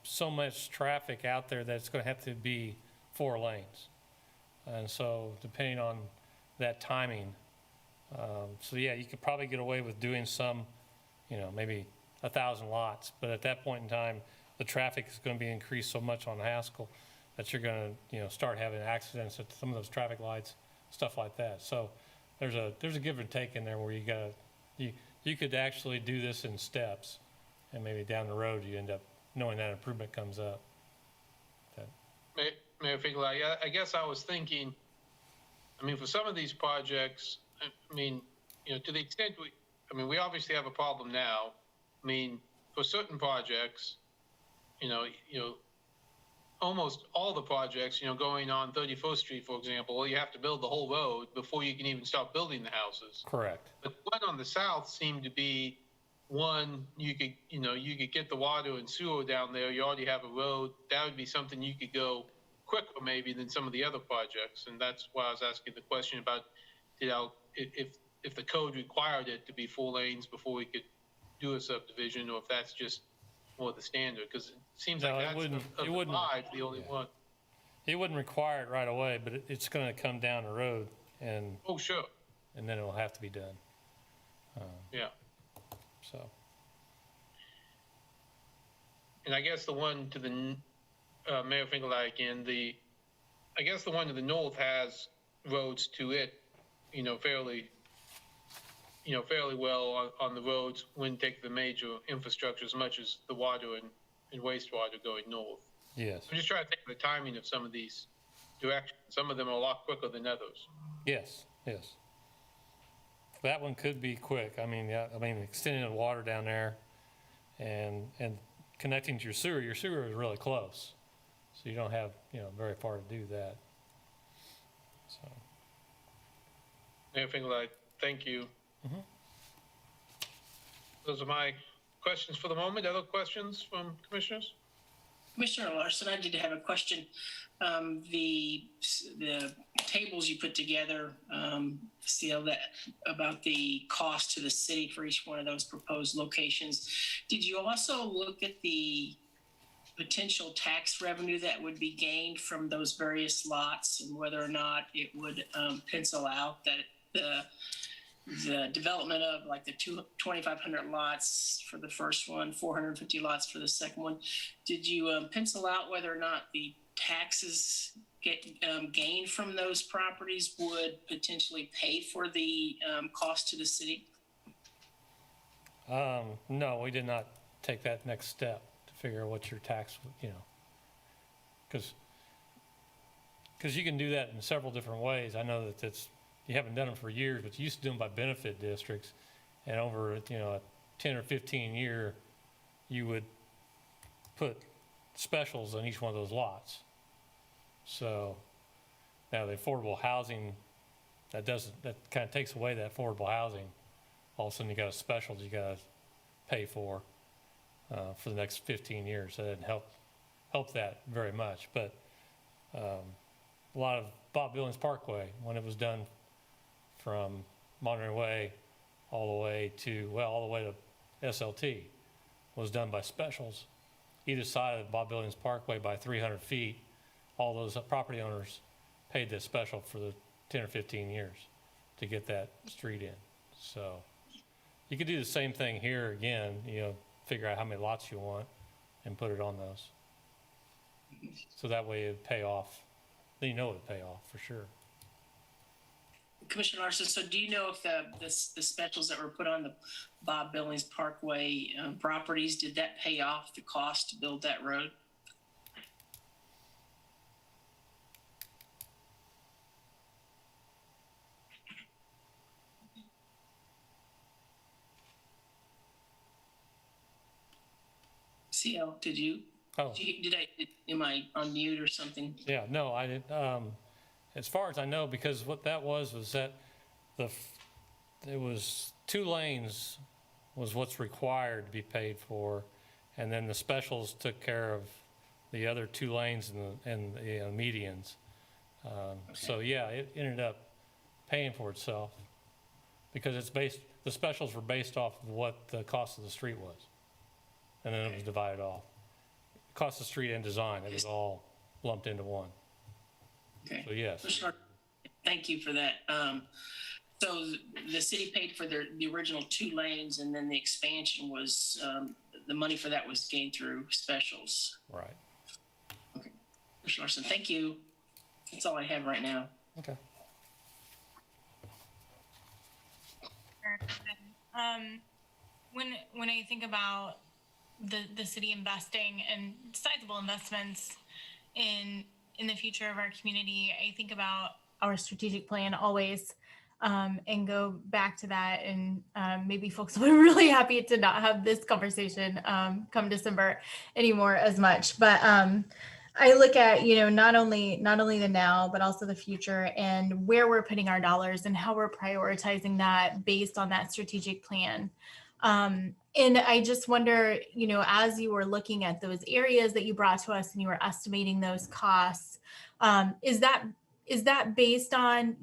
so much traffic out there that it's going to have to be 4 lanes. And so depending on that timing, so yeah, you could probably get away with doing some, you know, maybe 1,000 lots, but at that point in time, the traffic is going to be increased so much on Haskell that you're going to, you know, start having accidents at some of those traffic lights, stuff like that. So there's a give and take in there where you could actually do this in steps, and maybe down the road you end up knowing that improvement comes up. Mayor Finkeldei, I guess I was thinking, I mean, for some of these projects, I mean, you know, to the extent we obviously have a problem now. I mean, for certain projects, you know, almost all the projects, you know, going on 31st Street, for example, well, you have to build the whole road before you can even start building the houses. Correct. But one on the south seemed to be one, you could get the water and sewer down there. You already have a road. That would be something you could go quicker maybe than some of the other projects. And that's why I was asking the question about, if the code required it to be 4 lanes before we could do a subdivision, or if that's just more the standard, because it seems like that's the only one. It wouldn't require it right away, but it's going to come down the road, and oh sure, and then it'll have to be done. Yeah. So. And I guess the one to the Mayor Finkeldei again, I guess the one to the north has roads to it, you know, fairly well on the roads when take the major infrastructure as much as the water and wastewater going north. Yes. I'm just trying to think of the timing of some of these directions. Some of them are a lot quicker than others. Yes, yes. That one could be quick. I mean, yeah, extending the water down there and connecting to your sewer is really close. So you don't have, you know, very far to do that. So. Mayor Finkeldei, thank you. Mm-hmm. Those are my questions for the moment. Other questions from commissioners? Commissioner Larsen, I did have a question. The tables you put together, CL, that about the cost to the city for each one of those proposed locations. Did you also look at the potential tax revenue that would be gained from those various lots, and whether or not it would pencil out that the development of like the 2,500 lots for the first one, 450 lots for the second one? Did you pencil out whether or not the taxes gained from those properties would potentially pay for the cost to the city? No, we did not take that next step to figure out what your tax, you know, because you can do that in several different ways. I know that you haven't done them for years, but you used to do them by benefit districts, and over, you know, a 10 or 15 year, you would put specials on each one of those lots. So now the affordable housing, that kind of takes away that affordable housing. All of a sudden you got a special that you got to pay for the next 15 years. So that didn't help that very much. But a lot of Bob Billings Parkway, when it was done from Monterey Way all the way to SLT, was done by specials. Either side of Bob Billings Parkway by 300 feet, all those property owners paid this special for the 10 or 15 years to get that street in. So you could do the same thing here again, you know, figure out how many lots you want and put it on those. So that way it'd pay off. Then you know it'd pay off for sure. Commissioner Larsen, so do you know if the specials that were put on the Bob Billings Parkway properties, did that pay off the cost to build that road? CL, did you? Oh. Am I on mute or something? Yeah, no, I didn't. As far as I know, because what that was that it was 2 lanes was what's required to be paid for, and then the specials took care of the other 2 lanes and the medians. So yeah, it ended up paying for itself because the specials were based off of what the cost of the street was, and then it was divided off. Cost of street and design, it was all lumped into one. Okay. So yes. Thank you for that. So the city paid for the original 2 lanes, and then the expansion was, the money for that was gained through specials. Right. Okay. Commissioner Larsen, thank you. That's all I have right now. Okay. When I think about the city investing in sizable investments in the future of our community, I think about our strategic plan always, and go back to that. And maybe folks will be really happy to not have this conversation come December anymore as much. But I look at, not only the now, but also the future and where we're putting our dollars and how we're prioritizing that based on that strategic plan. And I just wonder, as you were looking at those areas that you brought to us and you were estimating those costs, is that based on,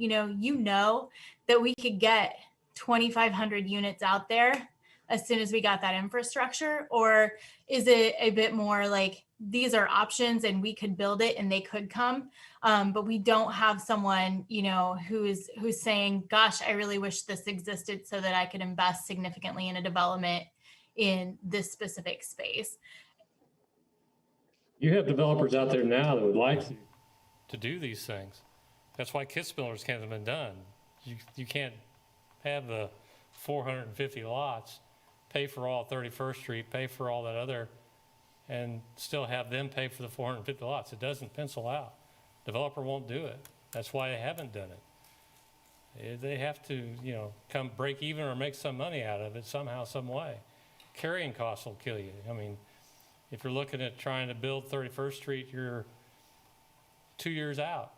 that we could get 2,500 units out there as soon as we got that infrastructure? Or is it a bit more like these are options and we could build it and they could come, but we don't have someone, who's saying, gosh, I really wish this existed so that I could invest significantly in a development in this specific space? You have developers out there now that would like to do these things. That's why Kitzmiller's hasn't been done. You can't have the 450 lots, pay for all 31st Street, pay for all that other, and still have them pay for the 450 lots. It doesn't pencil out. Developer won't do it. That's why they haven't done it. They have to, come break even or make some money out of it somehow, some way. Carrying costs will kill you. I mean, if you're looking at trying to build 31st Street, you're 2 years out.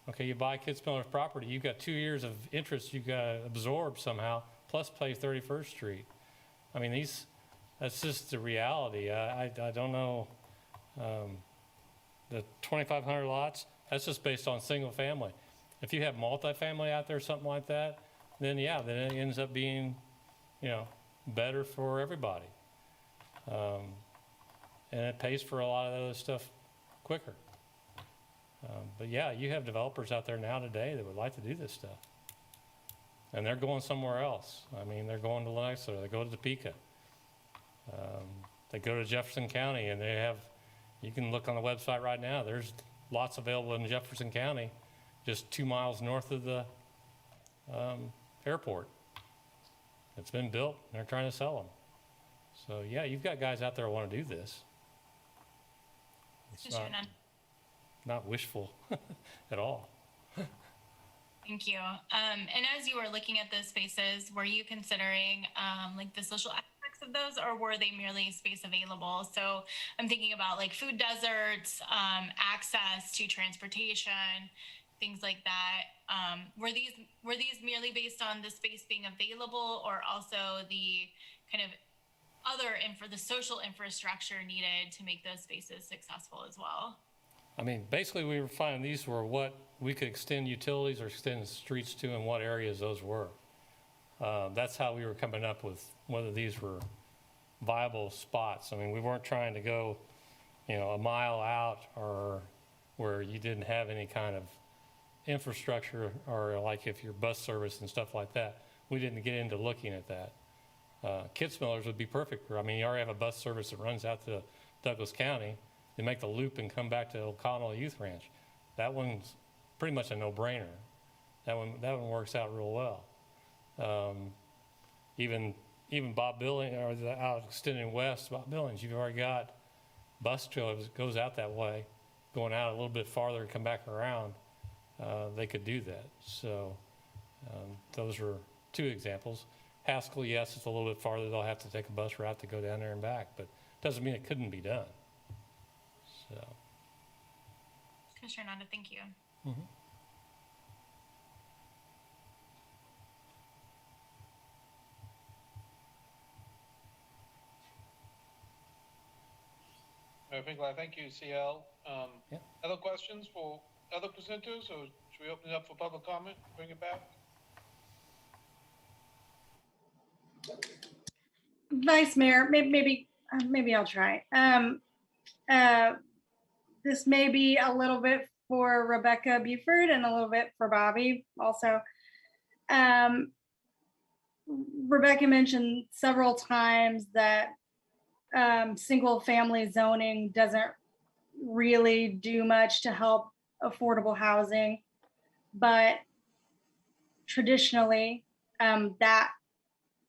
Okay, you buy Kitzmiller's property, you've got 2 years of interest you got to absorb somehow, plus pay 31st Street. I mean, that's just the reality. I don't know. The 2,500 lots, that's just based on single family. If you have multifamily out there, something like that, then yeah, then it ends up being, better for everybody. And it pays for a lot of other stuff quicker. But yeah, you have developers out there now today that would like to do this stuff. And they're going somewhere else. I mean, they're going to Lenexa, they go to Topeka. They go to Jefferson County, and you can look on the website right now, there's lots available in Jefferson County, just 2 miles north of the airport. It's been built, and they're trying to sell them. So yeah, you've got guys out there who want to do this. It's not wishful at all. Thank you. And as you were looking at those spaces, were you considering like the social aspects of those, or were they merely space available? So I'm thinking about like food deserts, access to transportation, things like that. Were these merely based on the space being available, or also the kind of the social infrastructure needed to make those spaces successful as well? I mean, basically we were finding these were what we could extend utilities or extend streets to, and what areas those were. That's how we were coming up with whether these were viable spots. I mean, we weren't trying to go, a mile out or where you didn't have any kind of infrastructure, or like if your bus service and stuff like that. We didn't get into looking at that. Kitzmiller's would be perfect. I mean, you already have a bus service that runs out to Douglas County. They make the loop and come back to O'Connell Youth Ranch. That one's pretty much a no-brainer. That one works out real well. Even Bob Billings, or out extending west, Bob Billings, you've already got bus goes out that way, going out a little bit farther and come back around. They could do that. So those are two examples. Haskell, yes, it's a little bit farther. They'll have to take a bus route to go down there and back, but doesn't mean it couldn't be done. So. Commissioner Nanda, thank you. Mm-hmm. Finkeldei, thank you, CL. Yeah. Other questions for other presenters, or should we open it up for public comment? Bring it back. Vice Mayor, maybe I'll try. This may be a little bit for Rebecca Buford and a little bit for Bobby also. Rebecca mentioned several times that single family zoning doesn't really do much to help affordable housing, but traditionally that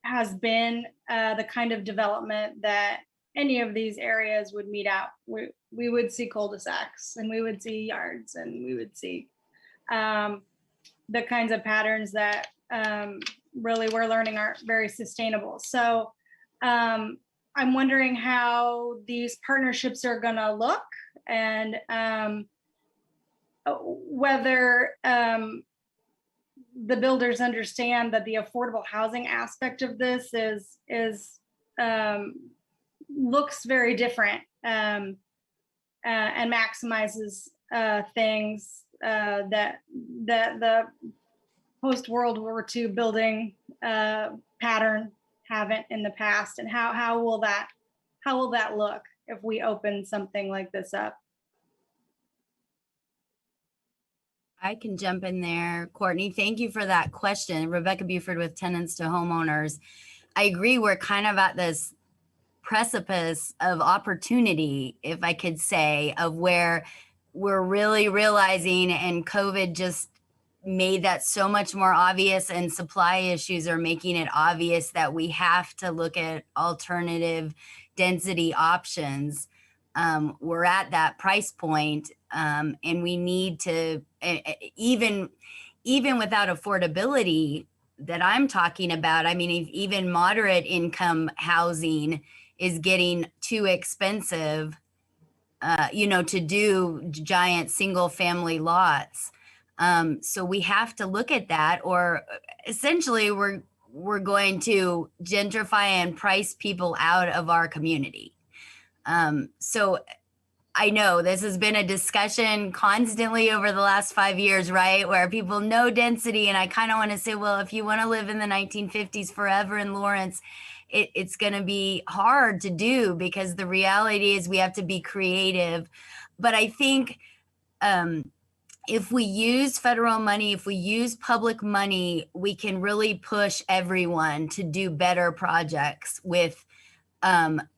has been the kind of development that any of these areas would meet out. We would see cul-de-sacs and we would see yards and we would see the kinds of patterns that really we're learning are very sustainable. So I'm wondering how these partnerships are gonna look and whether the builders understand that the affordable housing aspect of this is looks very different and maximizes things that the post-World War II building pattern haven't in the past, and how will that look if we open something like this up? I can jump in there. Courtney, thank you for that question. Rebecca Buford with Tenants to Homeowners. I agree, we're kind of at this precipice of opportunity, if I could say, of where we're really realizing, and COVID just made that so much more obvious, and supply issues are making it obvious that we have to look at alternative density options. We're at that price point, and we need to, even without affordability that I'm talking about, I mean, even moderate income housing is getting too expensive, to do giant single family lots. So we have to look at that, or essentially we're going to gentrify and price people out of our community. So I know this has been a discussion constantly over the last 5 years, right? Where people know density. And I kind of want to say, well, if you want to live in the 1950s forever in Lawrence, it's going to be hard to do, because the reality is we have to be creative. But I think if we use federal money, if we use public money, we can really push everyone to do better projects with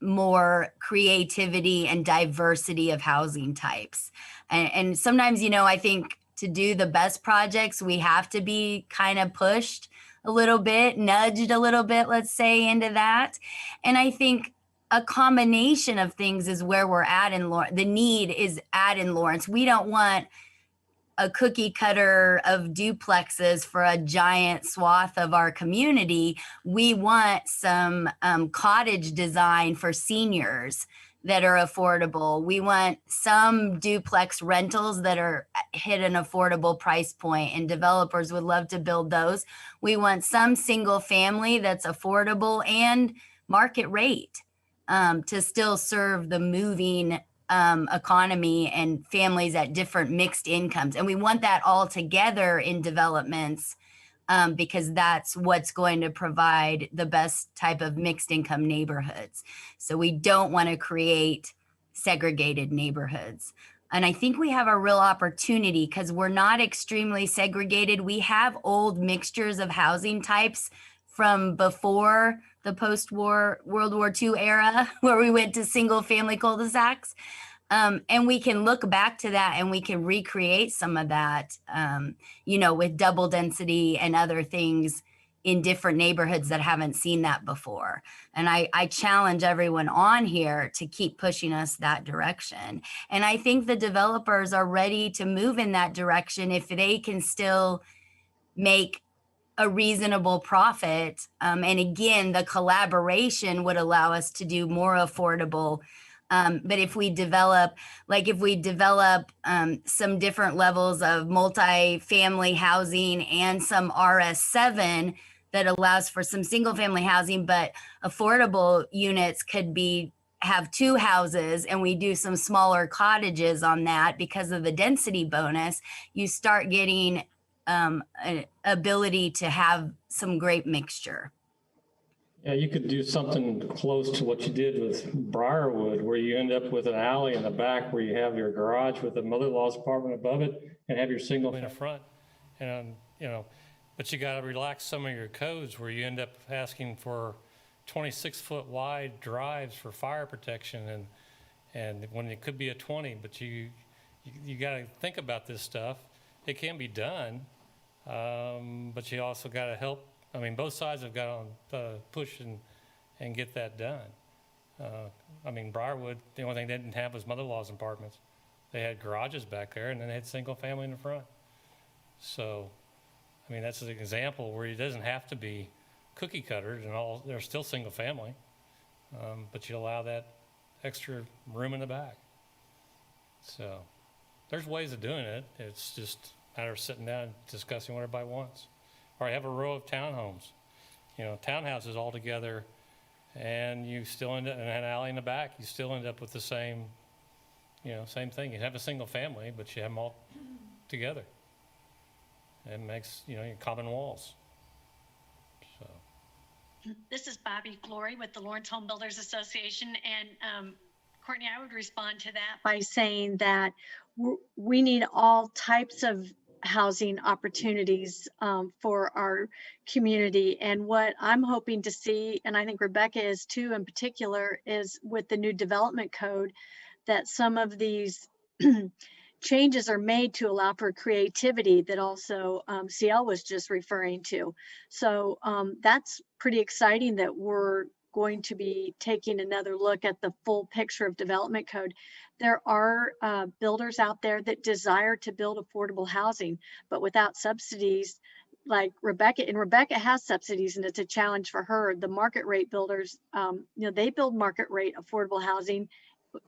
more creativity and diversity of housing types. And sometimes, I think to do the best projects, we have to be kind of pushed a little bit, nudged a little bit, let's say, into that. And I think a combination of things is where we're at in Lawrence. The need is at in Lawrence. We don't want a cookie cutter of duplexes for a giant swath of our community. We want some cottage design for seniors that are affordable. We want some duplex rentals that are hit an affordable price point, and developers would love to build those. We want some single family that's affordable and market rate to still serve the moving economy and families at different mixed incomes. And we want that all together in developments because that's what's going to provide the best type of mixed income neighborhoods. So we don't want to create segregated neighborhoods. And I think we have a real opportunity because we're not extremely segregated. We have old mixtures of housing types from before the post-war World War II era, where we went to single family cul-de-sacs. And we can look back to that and we can recreate some of that, with double density and other things in different neighborhoods that haven't seen that before. And I challenge everyone on here to keep pushing us that direction. And I think the developers are ready to move in that direction if they can still make a reasonable profit. And again, the collaboration would allow us to do more affordable. But if we develop some different levels of multi-family housing and some RS7 that allows for some single family housing, but affordable units could have 2 houses, and we do some smaller cottages on that because of the density bonus, you start getting an ability to have some great mixture. Yeah, you could do something close to what you did with Briarwood, where you end up with an alley in the back where you have your garage with the mother-in-law's apartment above it and have your single in the front. And, but you got to relax some of your codes where you end up asking for 26-foot wide drives for fire protection and when it could be a 20, but you got to think about this stuff. It can be done, but you also got to help. I mean, both sides have got to push and get that done. Briarwood, the only thing they didn't have was mother-in-law's apartments. They had garages back there, and then they had single family in the front. So, that's an example where it doesn't have to be cookie cutters and all. They're still single family, but you allow that extra room in the back. So, there's ways of doing it. It's just a matter of sitting down and discussing what everybody wants. Or I have a row of townhomes, townhouses all together, and you still end up in an alley in the back. You still end up with the same, same thing. You have a single family, but you have them all together. It makes, your common walls. So. This is Bobby Glory with the Lawrence Home Builders Association. And Courtney, I would respond to that by saying that we need all types of housing opportunities for our community. And what I'm hoping to see, and I think Rebecca is too in particular, is with the new development code, that some of these changes are made to allow for creativity that also CL was just referring to. So that's pretty exciting that we're going to be taking another look at the full picture of development code. There are builders out there that desire to build affordable housing, but without subsidies like Rebecca, and Rebecca has subsidies and it's a challenge for her. The market rate builders, they build market rate affordable housing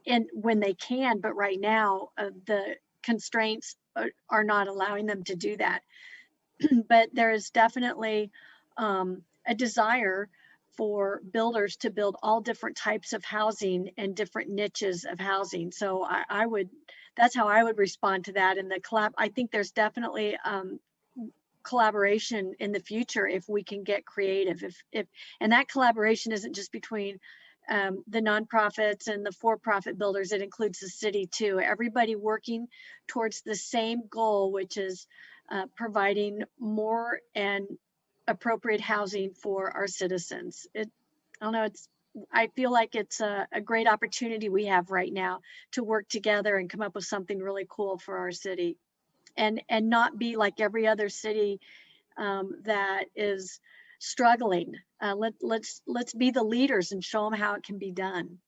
and when they can, but right now the constraints are not allowing them to do that. But there is definitely a desire for builders to build all different types of housing and different niches of housing. So that's how I would respond to that. And I think there's definitely collaboration in the future if we can get creative. And that collaboration isn't just between the nonprofits and the for-profit builders, it includes the city too. Everybody working towards the same goal, which is providing more and appropriate housing for our citizens. I feel like it's a great opportunity we have right now to work together and come up with something really cool for our city and not be like every other city that is struggling. Let's be the leaders and show them how it can be done.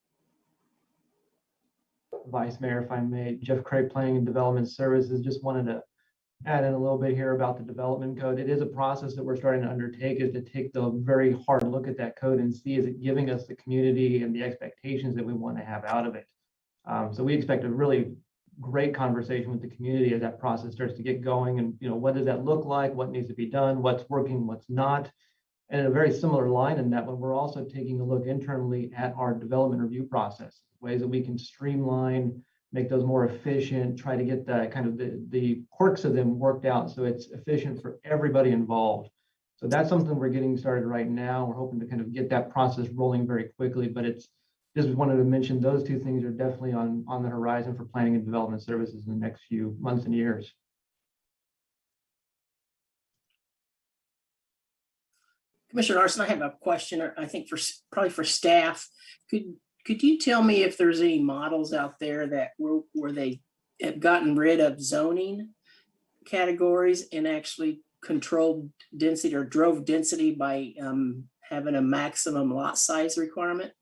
Vice Mayor, if I may, Jeff Craig, Planning and Development Services, just wanted to add in a little bit here about the development code. It is a process that we're starting to undertake, is to take the very hard look at that code and see, is it giving us the community and the expectations that we want to have out of it. So we expect a really great conversation with the community as that process starts to get going, and what does that look like, what needs to be done, what's working, what's not. And in a very similar line in that one, we're also taking a look internally at our development review process, ways that we can streamline, make those more efficient, try to get the kind of the quirks of them worked out so it's efficient for everybody involved. So that's something we're getting started right now. We're hoping to kind of get that process rolling very quickly, but just wanted to mention those two things are definitely on the horizon for planning and development services in the next few months and years. Commissioner Larsen, I have a question, I think probably for staff. Could you tell me if there's any models out there that where they have gotten rid of zoning categories and actually controlled density or drove density by having a maximum lot size requirement?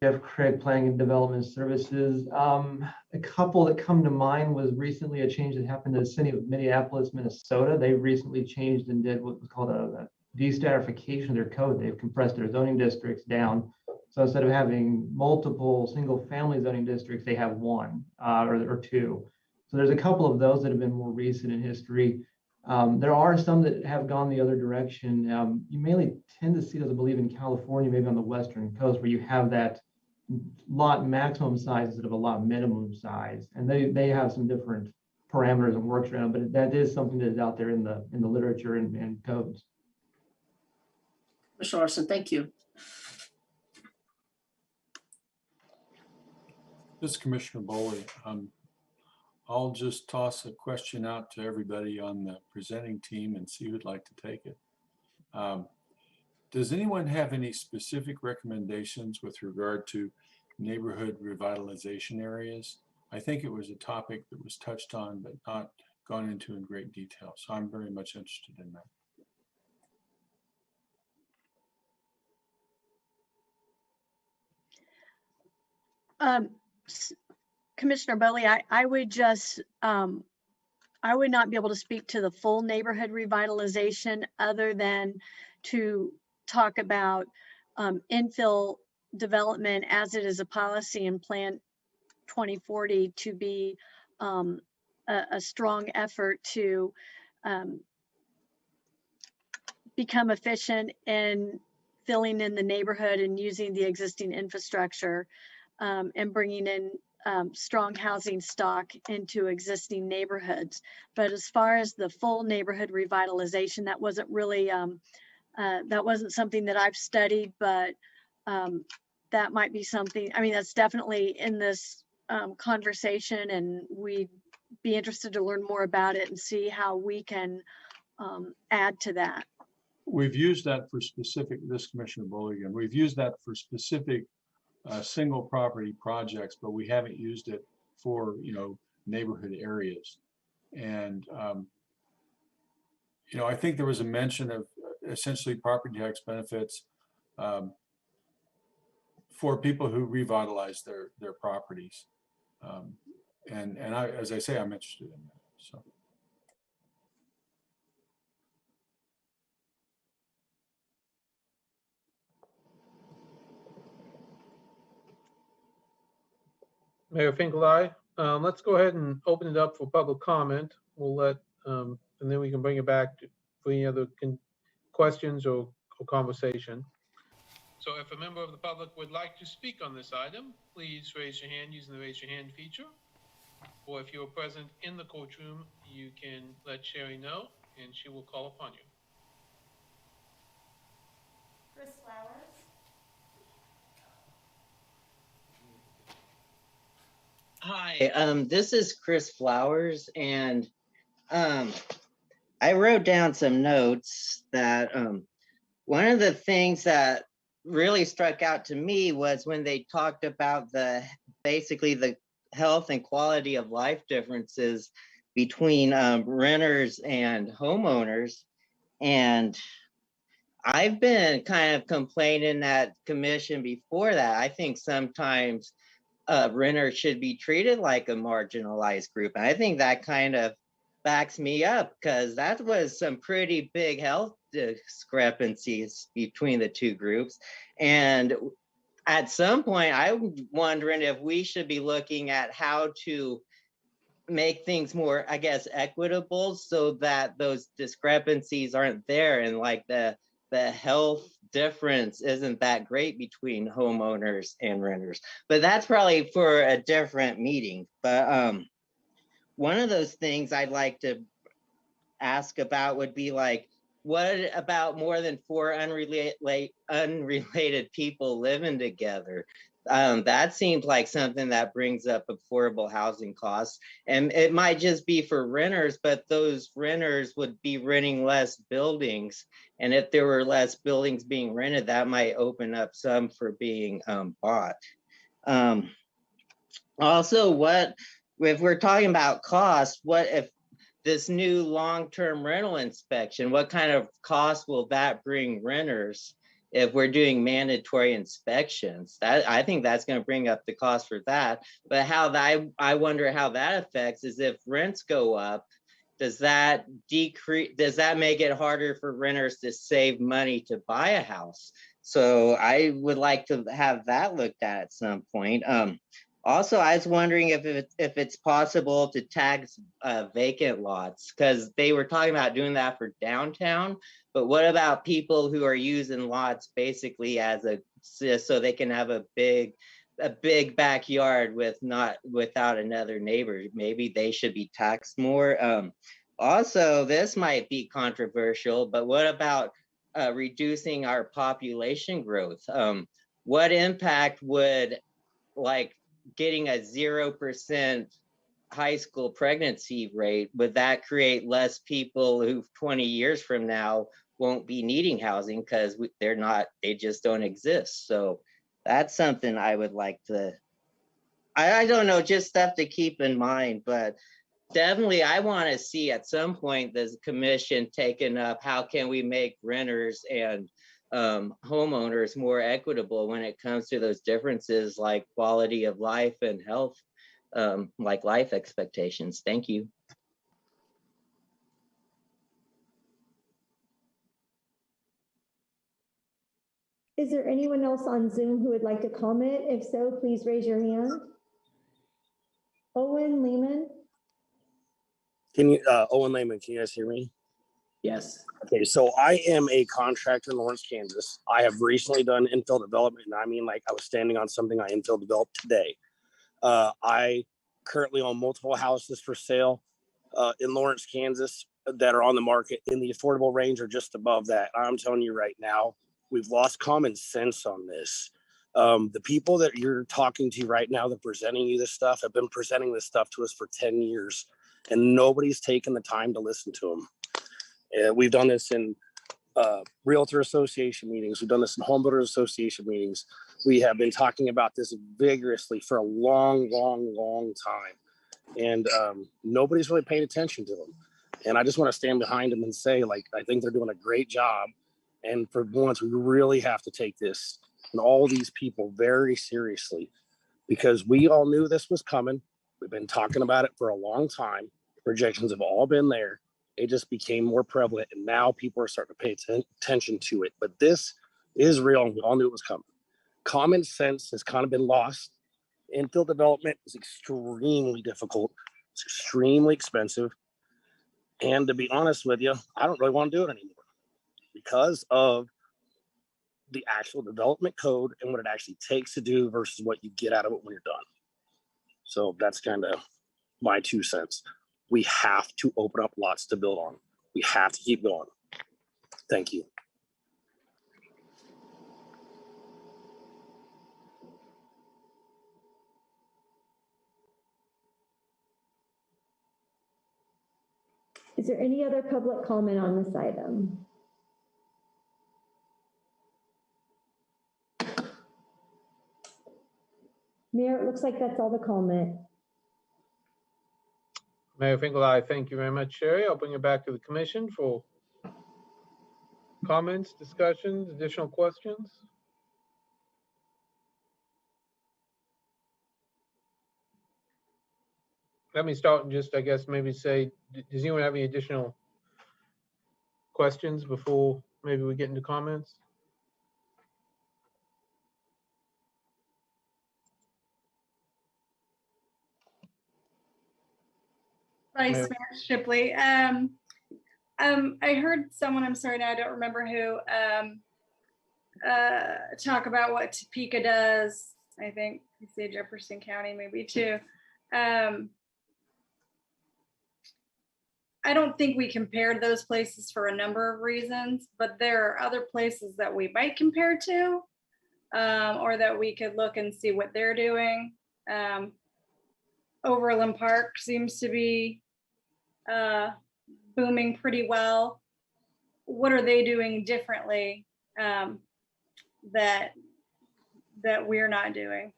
Jeff Craig, Planning and Development Services. A couple that come to mind was recently a change that happened in the city of Minneapolis, Minnesota. They recently changed and did what was called a de-stratification of their code. They've compressed their zoning districts down. So instead of having multiple single-family zoning districts, they have one or two. So there's a couple of those that have been more recent in history. There are some that have gone the other direction. You mainly tend to see those, I believe, in California, maybe on the western coast, where you have that lot maximum size instead of a lot minimum size, and they have some different parameters and works around, but that is something that is out there in the literature and codes. Mr. Larsen, thank you. This is Commissioner Boley. I'll just toss a question out to everybody on the presenting team and see who'd like to take it. Does anyone have any specific recommendations with regard to neighborhood revitalization areas? I think it was a topic that was touched on but not gone into in great detail. So I'm very much interested in that. Commissioner Boley, I would just, I would not be able to speak to the full neighborhood revitalization other than to talk about infill development as it is a policy in Plan 2040 to be a strong effort to become efficient in filling in the neighborhood and using the existing infrastructure and bringing in strong housing stock into existing neighborhoods. But as far as the full neighborhood revitalization, that wasn't really, that wasn't something that I've studied, but that might be something, I mean, that's definitely in this conversation, and we'd be interested to learn more about it and see how we can add to that. We've used that for specific, this Commissioner Bolligan, we've used that for specific single property projects, but we haven't used it for, neighborhood areas. And, I think there was a mention of essentially property tax benefits for people who revitalize their properties. And I, as I say, I'm interested in that, so. Mayor Finkeldei, let's go ahead and open it up for public comment. We'll let, and then we can bring it back for any other questions or conversation. So if a member of the public would like to speak on this item, please raise your hand using the raise your hand feature. Or if you're present in the courtroom, you can let Sherri know and she will call upon you. Chris Flowers. Hi, this is Chris Flowers, and I wrote down some notes that one of the things that really struck out to me was when they talked about basically the health and quality of life differences between renters and homeowners. And I've been kind of complaining at commission before that. I think sometimes renters should be treated like a marginalized group. And I think that kind of backs me up, because that was some pretty big health discrepancies between the two groups. And at some point, I'm wondering if we should be looking at how to make things more, I guess, equitable so that those discrepancies aren't there, and like the health difference isn't that great between homeowners and renters. But that's probably for a different meeting. But one of those things I'd like to ask about would be like, what about more than 4 unrelated people living together? That seems like something that brings up affordable housing costs. And it might just be for renters, but those renters would be renting less buildings. And if there were less buildings being rented, that might open up some for being bought. Also, what if we're talking about cost, what if this new long-term rental inspection, what kind of cost will that bring renters if we're doing mandatory inspections? That, I think that's going to bring up the cost for that. But how that, I wonder how that affects is if rents go up, does that decrease, does that make it harder for renters to save money to buy a house? So I would like to have that looked at some point. Also, I was wondering if it's possible to tax vacant lots, because they were talking about doing that for downtown. But what about people who are using lots basically as a, so they can have a big backyard without another neighbor? Maybe they should be taxed more. Also, this might be controversial, but what about reducing our population growth? What impact would, like, getting a 0% high school pregnancy rate, would that create less people who 20 years from now won't be needing housing because they just don't exist? So that's something I would like to, I don't know, just stuff to keep in mind. But definitely I want to see at some point the commission taken up, how can we make renters and homeowners more equitable when it comes to those differences like quality of life and health, like life expectations. Thank you. Is there anyone else on Zoom who would like to comment? If so, please raise your hand. Owen Lehman. Can you, Owen Lehman, can you guys hear me? Yes. Okay, so I am a contractor in Lawrence, Kansas. I have recently done infill development, and I mean, like, I was standing on something I infill developed today. I currently own multiple houses for sale in Lawrence, Kansas that are on the market in the affordable range or just above that. I'm telling you right now, we've lost common sense on this. The people that you're talking to right now that are presenting you this stuff have been presenting this stuff to us for 10 years, and nobody's taken the time to listen to them. We've done this in Realtor Association meetings. We've done this in Homebuilder Association meetings. We have been talking about this vigorously for a long time. And nobody's really paying attention to them. And I just want to stand behind them and say, like, I think they're doing a great job. And for once, we really have to take this and all these people very seriously, because we all knew this was coming. We've been talking about it for a long time. Projections have all been there. It just became more prevalent, and now people are starting to pay attention to it. But this is real, and we all knew it was coming. Common sense has kind of been lost. Infill development is extremely difficult. It's extremely expensive. And to be honest with you, I don't really want to do it anymore because of the actual development code and what it actually takes to do versus what you get out of it when you're done. So that's kind of my 2 cents. We have to open up lots to build on. We have to keep going. Thank you. Is there any other public comment on this item? Mayor, it looks like that's all the comment. Mayor Finkeldei, thank you very much, Sherri. I'll bring it back to the commission for comments, discussions, additional questions. Let me start and just, I guess, maybe say, does anyone have any additional questions before maybe we get into comments? Vice Mayor Shipley. I heard someone, I'm sorry, now I don't remember who, talk about what Topeka does. I think you say Jefferson County maybe too. I don't think we compared those places for a number of reasons, but there are other places that we might compare to. or that we could look and see what they're doing. Overland Park seems to be booming pretty well. What are they doing differently that we're not doing?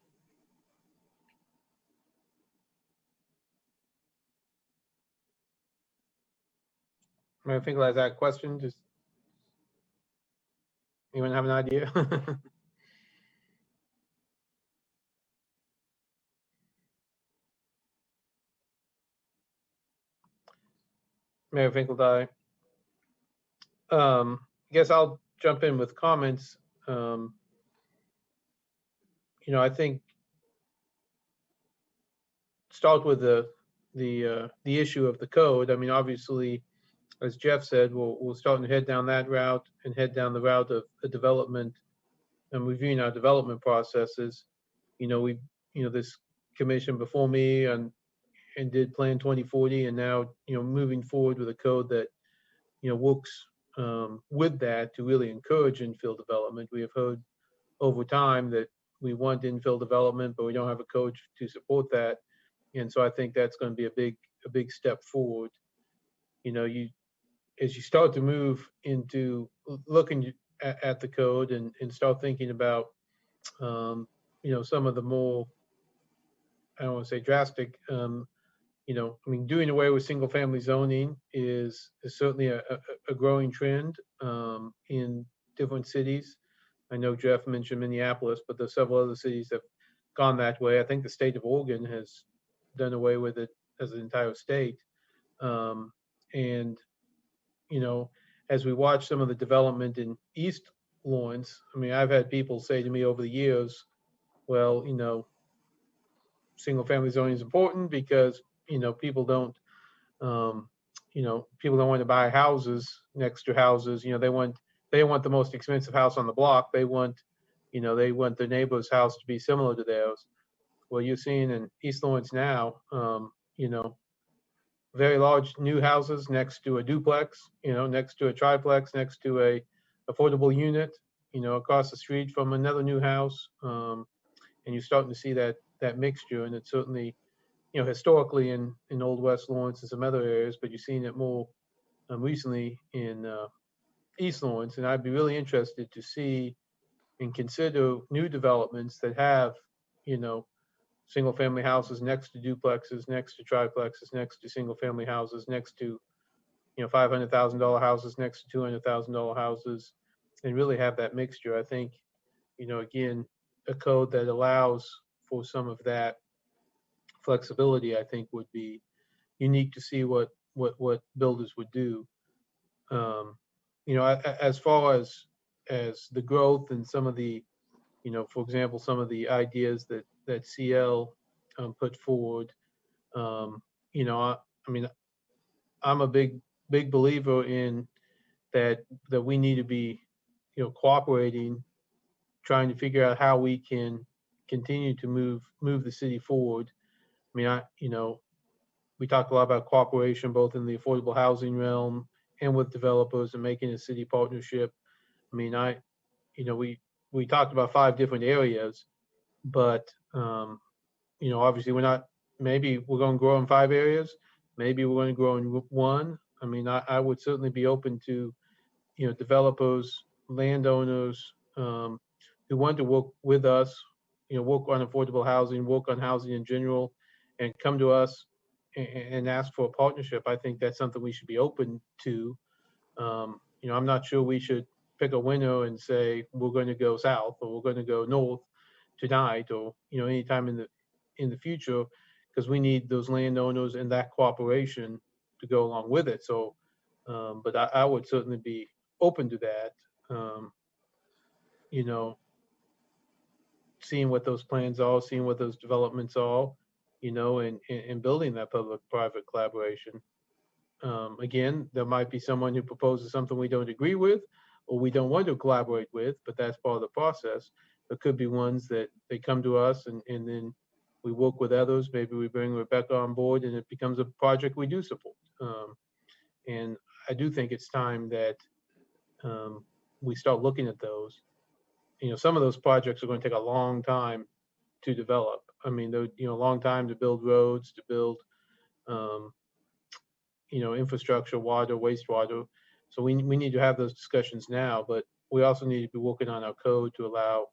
I think like that question, just anyone have an idea? Mayor Finkeldei. I guess I'll jump in with comments. You know, I think start with the issue of the code. I mean, obviously, as Jeff said, we'll start to head down that route and head down the route of a development and reviewing our development processes. You know, this commission before me and did Plan 2040, and now, moving forward with a code that, works with that to really encourage infill development. We have heard over time that we want infill development, but we don't have a code to support that. And so I think that's going to be a big step forward. You know, as you start to move into looking at the code and start thinking about, some of the more, I don't want to say drastic, I mean, doing away with single family zoning is certainly a growing trend in different cities. I know Jeff mentioned Minneapolis, but there's several other cities that have gone that way. I think the state of Oregon has done away with it as an entire state. And, as we watch some of the development in East Lawrence, I mean, I've had people say to me over the years, well, single family zoning is important because, people don't, people don't want to buy houses next to houses. They want the most expensive house on the block. They want their neighbor's house to be similar to theirs. Well, you're seeing in East Lawrence now, very large new houses next to a duplex, next to a triplex, next to a affordable unit, across the street from another new house. And you're starting to see that mixture, and it's certainly, historically in Old West Lawrence and some other areas, but you're seeing it more recently in East Lawrence. And I'd be really interested to see and consider new developments that have, single family houses next to duplexes, next to triplexes, next to single family houses, next to, $500,000 houses, next to $200,000 houses, and really have that mixture. I think, again, a code that allows for some of that flexibility, I think, would be unique to see what builders would do. As far as the growth and some of the, for example, some of the ideas that CL put forward, I mean, I'm a big believer in that we need to be, cooperating, trying to figure out how we can continue to move the city forward. I mean, we talk a lot about cooperation, both in the affordable housing realm and with developers and making a city partnership. I mean, we talked about 5 different areas, but, obviously maybe we're going to grow in 5 areas. Maybe we're going to grow in 1. I mean, I would certainly be open to, developers, landowners, who want to work with us, work on affordable housing, work on housing in general, and come to us and ask for a partnership. I think that's something we should be open to. I'm not sure we should pick a winner and say we're going to go south or we're going to go north tonight or anytime in the future, because we need those landowners and that cooperation to go along with it. So, but I would certainly be open to that. Seeing what those plans are, seeing what those developments are, and building that public-private collaboration. Again, there might be someone who proposes something we don't agree with or we don't want to collaborate with, but that's part of the process. There could be ones that they come to us and then we work with others. Maybe we bring Rebecca on board and it becomes a project we do support. And I do think it's time that we start looking at those. some of those projects are going to take a long time to develop. I mean, a long time to build roads, to build, infrastructure, water, wastewater. So we need to have those discussions now, but we also need to be working on our code to allow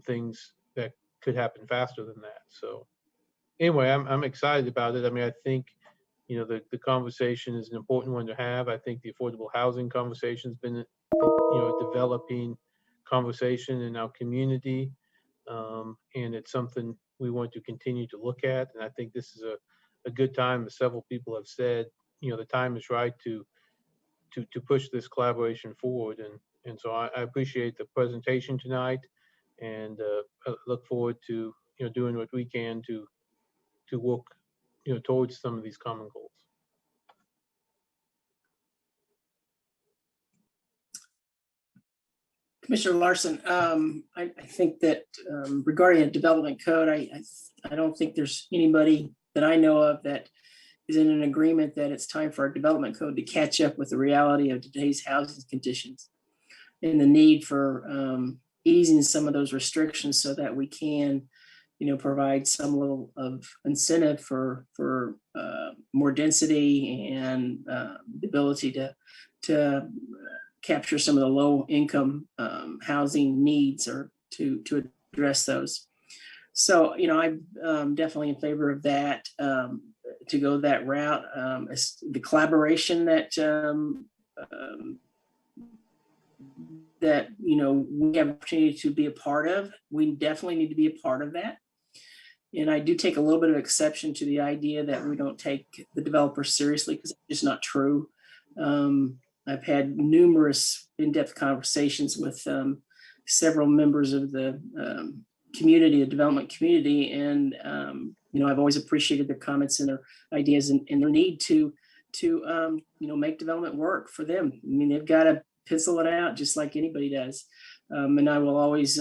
things that could happen faster than that. So anyway, I'm excited about it. I mean, I think, the conversation is an important one to have. I think the affordable housing conversation has been, a developing conversation in our community. And it's something we want to continue to look at. And I think this is a good time, as several people have said, the time is right to push this collaboration forward. And so I appreciate the presentation tonight, and I look forward to, doing what we can to work, towards some of these common goals. Commissioner Larsen, I think that regarding a development code, I don't think there's anybody that I know of that is in an agreement that it's time for our development code to catch up with the reality of today's housing conditions and the need for easing some of those restrictions so that we can, provide some level of incentive for more density and the ability to capture some of the low income housing needs, or to address those. So, I'm definitely in favor of that, to go that route. The collaboration that we have an opportunity to be a part of, we definitely need to be a part of that. And I do take a little bit of exception to the idea that we don't take the developers seriously, because it's just not true. I've had numerous in-depth conversations with several members of the community, the development community, and I've always appreciated their comments and their ideas and their need to make development work for them. I mean, they've got to pencil it out just like anybody does, and I will always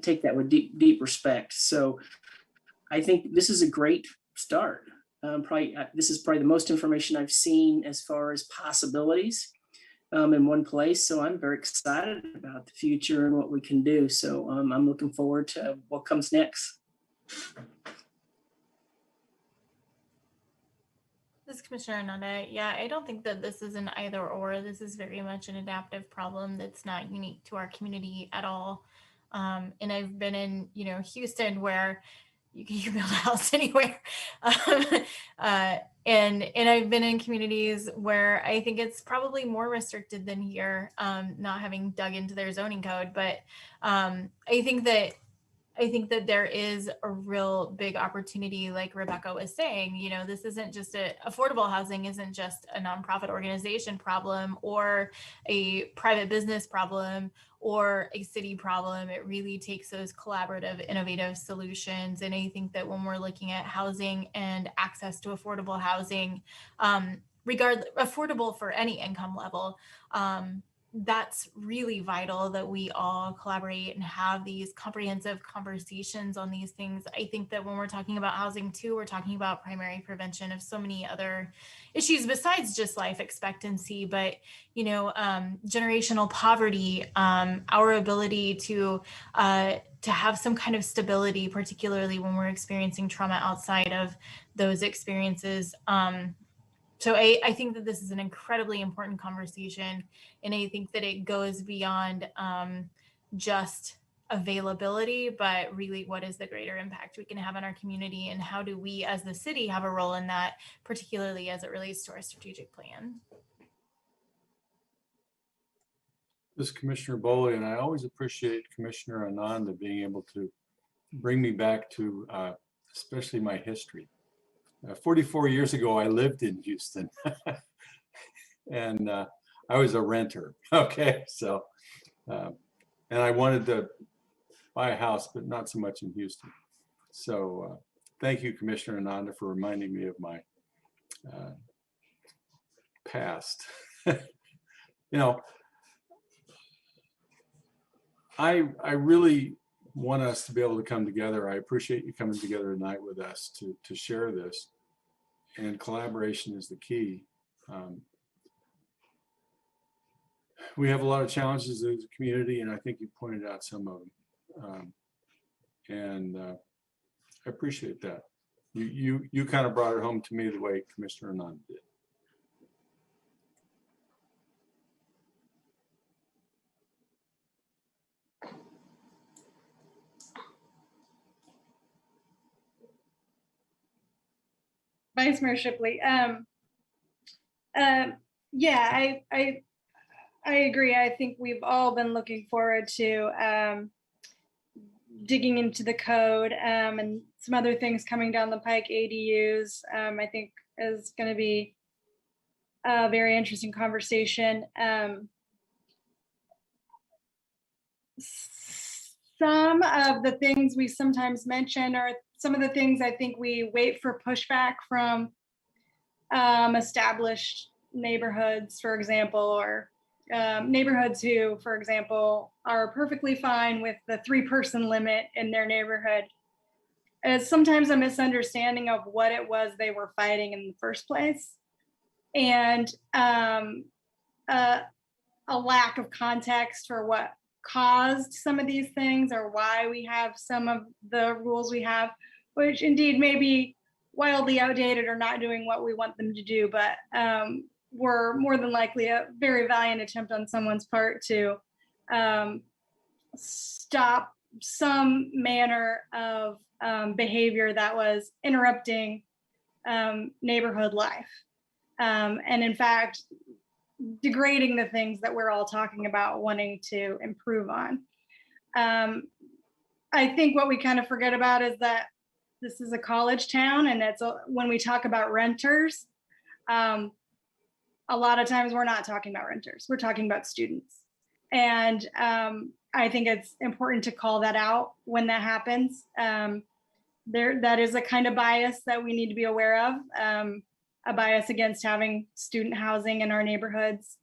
take that with deep respect. So I think this is a great start. This is probably the most information I've seen as far as possibilities in one place. So I'm very excited about the future and what we can do. So I'm looking forward to what comes next. This is Commissioner Ananda. Yeah, I don't think that this is an either or. This is very much an adaptive problem that's not unique to our community at all. And I've been in, Houston, where you can build a house anywhere. And I've been in communities where I think it's probably more restricted than here, not having dug into their zoning code. But I think that there is a real big opportunity, like Rebecca was saying. This isn't just affordable housing isn't just a nonprofit organization problem or a private business problem or a city problem. It really takes those collaborative, innovative solutions. And I think that when we're looking at housing and access to affordable housing, affordable for any income level, that's really vital that we all collaborate and have these comprehensive conversations on these things. I think that when we're talking about housing too, we're talking about primary prevention of so many other issues besides just life expectancy, but generational poverty, our ability to have some kind of stability, particularly when we're experiencing trauma outside of those experiences. So I think that this is an incredibly important conversation, and I think that it goes beyond just availability, but really what is the greater impact we can have on our community, and how do we as the city have a role in that, particularly as it relates to our strategic plan. This is Commissioner Boley, and I always appreciate Commissioner Ananda being able to bring me back to especially my history. 44 years ago, I lived in Houston and I was a renter. Okay, so, and I wanted to buy a house, but not so much in Houston. So thank you, Commissioner Ananda, for reminding me of my past. I really want us to be able to come together. I appreciate you coming together tonight with us to share this. And collaboration is the key. we have a lot of challenges as a community, and I think you pointed out some of them. I appreciate that. You kind of brought it home to me the way Commissioner Nunn did. Vice Mayor Shipley. Yeah, I agree. I think we've all been looking forward to digging into the code and some other things coming down the pike. ADUs, I think, is going to be a very interesting conversation. Some of the things we sometimes mention are some of the things I think we wait for pushback from established neighborhoods, for example, or neighborhoods who, for example, are perfectly fine with the 3-person limit in their neighborhood. It's sometimes a misunderstanding of what it was they were fighting in the first place, and a lack of context for what caused some of these things or why we have some of the rules we have, which indeed may be wildly outdated or not doing what we want them to do, but were more than likely a very valiant attempt on someone's part to stop some manner of behavior that was interrupting neighborhood life. And in fact, degrading the things that we're all talking about wanting to improve on. I think what we kind of forget about is that this is a college town, and when we talk about renters, a lot of times we're not talking about renters, we're talking about students. And I think it's important to call that out when that happens. That is a kind of bias that we need to be aware of. A bias against having student housing in our neighborhoods.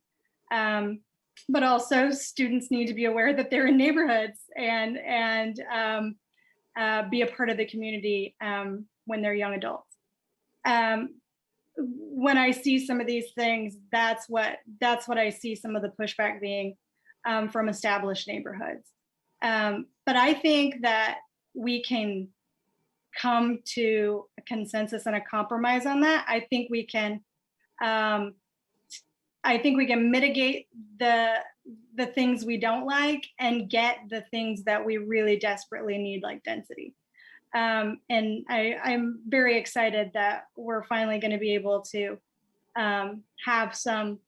But also students need to be aware that they're in neighborhoods and be a part of the community when they're young adults. When I see some of these things, that's what I see some of the pushback being from established neighborhoods. But I think that we can come to a consensus and a compromise on that. I think we can mitigate the things we don't like and get the things that we really desperately need, like density. And I'm very excited that we're finally going to be able to have some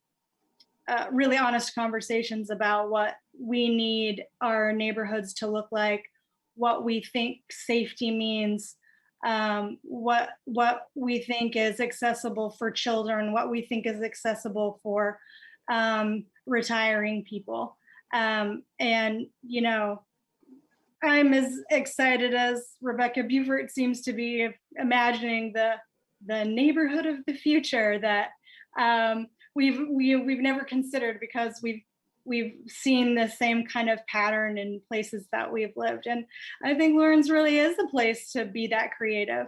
really honest conversations about what we need our neighborhoods to look like, what we think safety means, what we think is accessible for children, what we think is accessible for retiring people. And, you know, I'm as excited as Rebecca Buford seems to be imagining the neighborhood of the future that we've never considered, because we've seen the same kind of pattern in places that we've lived. And I think Lawrence really is the place to be that creative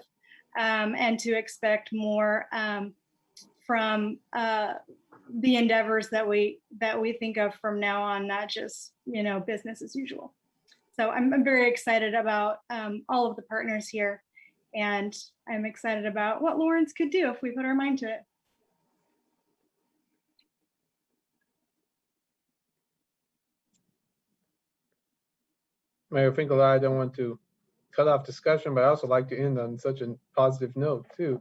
and to expect more from the endeavors that we think of from now on, not just, you know, business as usual. So I'm very excited about all of the partners here, and I'm excited about what Lawrence could do if we put our mind to it. Mayor Finkeldei, I don't want to cut off discussion, but I also like to end on such a positive note too.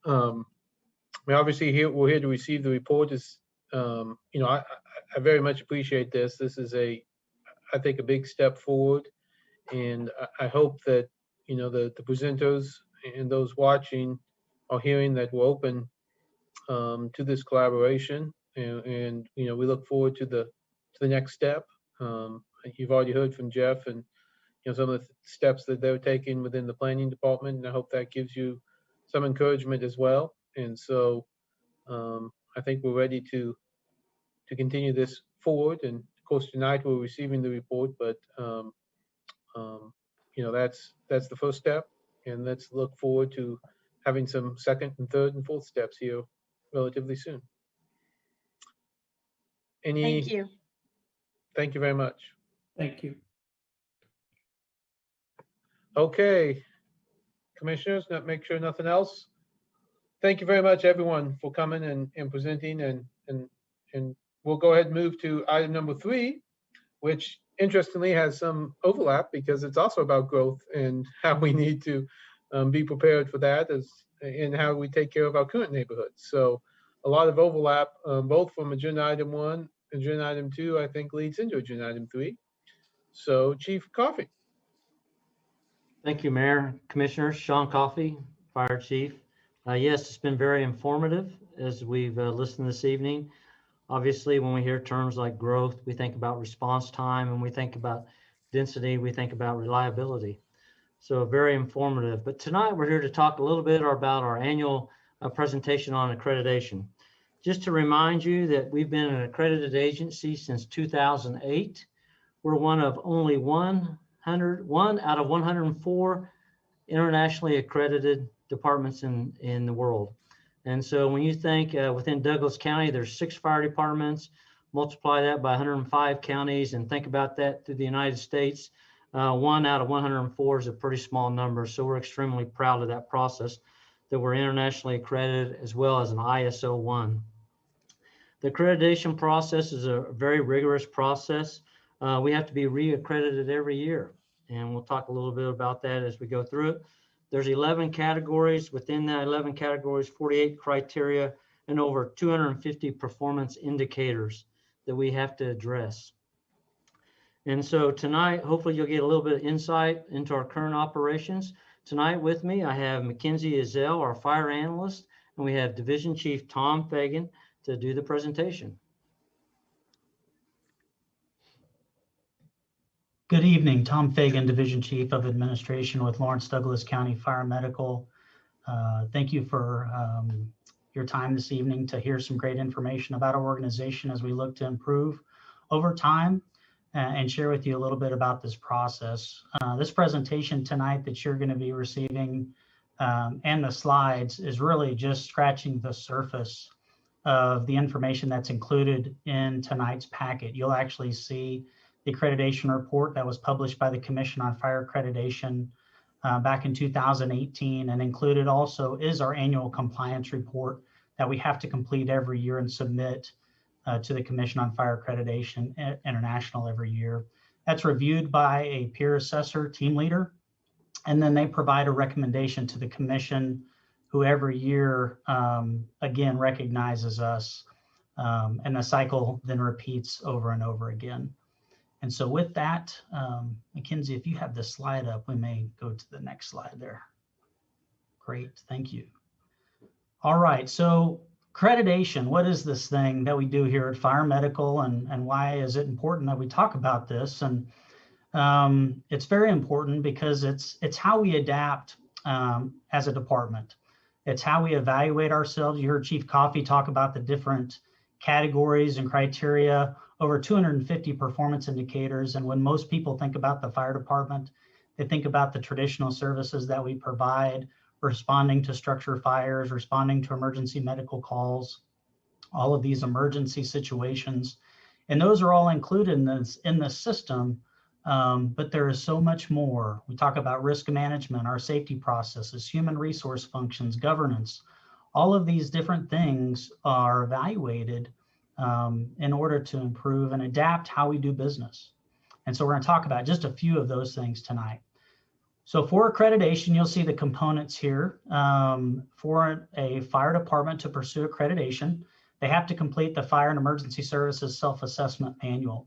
I mean, obviously we're here to receive the report. You know, I very much appreciate this. This is I think a big step forward, and I hope that, you know, the presenters and those watching are hearing that we're open to this collaboration, and you know, we look forward to the next step. You've already heard from Jeff and, you know, some of the steps that they're taking within the planning department, and I hope that gives you some encouragement as well. And so I think we're ready to continue this forward. And of course, tonight we're receiving the report, but you know, that's the first step, and let's look forward to having some second and third and fourth steps here relatively soon. Thank you. Thank you very much. Thank you. Okay, commissioners, make sure nothing else. Thank you very much, everyone, for coming and presenting, and we'll go ahead and move to item number 3, which interestingly has some overlap because it's also about growth and how we need to be prepared for that and how we take care of our current neighborhoods. So a lot of overlap, both from agenda item 1, agenda item 2, I think leads into agenda item 3. So Chief Coffey. Thank you, Mayor, Commissioners. Sean Coffey, Fire Chief. Yes, it's been very informative as we've listened this evening. Obviously, when we hear terms like growth, we think about response time, and we think about density, we think about reliability. So very informative. But tonight we're here to talk a little bit about our annual presentation on accreditation. Just to remind you that we've been an accredited agency since 2008. We're one of only 1 out of 104 internationally accredited departments in the world. And so when you think within Douglas County, there's 6 fire departments, multiply that by 105 counties and think about that through the United States, 1 out of 104 is a pretty small number. So we're extremely proud of that process, that we're internationally accredited as well as an ISO 1. The accreditation process is a very rigorous process. We have to be reaccredited every year, and we'll talk a little bit about that as we go through it. There's 11 categories. Within that 11 categories, 48 criteria, and over 250 performance indicators that we have to address. And so tonight, hopefully you'll get a little bit of insight into our current operations. Tonight with me, I have Mackenzie Ezell, our fire analyst, and we have Division Chief Tom Fagan to do the presentation. Good evening, Tom Fagan, Division Chief of Administration with Lawrence Douglas County Fire Medical. Thank you for your time this evening to hear some great information about our organization as we look to improve over time and share with you a little bit about this process. This presentation tonight that you're going to be receiving and the slides is really just scratching the surface of the information that's included in tonight's packet. You'll actually see the accreditation report that was published by the Commission on Fire Accreditation back in 2018, and included also is our annual compliance report that we have to complete every year and submit to the Commission on Fire Accreditation International every year. That's reviewed by a peer assessor team leader, and then they provide a recommendation to the Commission, who every year, again, recognizes us, and the cycle then repeats over and over again. And so with that, Mackenzie, if you have the slide up, we may go to the next slide there. Great, thank you. All right, so accreditation, what is this thing that we do here at Fire Medical, and why is it important that we talk about this? And it's very important because it's how we adapt as a department. It's how we evaluate ourselves. You heard Chief Coffey talk about the different categories and criteria, over 250 performance indicators. And when most people think about the fire department, they think about the traditional services that we provide, responding to structure fires, responding to emergency medical calls, all of these emergency situations. And those are all included in this system, but there is so much more. We talk about risk management, our safety processes, human resource functions, governance. All of these different things are evaluated in order to improve and adapt how we do business. And so we're going to talk about just a few of those things tonight. So for accreditation, you'll see the components here. For a fire department to pursue accreditation, they have to complete the Fire and Emergency Services Self-Assessment Manual.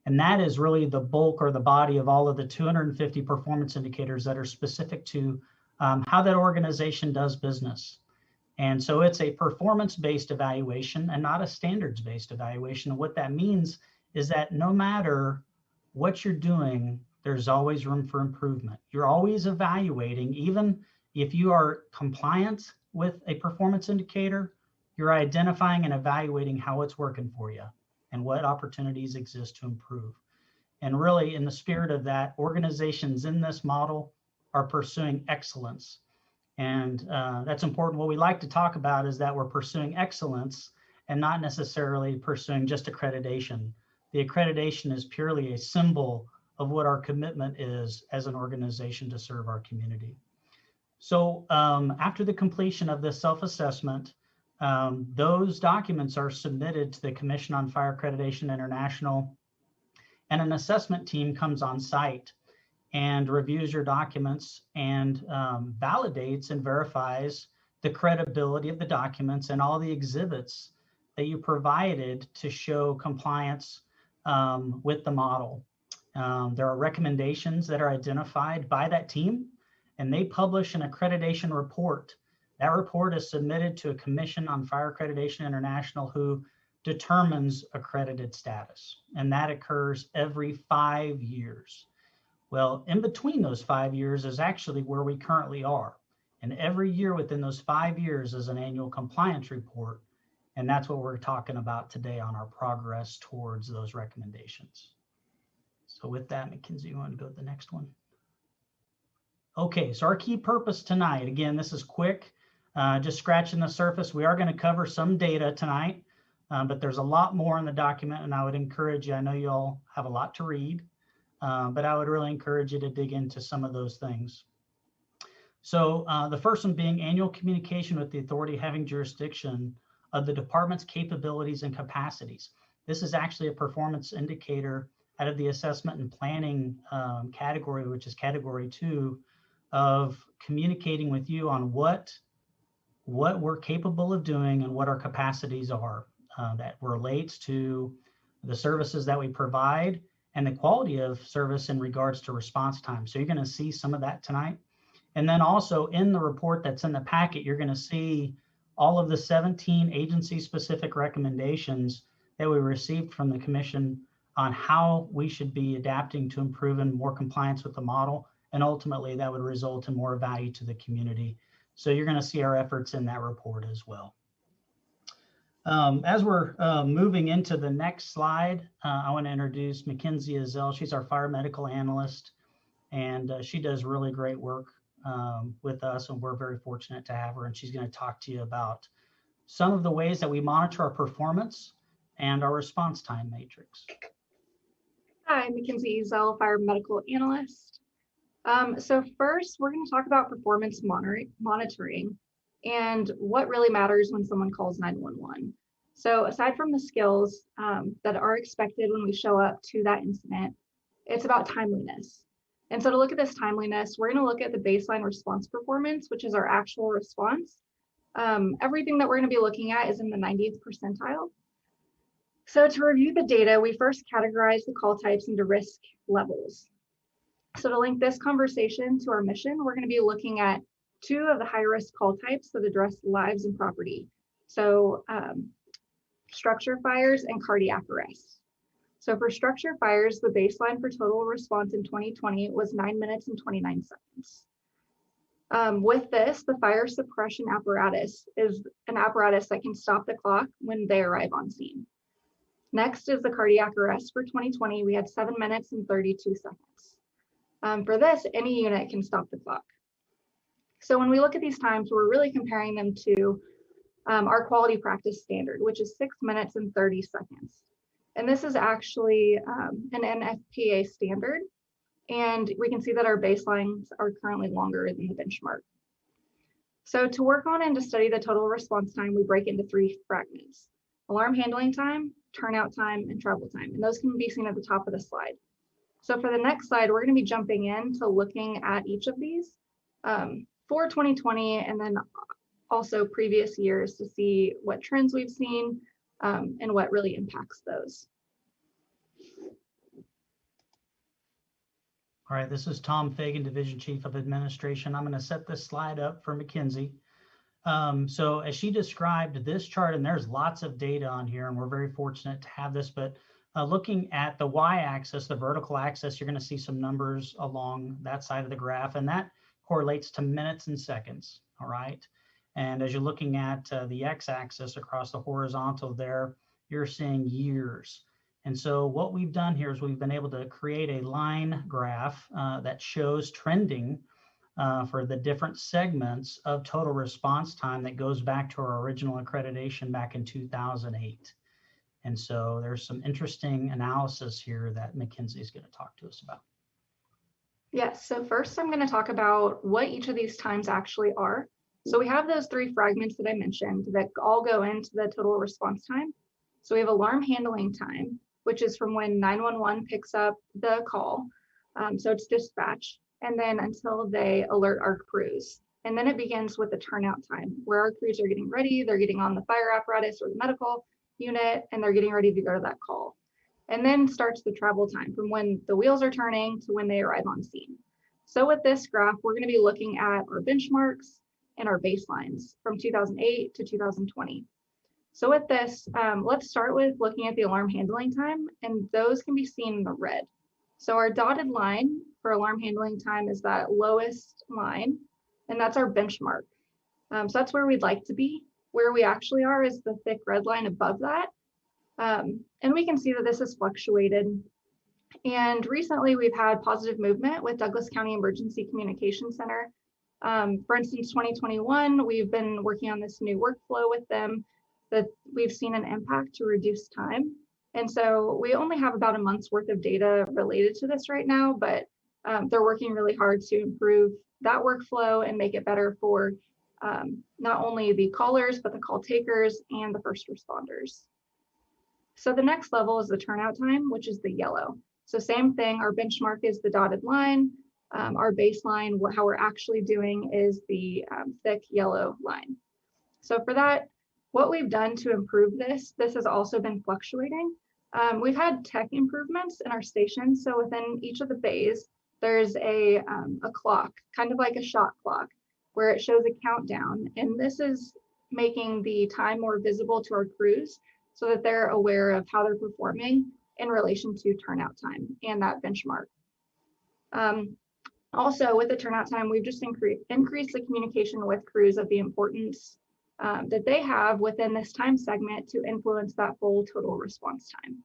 And that is really the bulk or the body of all of the 250 performance indicators that are specific to how that organization does business. And so it's a performance-based evaluation and not a standards-based evaluation. And what that means is that no matter what you're doing, there's always room for improvement. You're always evaluating, even if you are compliant with a performance indicator, you're identifying and evaluating how it's working for you and what opportunities exist to improve. And really, in the spirit of that, organizations in this model are pursuing excellence. And that's important. What we like to talk about is that we're pursuing excellence and not necessarily pursuing just accreditation. The accreditation is purely a symbol of what our commitment is as an organization to serve our community. So after the completion of this self-assessment, those documents are submitted to the Commission on Fire Accreditation International, and an assessment team comes on site and reviews your documents and validates and verifies the credibility of the documents and all the exhibits that you provided to show compliance with the model. There are recommendations that are identified by that team, and they publish an accreditation report. That report is submitted to a Commission on Fire Accreditation International, who determines accredited status, and that occurs every 5 years. Well, in between those 5 years is actually where we currently are. And every year within those 5 years is an annual compliance report. And that's what we're talking about today on our progress towards those recommendations. So with that, Mackenzie, you want to go to the next one? Okay, so our key purpose tonight, again, this is quick, just scratching the surface. We are going to cover some data tonight, but there's a lot more in the document, and I would encourage you, I know you all have a lot to read, but I would really encourage you to dig into some of those things. So the first one being annual communication with the authority having jurisdiction of the department's capabilities and capacities. This is actually a performance indicator out of the assessment and planning category, which is category 2, of communicating with you on what we're capable of doing and what our capacities are. That relates to the services that we provide and the quality of service in regards to response time. So you're going to see some of that tonight. And then also in the report that's in the packet, you're going to see all of the 17 agency-specific recommendations that we received from the Commission on how we should be adapting to improve and more compliance with the model. And ultimately, that would result in more value to the community. So you're going to see our efforts in that report as well. As we're moving into the next slide, I want to introduce Mackenzie Azell. She's our fire medical analyst, and she does really great work with us, and we're very fortunate to have her. And she's going to talk to you about some of the ways that we monitor our performance and our response time matrix. Hi, Mackenzie Azell, fire medical analyst. So first, we're going to talk about performance monitoring and what really matters when someone calls 911. So aside from the skills that are expected when we show up to that incident, it's about timeliness. And so to look at this timeliness, we're going to look at the baseline response performance, which is our actual response. Everything that we're going to be looking at is in the 90th percentile. So to review the data, we first categorize the call types into risk levels. So to link this conversation to our mission, we're going to be looking at 2 of the high-risk call types that address lives and property. So structure fires and cardiac arrest. So for structure fires, the baseline for total response in 2020 was 9 minutes and 29 seconds. With this, the fire suppression apparatus is an apparatus that can stop the clock when they arrive on scene. Next is the cardiac arrest. For 2020, we had 7 minutes and 32 seconds. For this, any unit can stop the clock. So when we look at these times, we're really comparing them to our quality practice standard, which is 6 minutes and 30 seconds. And this is actually an NFPA standard. And we can see that our baselines are currently longer than the benchmark. So to work on and to study the total response time, we break into 3 fragments: alarm handling time, turnout time, and travel time. And those can be seen at the top of the slide. So for the next slide, we're going to be jumping into looking at each of these for 2020 and then also previous years to see what trends we've seen and what really impacts those. All right, this is Tom Fagan, Division Chief of Administration. I'm going to set this slide up for Mackenzie. So as she described this chart, and there's lots of data on here, and we're very fortunate to have this, but looking at the y-axis, the vertical axis, you're going to see some numbers along that side of the graph, and that correlates to minutes and seconds, all right? And as you're looking at the x-axis across the horizontal there, you're seeing years. And so what we've done here is we've been able to create a line graph that shows trending for the different segments of total response time that goes back to our original accreditation back in 2008. And so there's some interesting analysis here that McKinsey is going to talk to us about. Yes, so first I'm going to talk about what each of these times actually are. So we have those three fragments that I mentioned that all go into the total response time. So we have alarm handling time, which is from when 911 picks up the call. So it's dispatch, and then until they alert our crews. And then it begins with the turnout time, where our crews are getting ready, they're getting on the fire apparatus or the medical unit, and they're getting ready to go to that call. And then starts the travel time from when the wheels are turning to when they arrive on scene. So with this graph, we're going to be looking at our benchmarks and our baselines from 2008 to 2020. So with this, let's start with looking at the alarm handling time, and those can be seen in the red. So our dotted line for alarm handling time is that lowest line, and that's our benchmark. So that's where we'd like to be. Where we actually are is the thick red line above that. And we can see that this has fluctuated. And recently we've had positive movement with Douglas County Emergency Communication Center. For instance, 2021, we've been working on this new workflow with them that we've seen an impact to reduce time. And so we only have about a month's worth of data related to this right now, but they're working really hard to improve that workflow and make it better for not only the callers, but the call takers and the first responders. So the next level is the turnout time, which is the yellow. So same thing, our benchmark is the dotted line. Our baseline, how we're actually doing is the thick yellow line. So for that, what we've done to improve this has also been fluctuating. We've had tech improvements in our stations. So within each of the bays, there's a clock, kind of like a shot clock, where it shows a countdown. And this is making the time more visible to our crews so that they're aware of how they're performing in relation to turnout time and that benchmark. Also, with the turnout time, we've just increased the communication with crews of the importance that they have within this time segment to influence that full total response time.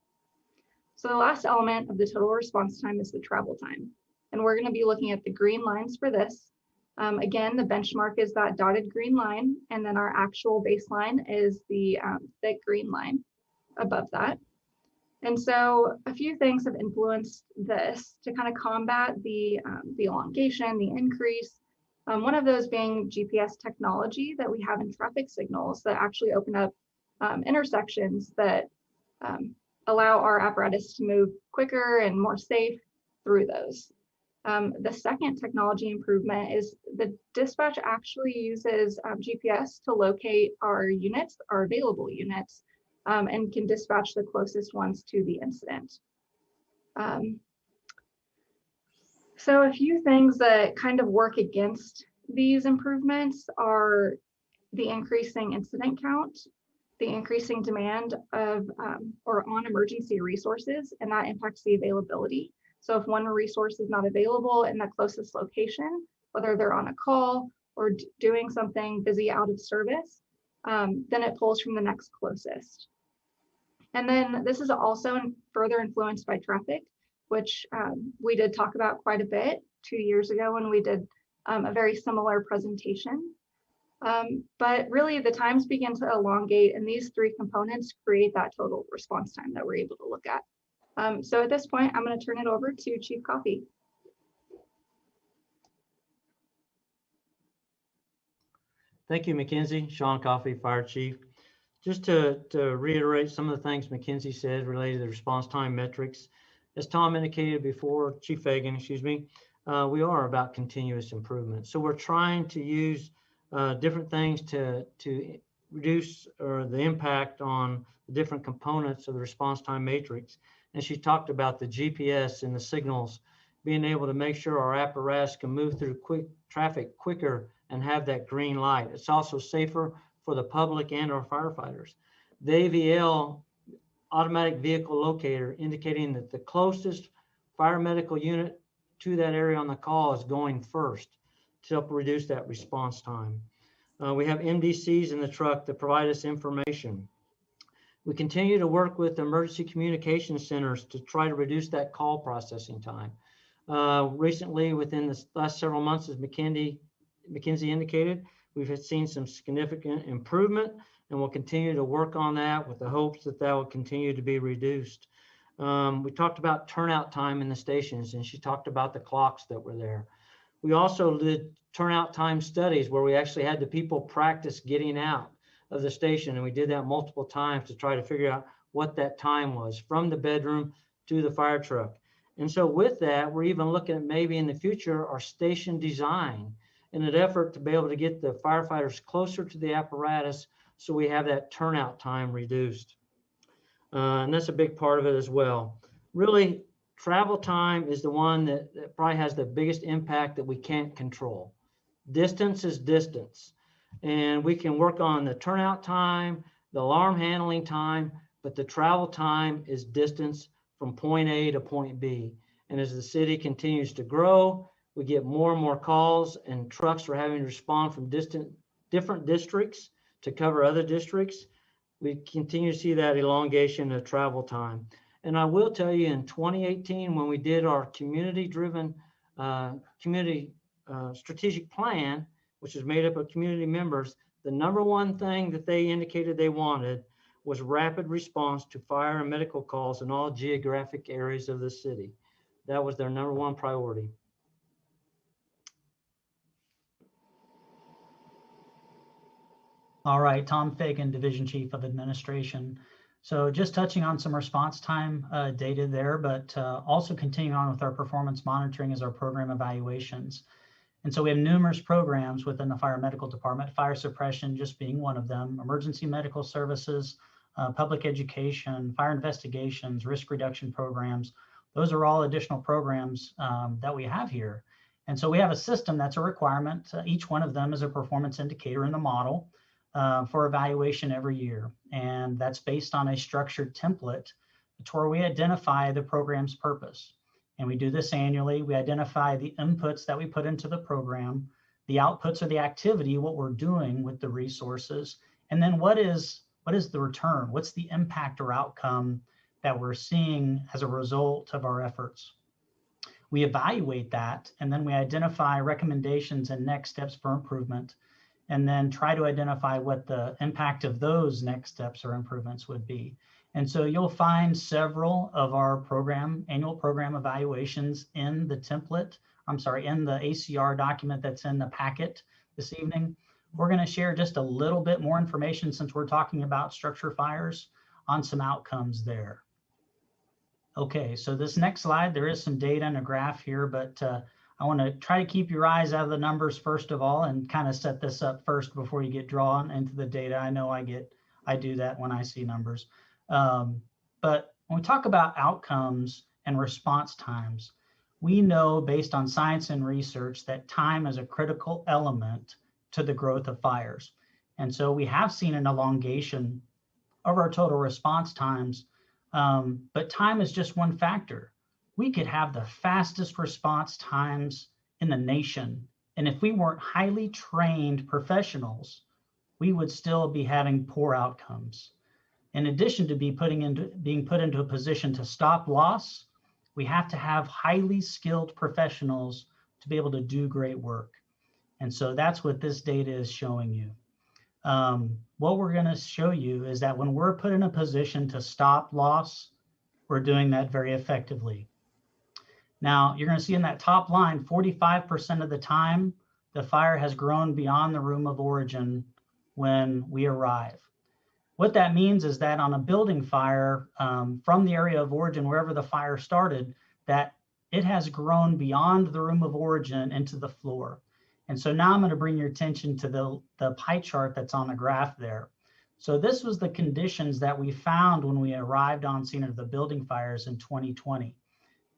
So the last element of the total response time is the travel time. And we're going to be looking at the green lines for this. Again, the benchmark is that dotted green line, and then our actual baseline is the thick green line above that. And so a few things have influenced this to kind of combat the elongation, the increase. One of those being GPS technology that we have in traffic signals that actually open up intersections that allow our apparatus to move quicker and more safe through those. The second technology improvement is the dispatch actually uses GPS to locate our units, our available units, and can dispatch the closest ones to the incident. So a few things that kind of work against these improvements are the increasing incident count, the increasing demand of or on emergency resources, and that impacts the availability. So if one resource is not available in the closest location, whether they're on a call or doing something busy out of service, then it pulls from the next closest. And then this is also further influenced by traffic, which we did talk about quite a bit 2 years ago when we did a very similar presentation. But really the times begin to elongate, and these three components create that total response time that we're able to look at. So at this point, I'm going to turn it over to Chief Coffey. Thank you, Mackenzie. Sean Coffey, Fire Chief. Just to reiterate some of the things Mackenzie said related to the response time metrics. As Tom indicated before, Chief Fagan, excuse me, we are about continuous improvement. So we're trying to use different things to reduce the impact on the different components of the response time matrix. And she talked about the GPS and the signals, being able to make sure our apparatus can move through traffic quicker and have that green light. It's also safer for the public and our firefighters. The AVL, automatic vehicle locator, indicating that the closest fire medical unit to that area on the call is going first to help reduce that response time. We have MDCs in the truck that provide us information. We continue to work with emergency communication centers to try to reduce that call processing time. Recently, within the last several months, as Mackenzie indicated, we've seen some significant improvement, and we'll continue to work on that with the hopes that that will continue to be reduced. We talked about turnout time in the stations, and she talked about the clocks that were there. We also did turnout time studies where we actually had the people practice getting out of the station, and we did that multiple times to try to figure out what that time was from the bedroom to the fire truck. And so with that, we're even looking at maybe in the future our station design in an effort to be able to get the firefighters closer to the apparatus so we have that turnout time reduced. And that's a big part of it as well. Really, travel time is the one that probably has the biggest impact that we can't control. Distance is distance. And we can work on the turnout time, the alarm handling time, but the travel time is distance from point A to point B. And as the city continues to grow, we get more and more calls, and trucks are having to respond from different districts to cover other districts. We continue to see that elongation of travel time. And I will tell you, in 2018, when we did our community-driven strategic plan, which is made up of community members, the number one thing that they indicated they wanted was rapid response to fire and medical calls in all geographic areas of the city. That was their number one priority. All right, Tom Fagan, Division Chief of Administration. So just touching on some response time data there, but also continuing on with our performance monitoring as our program evaluations. And so we have numerous programs within the fire medical department, fire suppression just being one of them, emergency medical services, public education, fire investigations, risk reduction programs. Those are all additional programs that we have here. And so we have a system that's a requirement. Each one of them is a performance indicator in the model for evaluation every year. And that's based on a structured template to where we identify the program's purpose. And we do this annually. We identify the inputs that we put into the program, the outputs of the activity, what we're doing with the resources, and then what is the return? What's the impact or outcome that we're seeing as a result of our efforts? We evaluate that, and then we identify recommendations and next steps for improvement, and then try to identify what the impact of those next steps or improvements would be. And so you'll find several of our annual program evaluations in the template, in the ACR document that's in the packet this evening. We're going to share just a little bit more information, since we're talking about structure fires, on some outcomes there. Okay, so this next slide, there is some data and a graph here, but I want to try to keep your eyes out of the numbers first of all, and kind of set this up first before you get drawn into the data. I know I do that when I see numbers. But when we talk about outcomes and response times, we know based on science and research that time is a critical element to the growth of fires. And so we have seen an elongation of our total response times, but time is just one factor. We could have the fastest response times in the nation, and if we weren't highly trained professionals, we would still be having poor outcomes. In addition to being put into a position to stop loss, we have to have highly skilled professionals to be able to do great work. And so that's what this data is showing you. What we're going to show you is that when we're put in a position to stop loss, we're doing that very effectively. Now, you're going to see in that top line, 45% of the time, the fire has grown beyond the room of origin when we arrive. What that means is that on a building fire, from the area of origin, wherever the fire started, that it has grown beyond the room of origin into the floor. And so now I'm going to bring your attention to the pie chart that's on the graph there. So this was the conditions that we found when we arrived on scene of the building fires in 2020.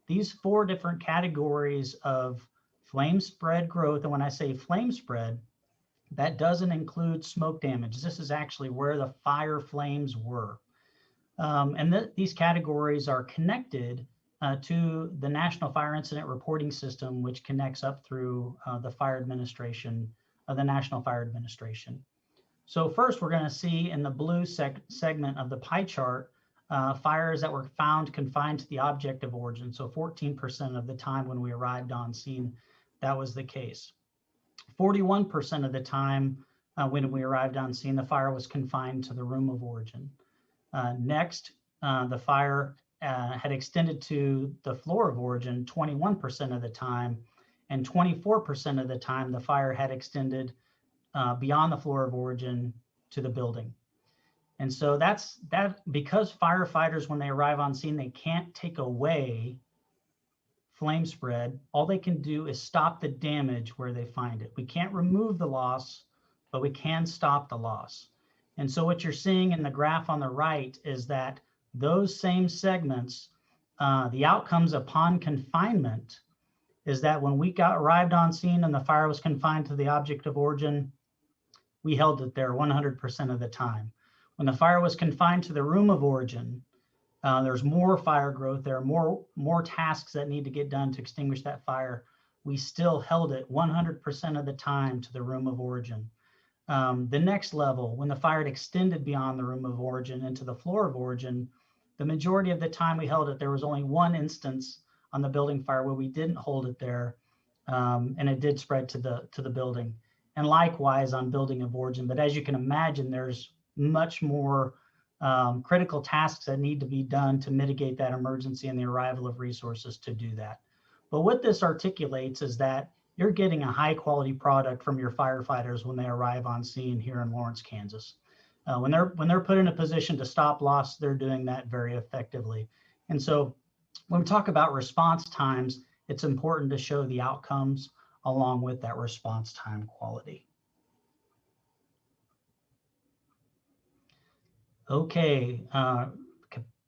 These 4 different categories of flame spread growth, and when I say flame spread, that doesn't include smoke damage. This is actually where the fire flames were. And these categories are connected to the National Fire Incident Reporting System, which connects up through the Fire Administration, the National Fire Administration. So first, we're going to see in the blue segment of the pie chart, fires that were found confined to the object of origin. So 14% of the time when we arrived on scene, that was the case. 41% of the time, when we arrived on scene, the fire was confined to the room of origin. Next, the fire had extended to the floor of origin 21% of the time, and 24% of the time the fire had extended beyond the floor of origin to the building. And so that's because firefighters, when they arrive on scene, they can't take away flame spread. All they can do is stop the damage where they find it. We can't remove the loss, but we can stop the loss. And so what you're seeing in the graph on the right is that those same segments, the outcomes upon confinement is that when we arrived on scene and the fire was confined to the object of origin, we held it there 100% of the time. When the fire was confined to the room of origin, there's more fire growth. There are more tasks that need to get done to extinguish that fire. We still held it 100% of the time to the room of origin. The next level, when the fire had extended beyond the room of origin into the floor of origin, the majority of the time we held it, there was only one instance on the building fire where we didn't hold it there, and it did spread to the building. And likewise on building of origin. But as you can imagine, there's much more critical tasks that need to be done to mitigate that emergency and the arrival of resources to do that. But what this articulates is that you're getting a high quality product from your firefighters when they arrive on scene here in Lawrence, Kansas. When they're put in a position to stop loss, they're doing that very effectively. And so when we talk about response times, it's important to show the outcomes along with that response time quality. Okay,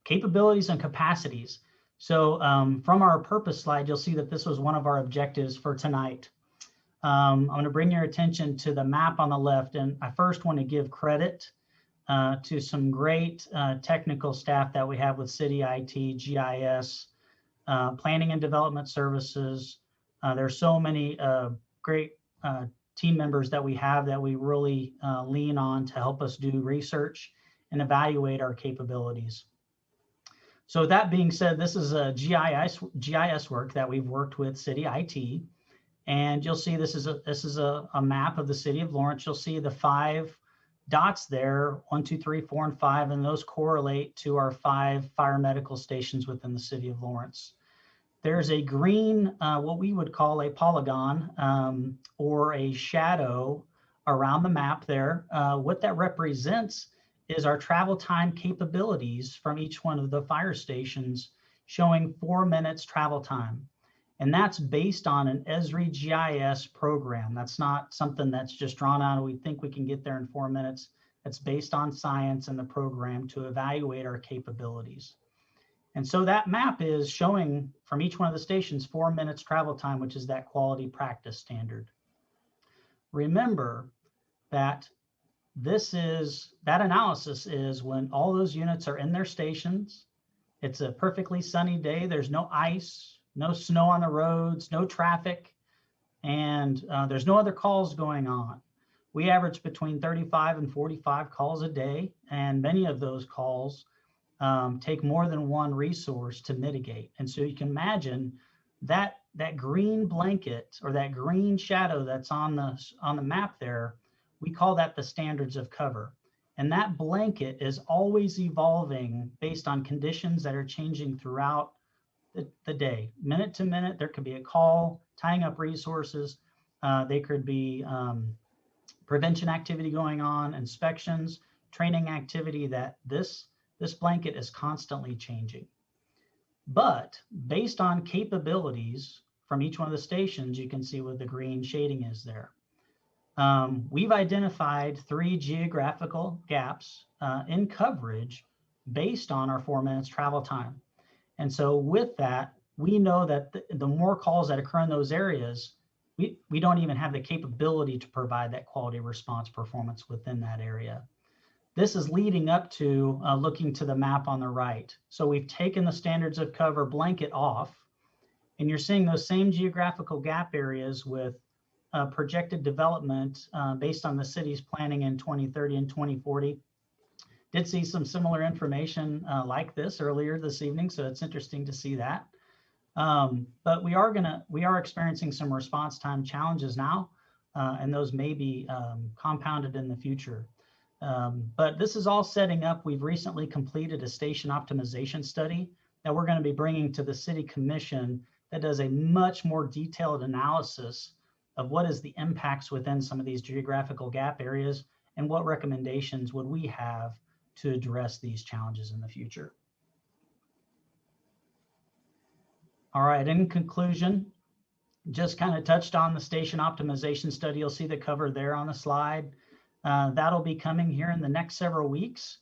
capabilities and capacities. So from our purpose slide, you'll see that this was one of our objectives for tonight. I'm going to bring your attention to the map on the left, and I first want to give credit to some great technical staff that we have with City IT, GIS, Planning and Development Services. There's so many great team members that we have that we really lean on to help us do research and evaluate our capabilities. So with that being said, this is a GIS work that we've worked with City IT, and you'll see this is a map of the city of Lawrence. You'll see the 5 dots there, 1, 2, 3, 4, and 5, and those correlate to our 5 fire medical stations within the city of Lawrence. There's a green, what we would call a polygon or a shadow around the map there. What that represents is our travel time capabilities from each one of the fire stations, showing 4 minutes travel time. And that's based on an Esri GIS program. That's not something that's just drawn out and we think we can get there in 4 minutes. It's based on science and the program to evaluate our capabilities. And so that map is showing from each one of the stations 4 minutes travel time, which is that quality practice standard. Remember that that analysis is when all those units are in their stations. It's a perfectly sunny day. There's no ice, no snow on the roads, no traffic, and there's no other calls going on. We average between 35 and 45 calls a day, and many of those calls take more than one resource to mitigate. And so you can imagine that green blanket or that green shadow that's on the map there, we call that the standards of cover. And that blanket is always evolving based on conditions that are changing throughout the day. Minute to minute, there could be a call, tying up resources. They could be prevention activity going on, inspections, training activity, that this blanket is constantly changing. But based on capabilities from each one of the stations, you can see what the green shading is there. We've identified 3 geographical gaps in coverage based on our 4 minutes travel time. And so with that, we know that the more calls that occur in those areas, we don't even have the capability to provide that quality response performance within that area. This is leading up to looking to the map on the right. So we've taken the standards of cover blanket off, and you're seeing those same geographical gap areas with projected development based on the city's planning in 2030 and 2040. Did see some similar information like this earlier this evening, so it's interesting to see that. But we are experiencing some response time challenges now. and those may be compounded in the future. But this is all setting up. We've recently completed a station optimization study that we're going to be bringing to the City Commission that does a much more detailed analysis of what is the impacts within some of these geographical gap areas and what recommendations would we have to address these challenges in the future. All right, in conclusion, just kind of touched on the station optimization study. You'll see the cover there on the slide. That'll be coming here in the next several weeks.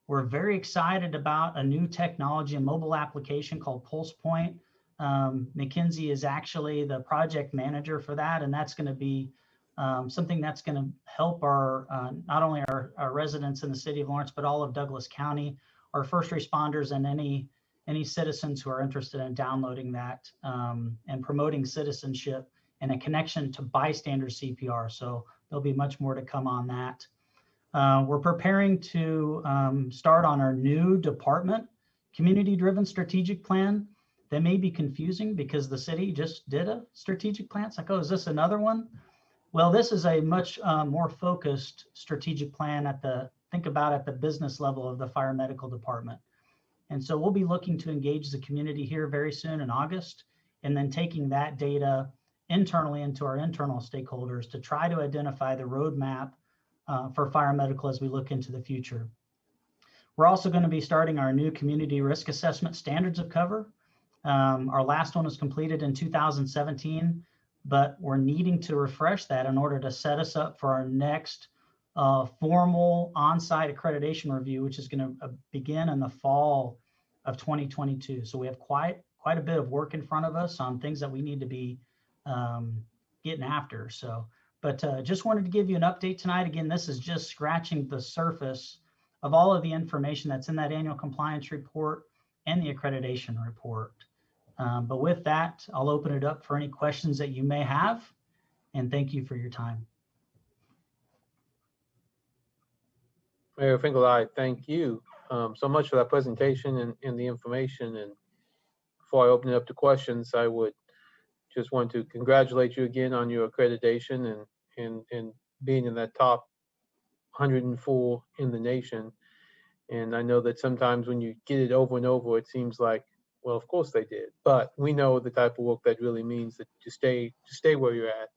We're very excited about a new technology, a mobile application called PulsePoint. McKinsey is actually the project manager for that, and that's going to be something that's going to help our not only our residents in the city of Lawrence, but all of Douglas County, our first responders, and any citizens who are interested in downloading that and promoting citizenship and a connection to bystander CPR. So there'll be much more to come on that. We're preparing to start on our new department, community-driven strategic plan. That may be confusing because the city just did a strategic plan. It's like, oh, is this another one? Well, this is a much more focused strategic plan think about at the business level of the fire medical department. And so we'll be looking to engage the community here very soon in August, and then taking that data internally into our internal stakeholders to try to identify the roadmap for fire medical as we look into the future. We're also going to be starting our new community risk assessment standards of cover. Our last one was completed in 2017, but we're needing to refresh that in order to set us up for our next formal on-site accreditation review, which is going to begin in the fall of 2022. So we have quite a bit of work in front of us on things that we need to be getting after. So, but just wanted to give you an update tonight. Again, this is just scratching the surface of all of the information that's in that annual compliance report and the accreditation report. But with that, I'll open it up for any questions that you may have, and thank you for your time. Mayor Finkeldei, thank you so much for that presentation and the information. And before I open it up to questions, I would just want to congratulate you again on your accreditation and being in that top 104 in the nation. And I know that sometimes when you get it over and over, it seems like, well, of course they did. But we know the type of work that really means that to stay where you're at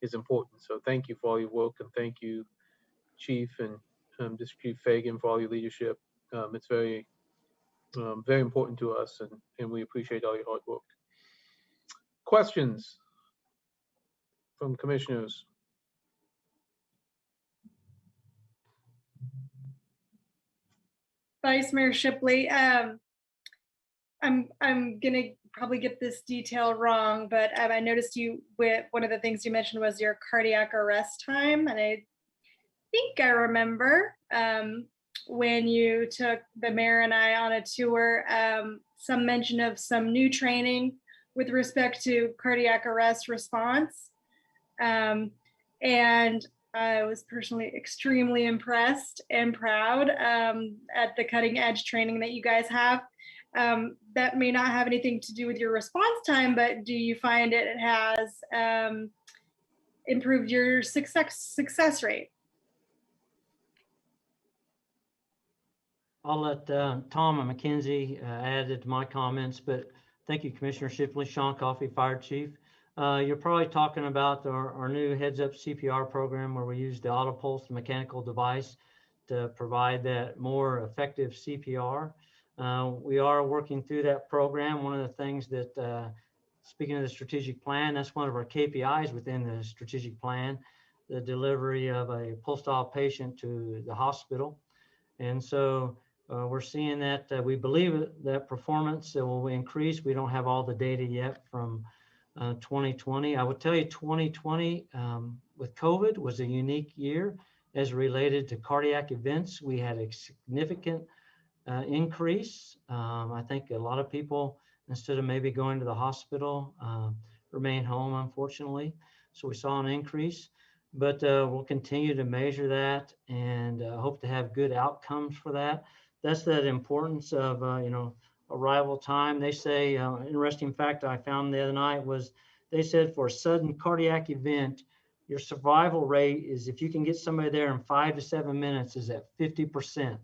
is important. So thank you for all your work, and thank you, Chief and District Chief Fagan, for all your leadership. It's very, very important to us, and we appreciate all your hard work. Questions from commissioners? Vice Mayor Shipley, I'm gonna probably get this detail wrong, but I noticed one of the things you mentioned was your cardiac arrest time, and I think I remember when you took the mayor and I on a tour, some mention of some new training with respect to cardiac arrest response, and I was personally extremely impressed and proud at the cutting edge training that you guys have. That may not have anything to do with your response time, but do you find it has improved your success rate? I'll let Tom and McKinsey add it to my comments, but thank you, Commissioner Shipley. Sean Coffey, Fire Chief. You're probably talking about our new heads-up CPR program, where we use the AutoPulse mechanical device to provide that more effective CPR. We are working through that program. One of the things that, speaking of the strategic plan, that's one of our KPIs within the strategic plan, the delivery of a pulse-style patient to the hospital. And so we're seeing that we believe that performance will increase. We don't have all the data yet from 2020. I would tell you 2020 with COVID was a unique year as related to cardiac events. We had a significant increase. I think a lot of people, instead of maybe going to the hospital, remain home, unfortunately. So we saw an increase, but we'll continue to measure that and hope to have good outcomes for that. That's that importance of, arrival time. They say, interesting fact I found the other night was, they said for a sudden cardiac event, your survival rate is, if you can get somebody there in 5 to 7 minutes, is at 50%.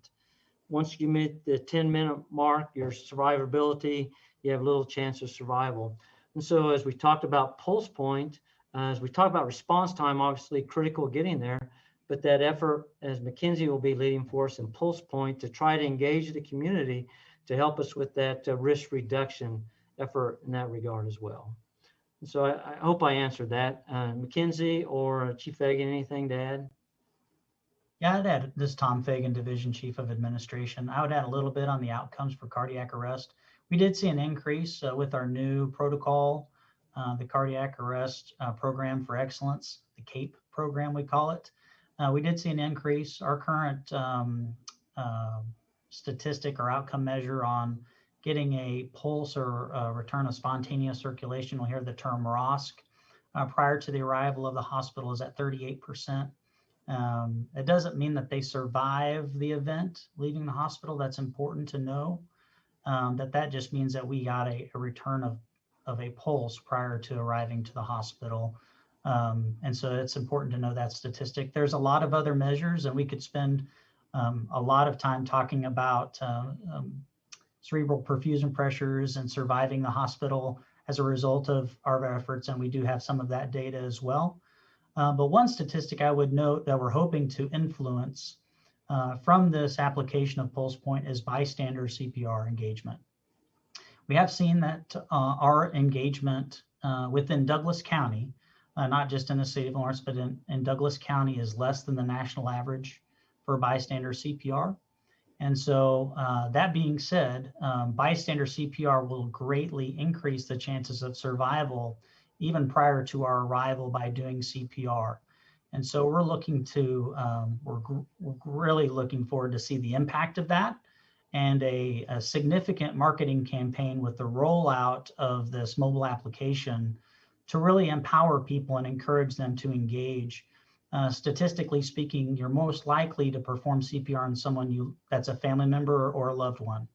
Once you meet the 10-minute mark, your survivability, you have little chance of survival. And so as we talked about pulse point, as we talk about response time, obviously critical getting there, but that effort, as Mackenzie will be leading for us in pulse point, to try to engage the community to help us with that risk reduction effort in that regard as well. And so I hope I answered that. Mackenzie or Chief Fagan, anything to add? Yeah, I'd add, this is Tom Fagan, Division Chief of Administration. I would add a little bit on the outcomes for cardiac arrest. We did see an increase with our new protocol, the Cardiac Arrest Program for Excellence, the CAPE program we call it. We did see an increase. Our current statistic or outcome measure on getting a pulse or return of spontaneous circulation, we'll hear the term ROSC, prior to the arrival of the hospital is at 38%. It doesn't mean that they survive the event leaving the hospital. That's important to know. That just means that we got a return of a pulse prior to arriving to the hospital. And so it's important to know that statistic. There's a lot of other measures, and we could spend a lot of time talking about cerebral perfusion pressures and surviving the hospital as a result of our efforts, and we do have some of that data as well. But one statistic I would note that we're hoping to influence from this application of Pulse Point is bystander CPR engagement. We have seen that our engagement within Douglas County, not just in the city of Lawrence, but in Douglas County, is less than the national average for bystander CPR. And so that being said, bystander CPR will greatly increase the chances of survival even prior to our arrival by doing CPR. And so we're looking to, we're really looking forward to see the impact of that, and a significant marketing campaign with the rollout of this mobile application to really empower people and encourage them to engage. Statistically speaking, you're most likely to perform CPR on someone that's a family member or a loved one.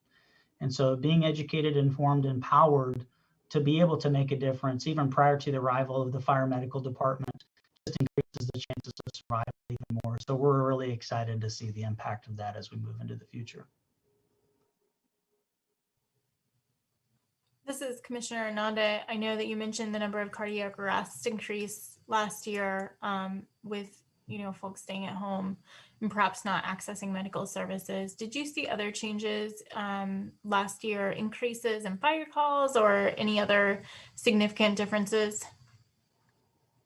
And so being educated, informed, empowered to be able to make a difference even prior to the arrival of the fire medical department just increases the chances of survival even more. So we're really excited to see the impact of that as we move into the future. This is Commissioner Ananda. I know that you mentioned the number of cardiac arrests increased last year with folks staying at home and perhaps not accessing medical services. Did you see other changes last year, increases in fire calls or any other significant differences?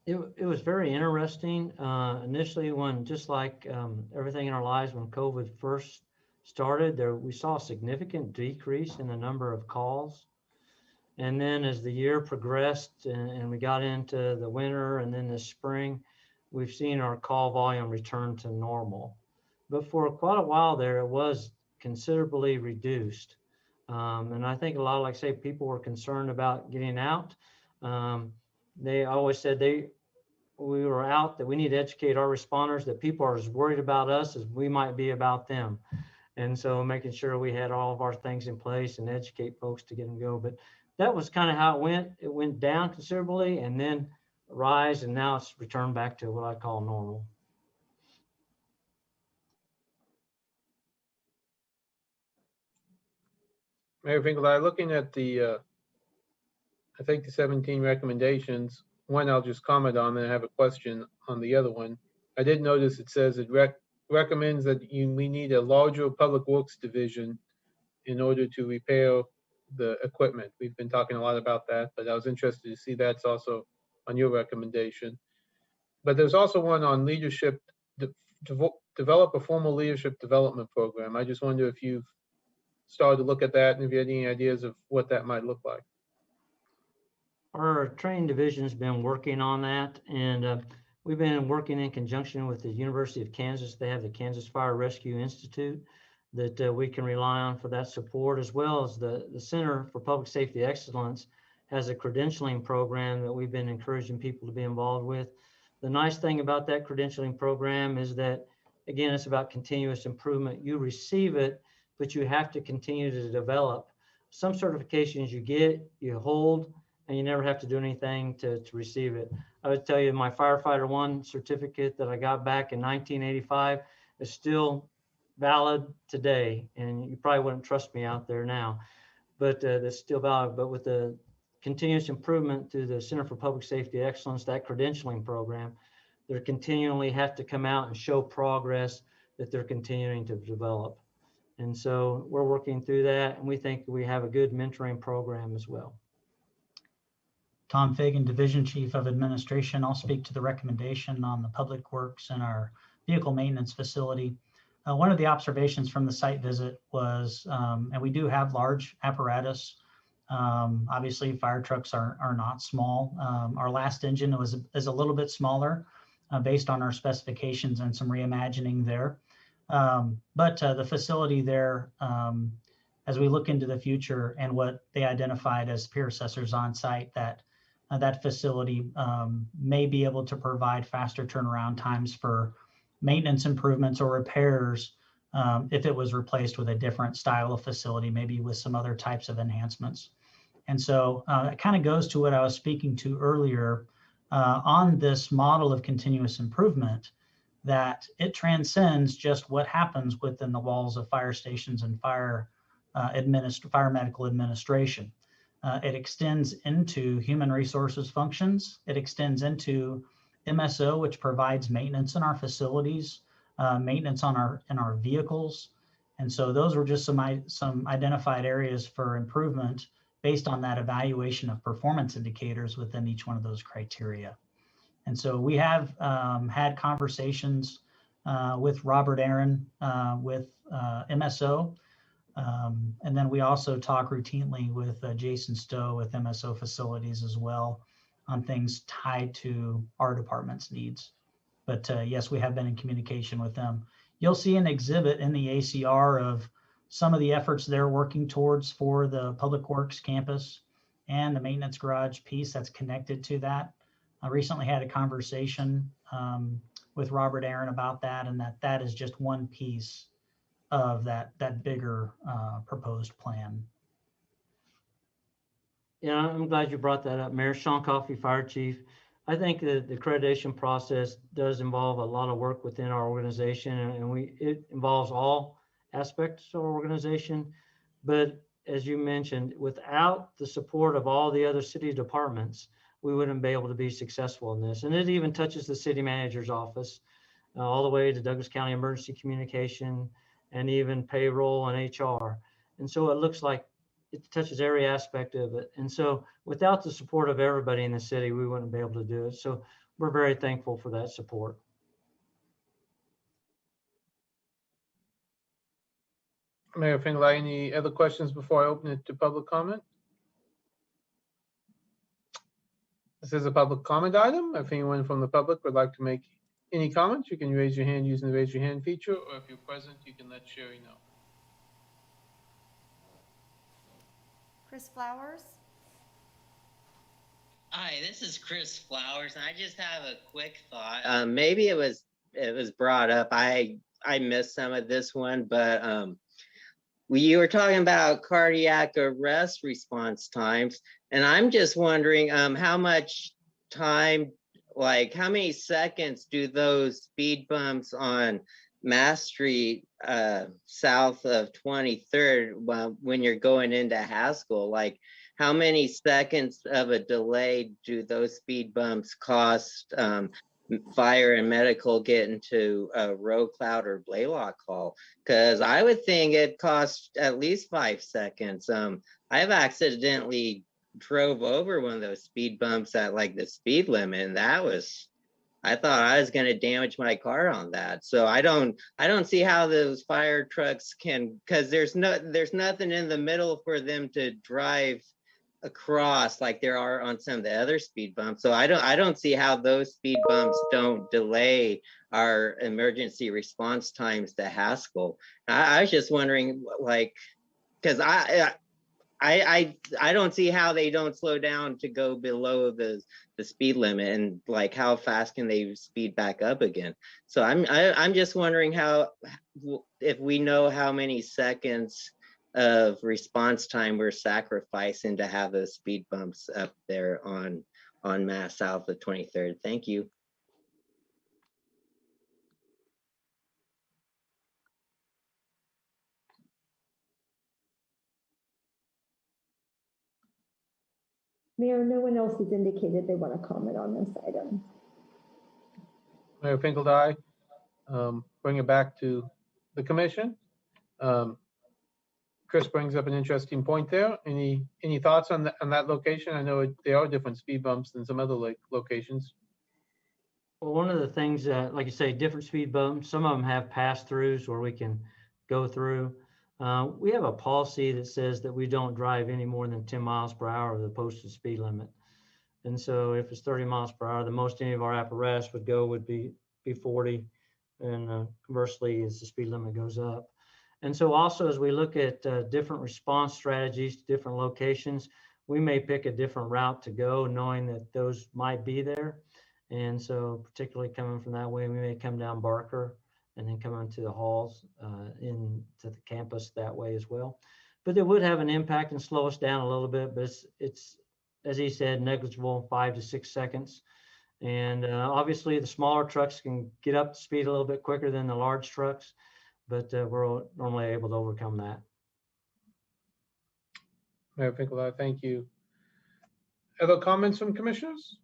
It was very interesting. Initially, when just like everything in our lives, when COVID first started, we saw a significant decrease in the number of calls. And then as the year progressed and we got into the winter and then the spring, we've seen our call volume return to normal. But for quite a while there, it was considerably reduced. And I think a lot, like I say, people were concerned about getting out. They always said we were out, that we need to educate our responders that people are as worried about us as we might be about them. And so making sure we had all of our things in place and educate folks to get them go. But that was kind of how it went. It went down considerably and then rise, and now it's returned back to what I call normal. Mayor Finkeldei, looking at the, I think the 17 recommendations, one I'll just comment on, and I have a question on the other one. I did notice it says it recommends that we need a larger public works division in order to repair the equipment. We've been talking a lot about that, but I was interested to see that's also on your recommendation. But there's also one on leadership, develop a formal leadership development program. I just wonder if you've started to look at that and if you had any ideas of what that might look like. Our training division has been working on that, and we've been working in conjunction with the University of Kansas. They have the Kansas Fire Rescue Institute that we can rely on for that support, as well as the Center for Public Safety Excellence has a credentialing program that we've been encouraging people to be involved with. The nice thing about that credentialing program is that, again, it's about continuous improvement. You receive it, but you have to continue to develop. Some certifications you get, you hold, and you never have to do anything to receive it. I would tell you my firefighter 1 certificate that I got back in 1985 is still valid today, and you probably wouldn't trust me out there now, but that's still valid. But with the continuous improvement through the Center for Public Safety Excellence, that credentialing program, they continually have to come out and show progress that they're continuing to develop. And so we're working through that, and we think we have a good mentoring program as well. Tom Fagan, Division Chief of Administration. I'll speak to the recommendation on the Public Works and our vehicle maintenance facility. One of the observations from the site visit was, and we do have large apparatus. Obviously, fire trucks are not small. Our last engine is a little bit smaller based on our specifications and some reimagining there. But the facility there, as we look into the future and what they identified as peer assessors on site, that facility may be able to provide faster turnaround times for maintenance improvements or repairs if it was replaced with a different style of facility, maybe with some other types of enhancements. And so it kind of goes to what I was speaking to earlier on this model of continuous improvement, that it transcends just what happens within the walls of fire stations and fire medical administration. It extends into human resources functions. It extends into MSO, which provides maintenance in our facilities, maintenance in our vehicles. And so those were just some identified areas for improvement based on that evaluation of performance indicators within each one of those criteria. And so we have had conversations with Robert Aaron with MSO. And then we also talk routinely with Jason Stowe with MSO facilities as well on things tied to our department's needs. But yes, we have been in communication with them. You'll see an exhibit in the ACR of some of the efforts they're working towards for the Public Works campus and the maintenance garage piece that's connected to that. I recently had a conversation with Robert Aaron about that, and that is just one piece of that bigger proposed plan. Yeah, I'm glad you brought that up, Mayor. Sean Coffey, Fire Chief. I think that the accreditation process does involve a lot of work within our organization, and it involves all aspects of our organization. But as you mentioned, without the support of all the other city departments, we wouldn't be able to be successful in this. And it even touches the city manager's office, all the way to Douglas County Emergency Communication, and even payroll and HR. And so it looks like it touches every aspect of it. And so without the support of everybody in the city, we wouldn't be able to do it. So we're very thankful for that support. Mayor Finkeldei, any other questions before I open it to public comment? This is a public comment item. If anyone from the public would like to make any comments, you can raise your hand using the raise your hand feature, or if you're present, you can let Sherri know. Chris Flowers. Hi, this is Chris Flowers, and I just have a quick thought. Maybe it was brought up. I missed some of this one, but you were talking about cardiac arrest response times, and I'm just wondering how much time, like how many seconds do those speed bumps on Mass Street south of 23rd when you're going into Haskell, like how many seconds of a delay do those speed bumps cost fire and medical getting to Road Cloud or Blaylock Hall? Because I would think it costs at least 5 seconds. I've accidentally drove over one of those speed bumps at like the speed limit, and I thought I was going to damage my car on that. So I don't see how those fire trucks can, because there's nothing in the middle for them to drive across like there are on some of the other speed bumps. So I don't see how those speed bumps don't delay our emergency response times to Haskell. I was just wondering, like, because I don't see how they don't slow down to go below the speed limit, and like how fast can they speed back up again? So I'm just wondering if we know how many seconds of response time we're sacrificing to have those speed bumps up there on Mass South of 23rd. Thank you. Mayor, no one else has indicated they want to comment on this item. Mayor Finkeldei, bring it back to the commission. Chris brings up an interesting point there. Any thoughts on that location? I know there are different speed bumps than some other locations. Well, one of the things that, like you say, different speed bumps, some of them have pass-throughs where we can go through. We have a policy that says that we don't drive any more than 10 miles per hour of the posted speed limit. And so if it's 30 miles per hour, the most any of our apparatus would go would be 40. And conversely, as the speed limit goes up. And so also, as we look at different response strategies to different locations, we may pick a different route to go, knowing that those might be there. And so particularly coming from that way, we may come down Barker and then come into the halls into the campus that way as well. But it would have an impact and slow us down a little bit, but it's as he said, negligible, 5 to 6 seconds. And obviously the smaller trucks can get up to speed a little bit quicker than the large trucks, but we're normally able to overcome that. Mayor Finkeldei, thank you. Other comments from commissioners?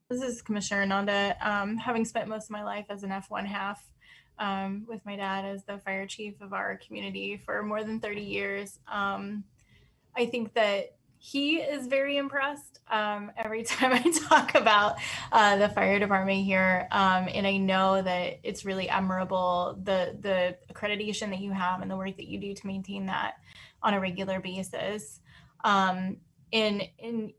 This is Commissioner Nanda. Having spent most of my life as an F1 half with my dad as the fire chief of our community for more than 30 years, I think that he is very impressed every time I talk about the fire department here. And I know that it's really admirable, the accreditation that you have and the work that you do to maintain that on a regular basis. And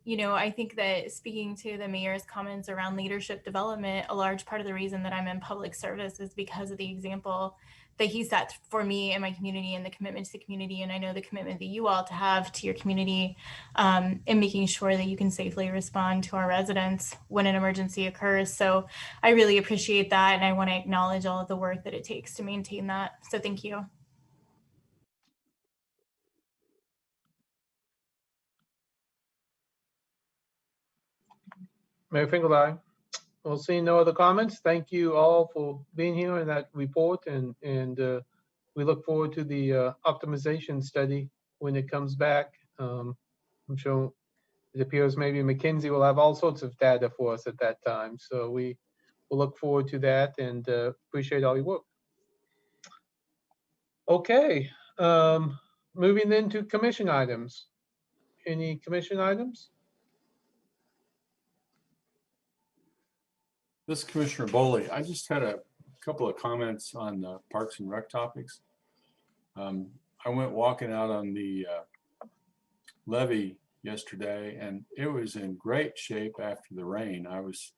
you know, I think that speaking to the mayor's comments around leadership development, a large part of the reason that I'm in public service is because of the example that he set for me and my community and the commitment to the community. And I know the commitment that you all to have to your community in making sure that you can safely respond to our residents when an emergency occurs. So I really appreciate that. And I want to acknowledge all of the work that it takes to maintain that. So thank you. Mayor Finkeldei, we'll see no other comments. Thank you all for being here in that report, and we look forward to the optimization study when it comes back. I'm sure it appears maybe McKinsey will have all sorts of data for us at that time. So we will look forward to that and appreciate all your work. Okay, moving into commission items. Any commission items? This is Commissioner Boley. I just had a couple of comments on the Parks and Rec topics. I went walking out on the levee yesterday, and it was in great shape after the rain. I was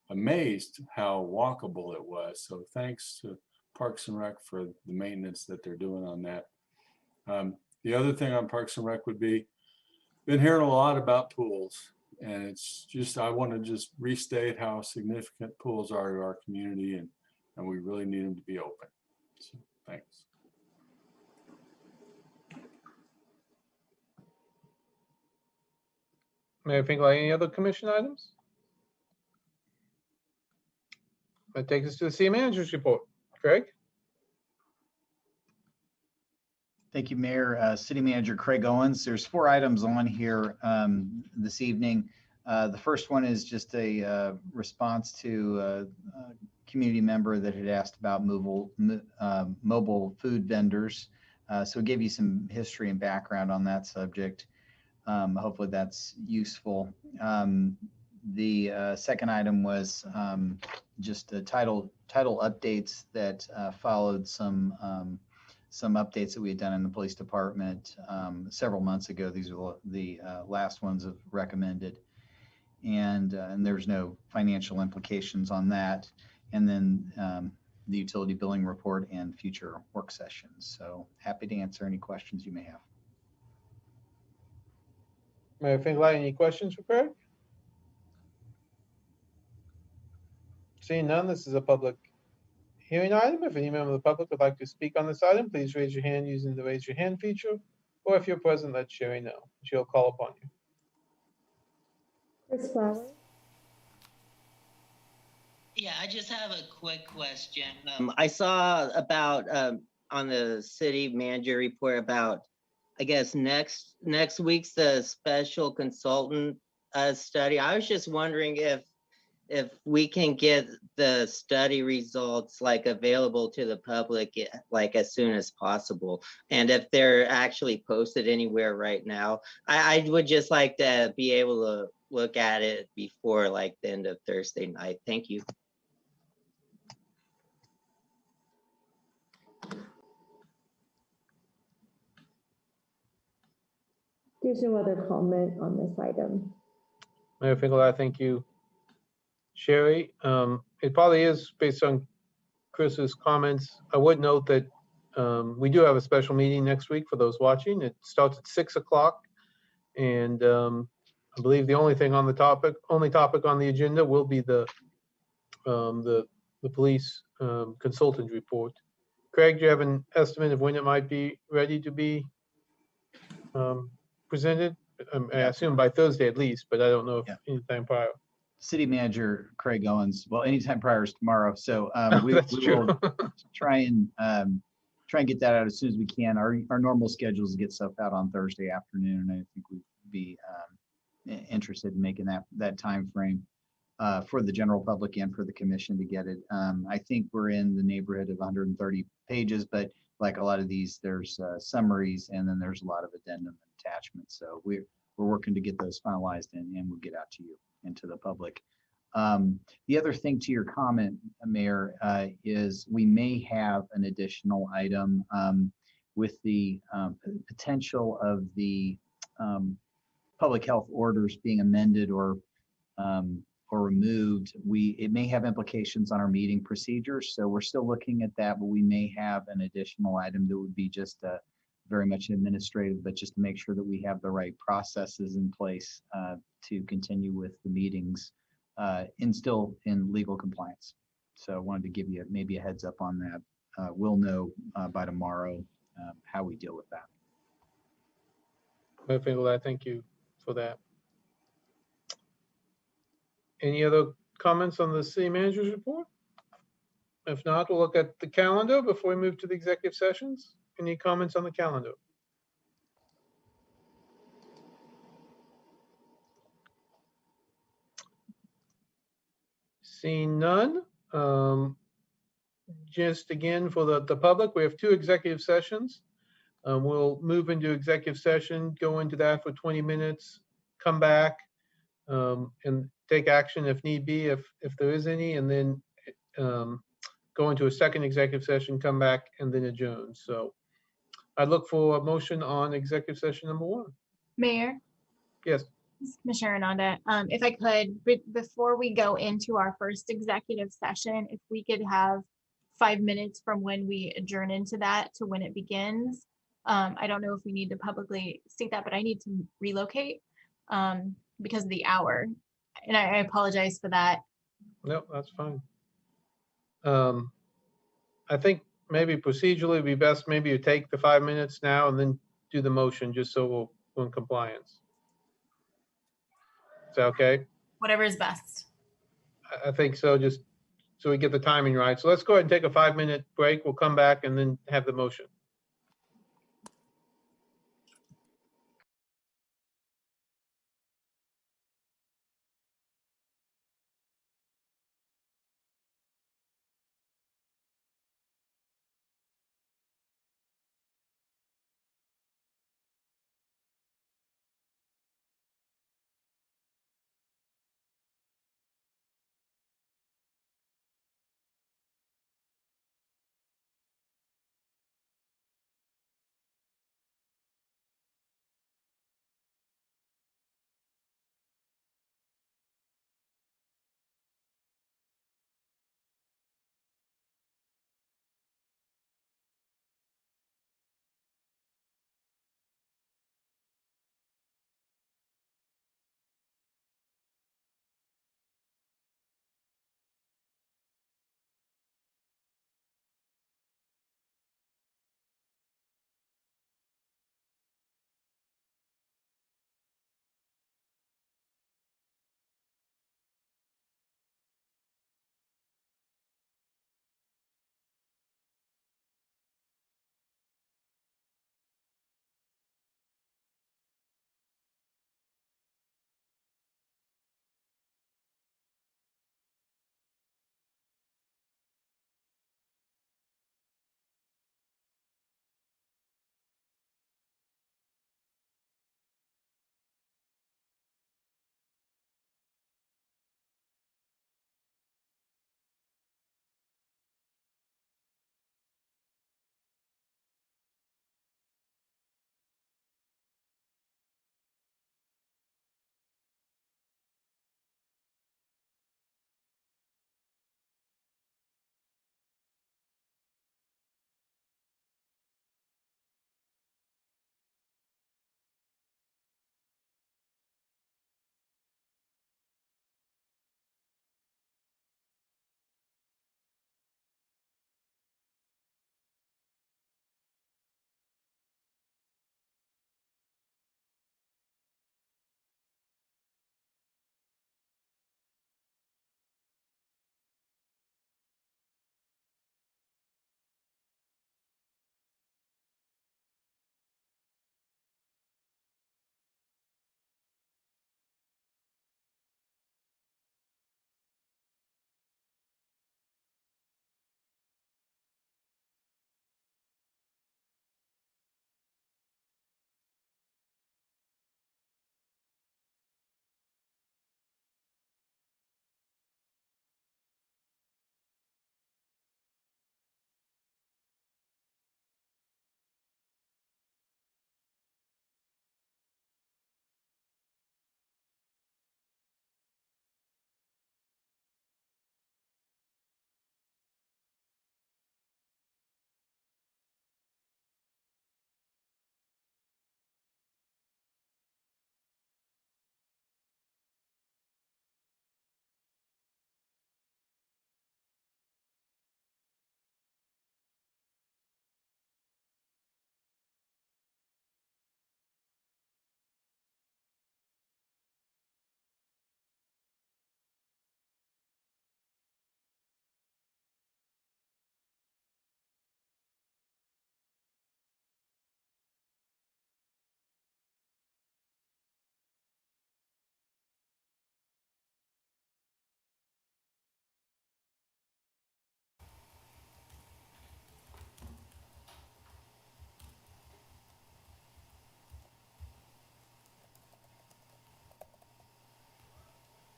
amazed how walkable it was. So thanks to Parks and Rec for the maintenance that they're doing on that. The other thing on Parks and Rec would be, been hearing a lot about pools. And it's just, I want to just restate how significant pools are to our community, and we really need them to be open. So, thanks. Mayor Finkeldei, any other commission items? That takes us to the city manager's report. Craig? Thank you, Mayor. City Manager Craig Owens. There's 4 items on here this evening. The first one is just a response to a community member that had asked about mobile food vendors. So we gave you some history and background on that subject. Hopefully that's useful. The second item was just title updates that followed some updates that we had done in the police department several months ago. These are the last ones of recommended, and there's no financial implications on that. And then the utility billing report and future work sessions. So happy to answer any questions you may have. Mayor Finkeldei, any questions for Craig? Seeing none, this is a public hearing item. If any member of the public would like to speak on this item, please raise your hand using the raise your hand feature. Or if you're present, let Sherri know. She'll call upon you. Chris Flowers. Yeah, I just have a quick question. I saw about on the city manager report about, I guess, next week's the special consultant study. I was just wondering if we can get the study results like available to the public like as soon as possible, and if they're actually posted anywhere right now. I would just like to be able to look at it before like the end of Thursday night. Thank you. There's no other comment on this item. Mayor Finkeldei, thank you. Sherri, it probably is based on Chris's comments. I would note that we do have a special meeting next week for those watching. It starts at 6 o'clock. And I believe the only thing on the topic on the agenda will be the police consultant report. Craig, do you have an estimate of when it might be ready to be presented? I assume by Thursday at least, but I don't know if anytime prior. City Manager Craig Owens, well, anytime prior is tomorrow. So we That's true. will try and get that out as soon as we can. Our normal schedule is to get stuff out on Thursday afternoon, and I think we'd be interested in making that time frame for the general public and for the commission to get it. I think we're in the neighborhood of 130 pages, but like a lot of these, there's summaries, and then there's a lot of addendum and attachments. So we're working to get those finalized, and we'll get out to you and to the public. The other thing to your comment, Mayor, is we may have an additional item with the potential of the public health orders being amended or removed. It may have implications on our meeting procedures, so we're still looking at that, but we may have an additional item that would be just very much administrative, but just to make sure that we have the right processes in place to continue with the meetings still in legal compliance. So I wanted to give you maybe a heads up on that. We'll know by tomorrow how we deal with that. Mayor Finkeldei, thank you for that. Any other comments on the city manager's report? If not, we'll look at the calendar before we move to the executive sessions. Any comments on the calendar? Seeing none. Just again for the public, we have 2 executive sessions. We'll move into executive session, go into that for 20 minutes, come back and take action if need be, if there is any, and then go into a second executive session, come back, and then adjourn. So I look for a motion on executive session number 1. Mayor, Yes. this is Commissioner Ananda, if I could, before we go into our first executive session, if we could have 5 minutes from when we adjourn into that to when it begins. I don't know if we need to publicly state that, but I need to relocate because of the hour. And I apologize for that. No, that's fine. I think maybe procedurally it'd be best maybe you take the 5 minutes now and then do the motion just so we're in compliance. Is that okay? Whatever is best. I think so, just so we get the timing right. So let's go ahead and take a 5-minute break. We'll come back and then have the motion.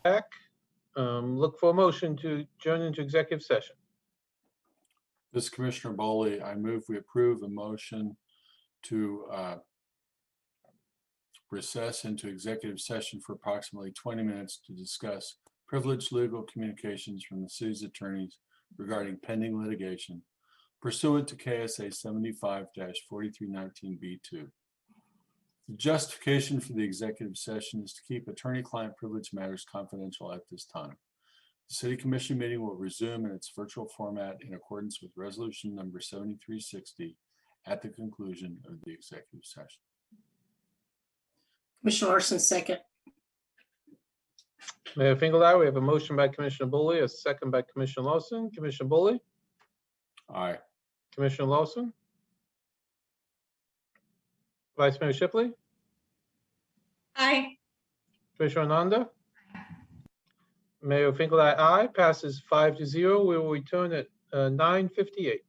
Back. Look for a motion to adjourn into executive session. This is Commissioner Boley. I move we approve a motion to recess into executive session for approximately 20 minutes to discuss privileged legal communications from the city's attorneys regarding pending litigation pursuant to KSA 75-4319B2. The justification for the executive session is to keep attorney-client privilege matters confidential at this time. The City Commission meeting will resume in its virtual format in accordance with Resolution Number 7360 at the conclusion of the executive session. Commissioner Larsen, second. Mayor Finkeldei, we have a motion by Commissioner Boley, a second by Commissioner Larsen. Commissioner Boley, Aye. Commissioner Larsen, Vice Mayor Shipley, Aye. Commissioner Ananda. Mayor Finkeldei, aye. Passes 5-0. We will return at 9:58.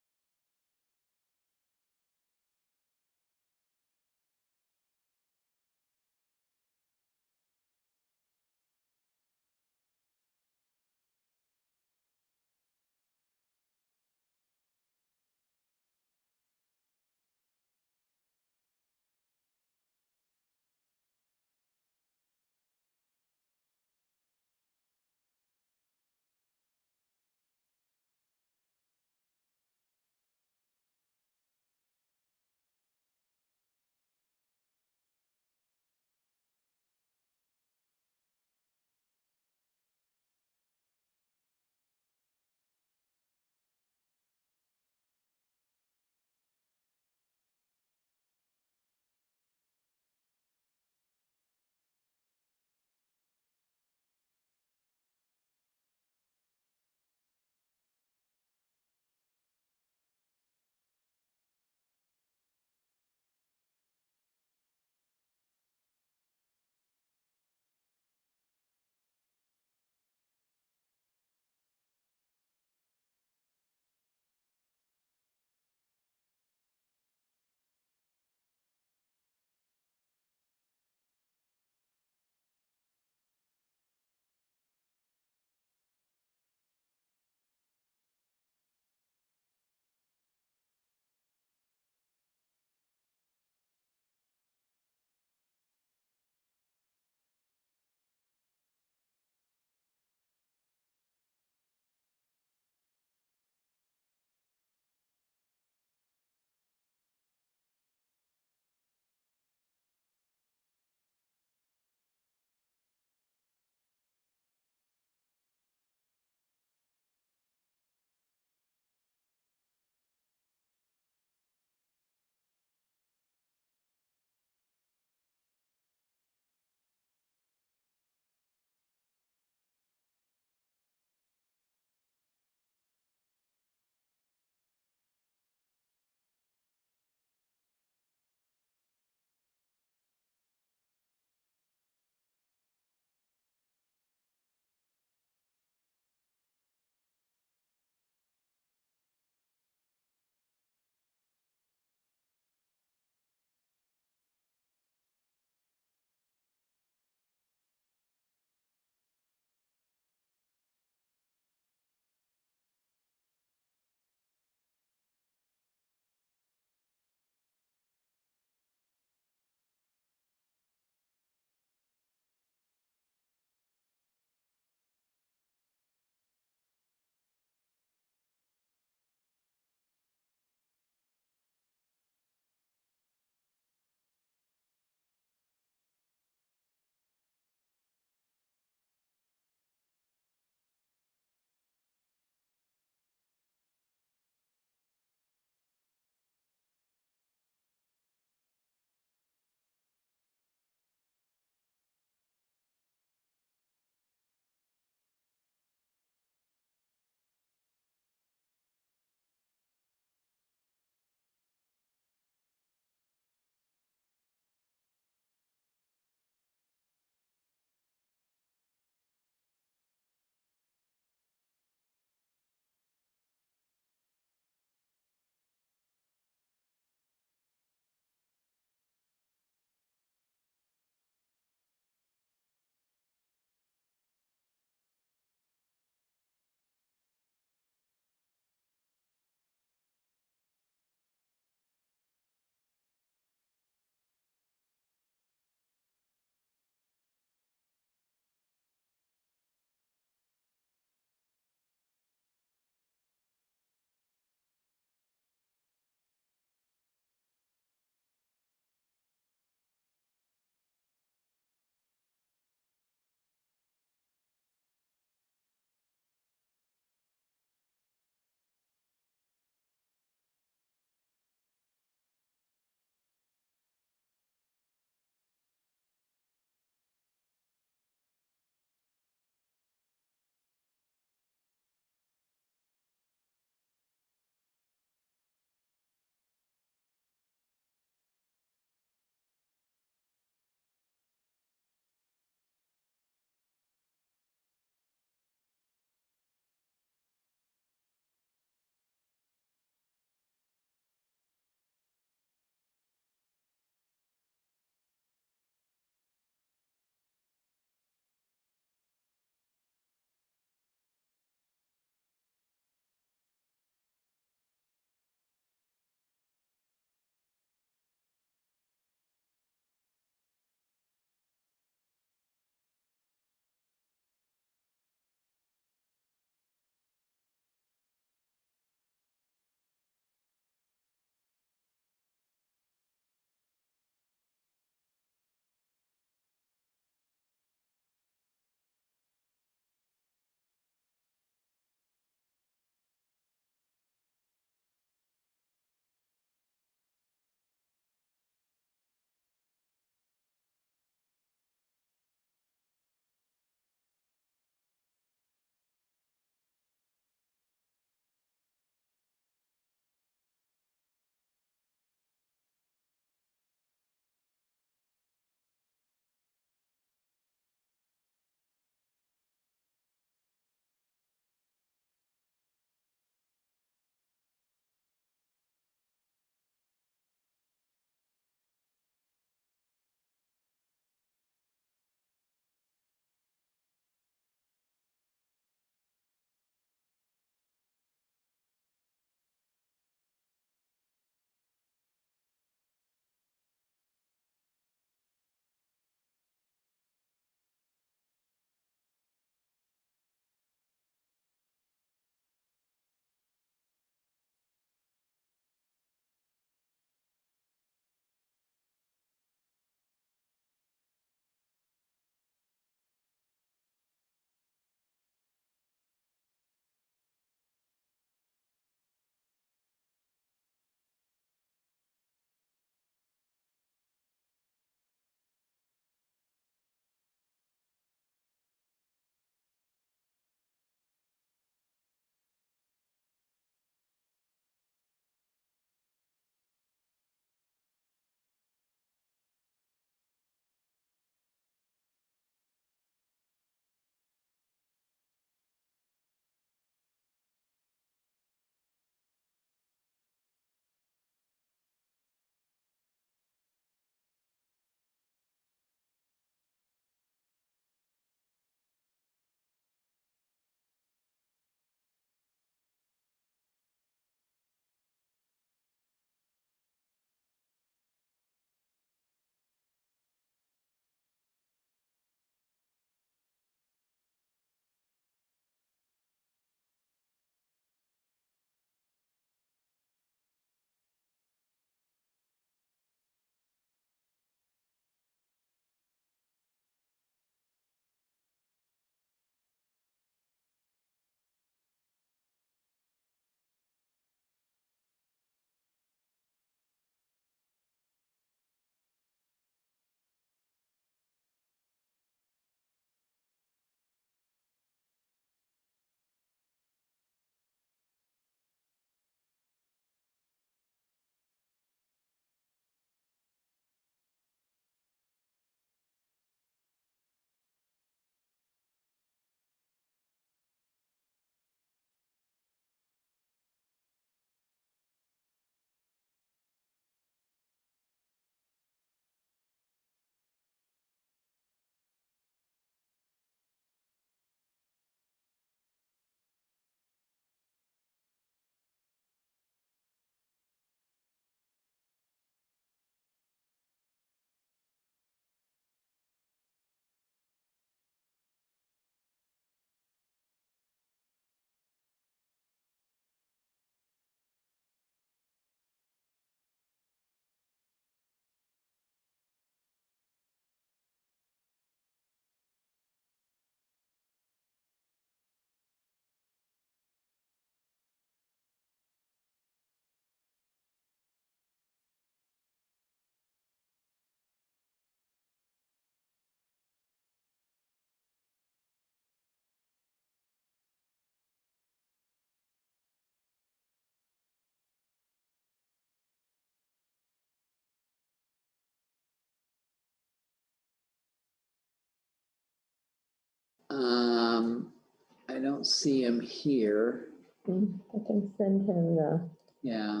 I don't see him here. I can send him the Yeah.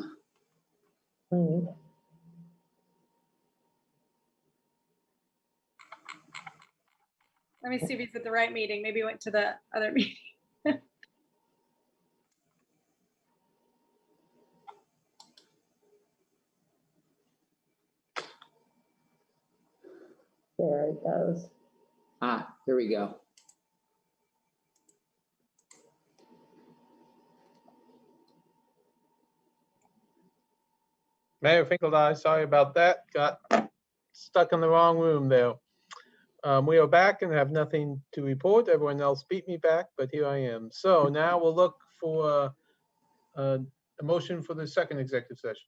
link. Let me see if he's at the right meeting. Maybe he went to the other meeting. There it goes. Ah, here we go. Mayor Finkeldei, sorry about that. Got stuck in the wrong room there. We are back and have nothing to report. Everyone else beat me back, but here I am. So now we'll look for a motion for the second executive session.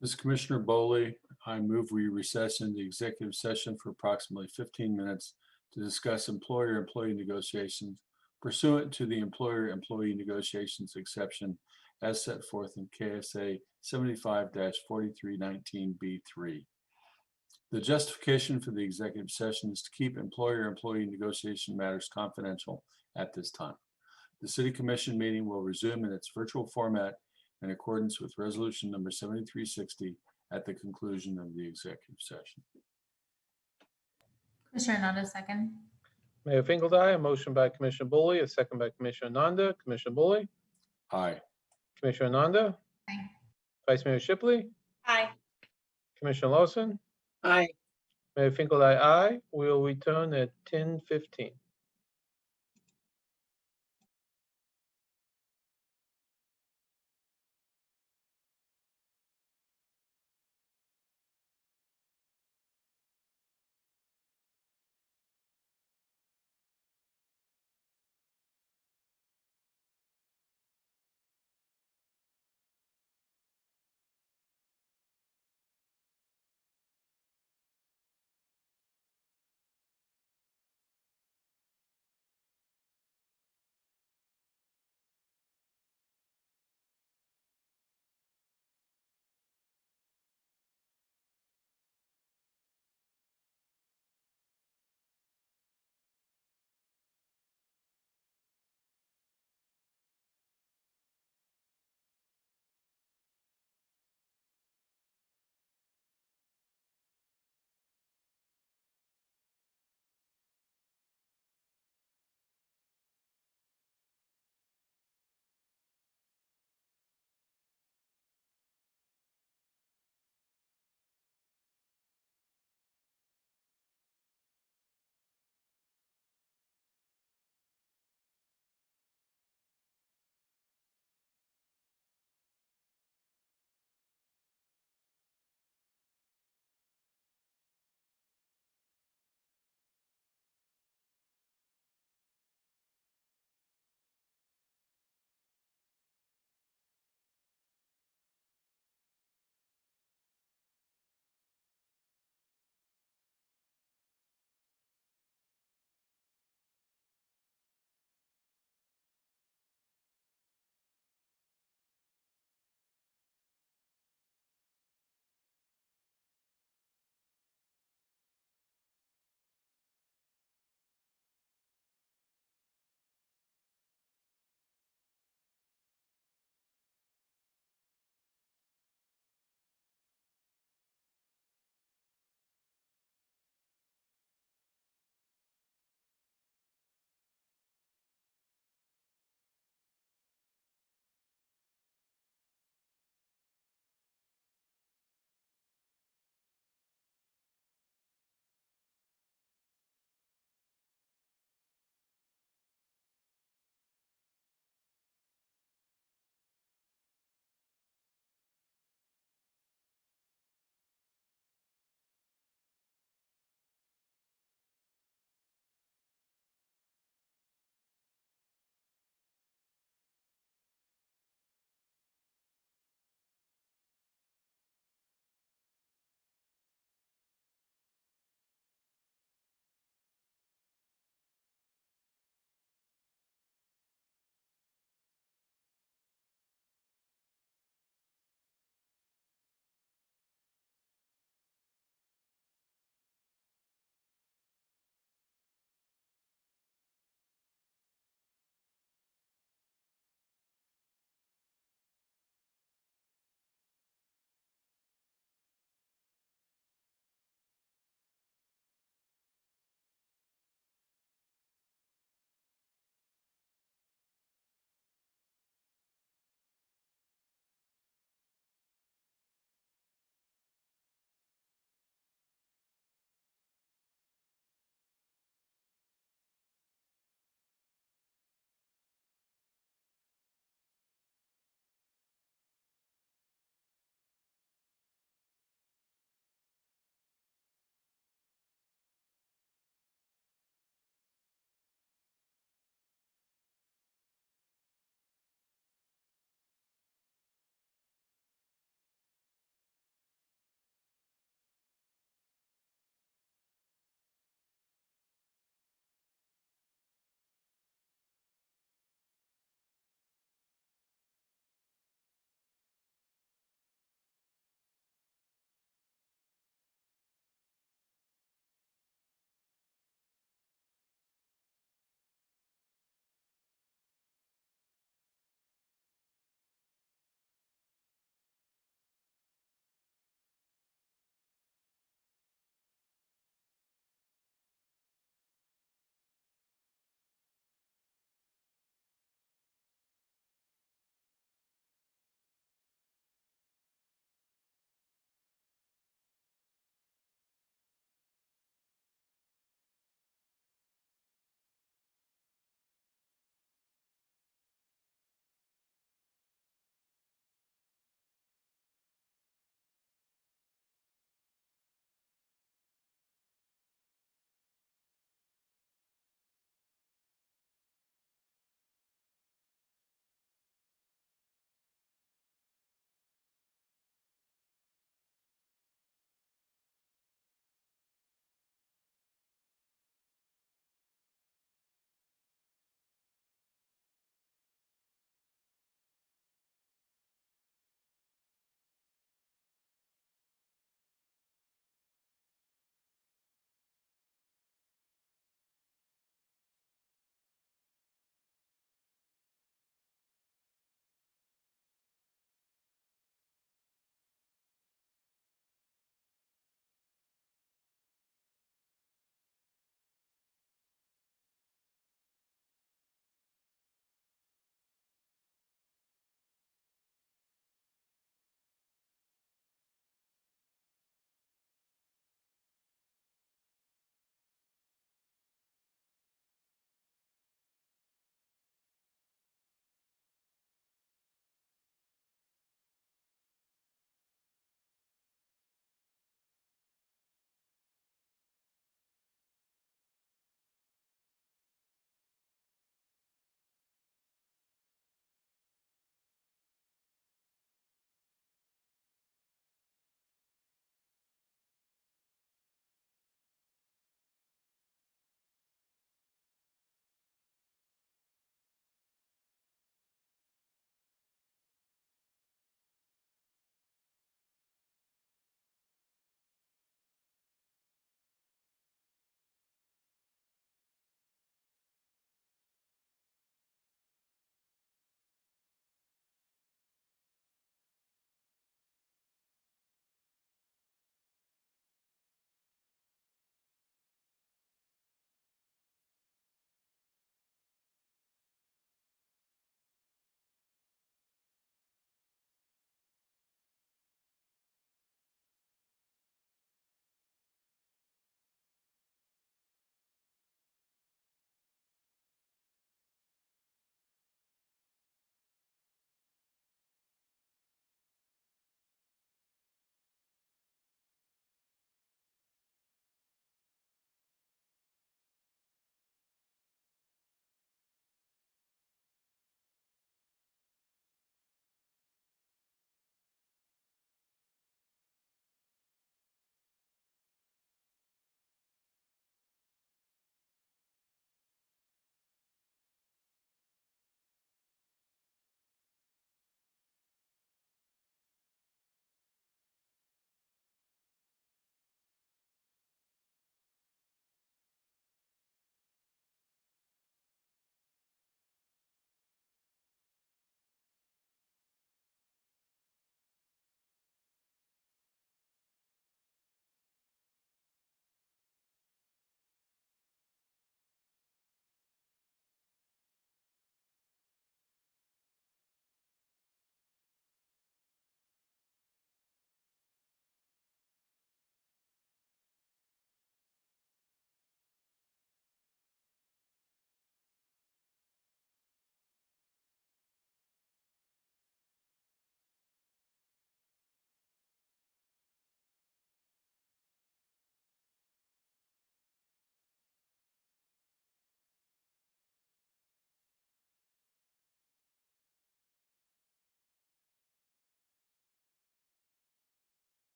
This is Commissioner Boley. I move we recess into executive session for approximately 15 minutes to discuss employer-employee negotiations pursuant to the employer-employee negotiations exception as set forth in KSA 75-4319B3. The justification for the executive session is to keep employer-employee negotiation matters confidential at this time. The City Commission meeting will resume in its virtual format in accordance with Resolution number 7360 at the conclusion of the executive session. Commissioner Nanda, second. Mayor Finkeldei, a motion by Commissioner Boley, a second by Commissioner Nanda. Commissioner Boley, Aye. Commissioner Nanda, Aye. Vice Mayor Shipley, Aye. Commissioner Larsen, Aye. Mayor Finkeldei, aye. We'll return at 10:15.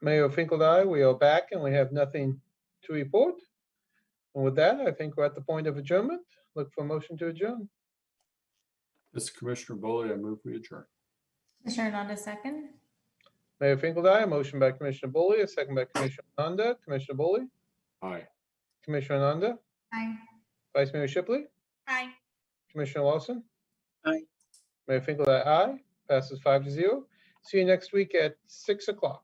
Mayor Finkeldei, we are back and we have nothing to report. And with that, I think we're at the point of adjournment. Look for a motion to adjourn. This is Commissioner Boley. I move we adjourn. Commissioner Nanda, second. Mayor Finkeldei, a motion by Commissioner Boley, a second by Commissioner Nanda. Commissioner Boley, Aye. Commissioner Nanda, Aye. Vice Mayor Shipley, Aye. Commissioner Larsen. Aye. Mayor Finkeldei, aye. Passes 5-0. See you next week at 6 o'clock.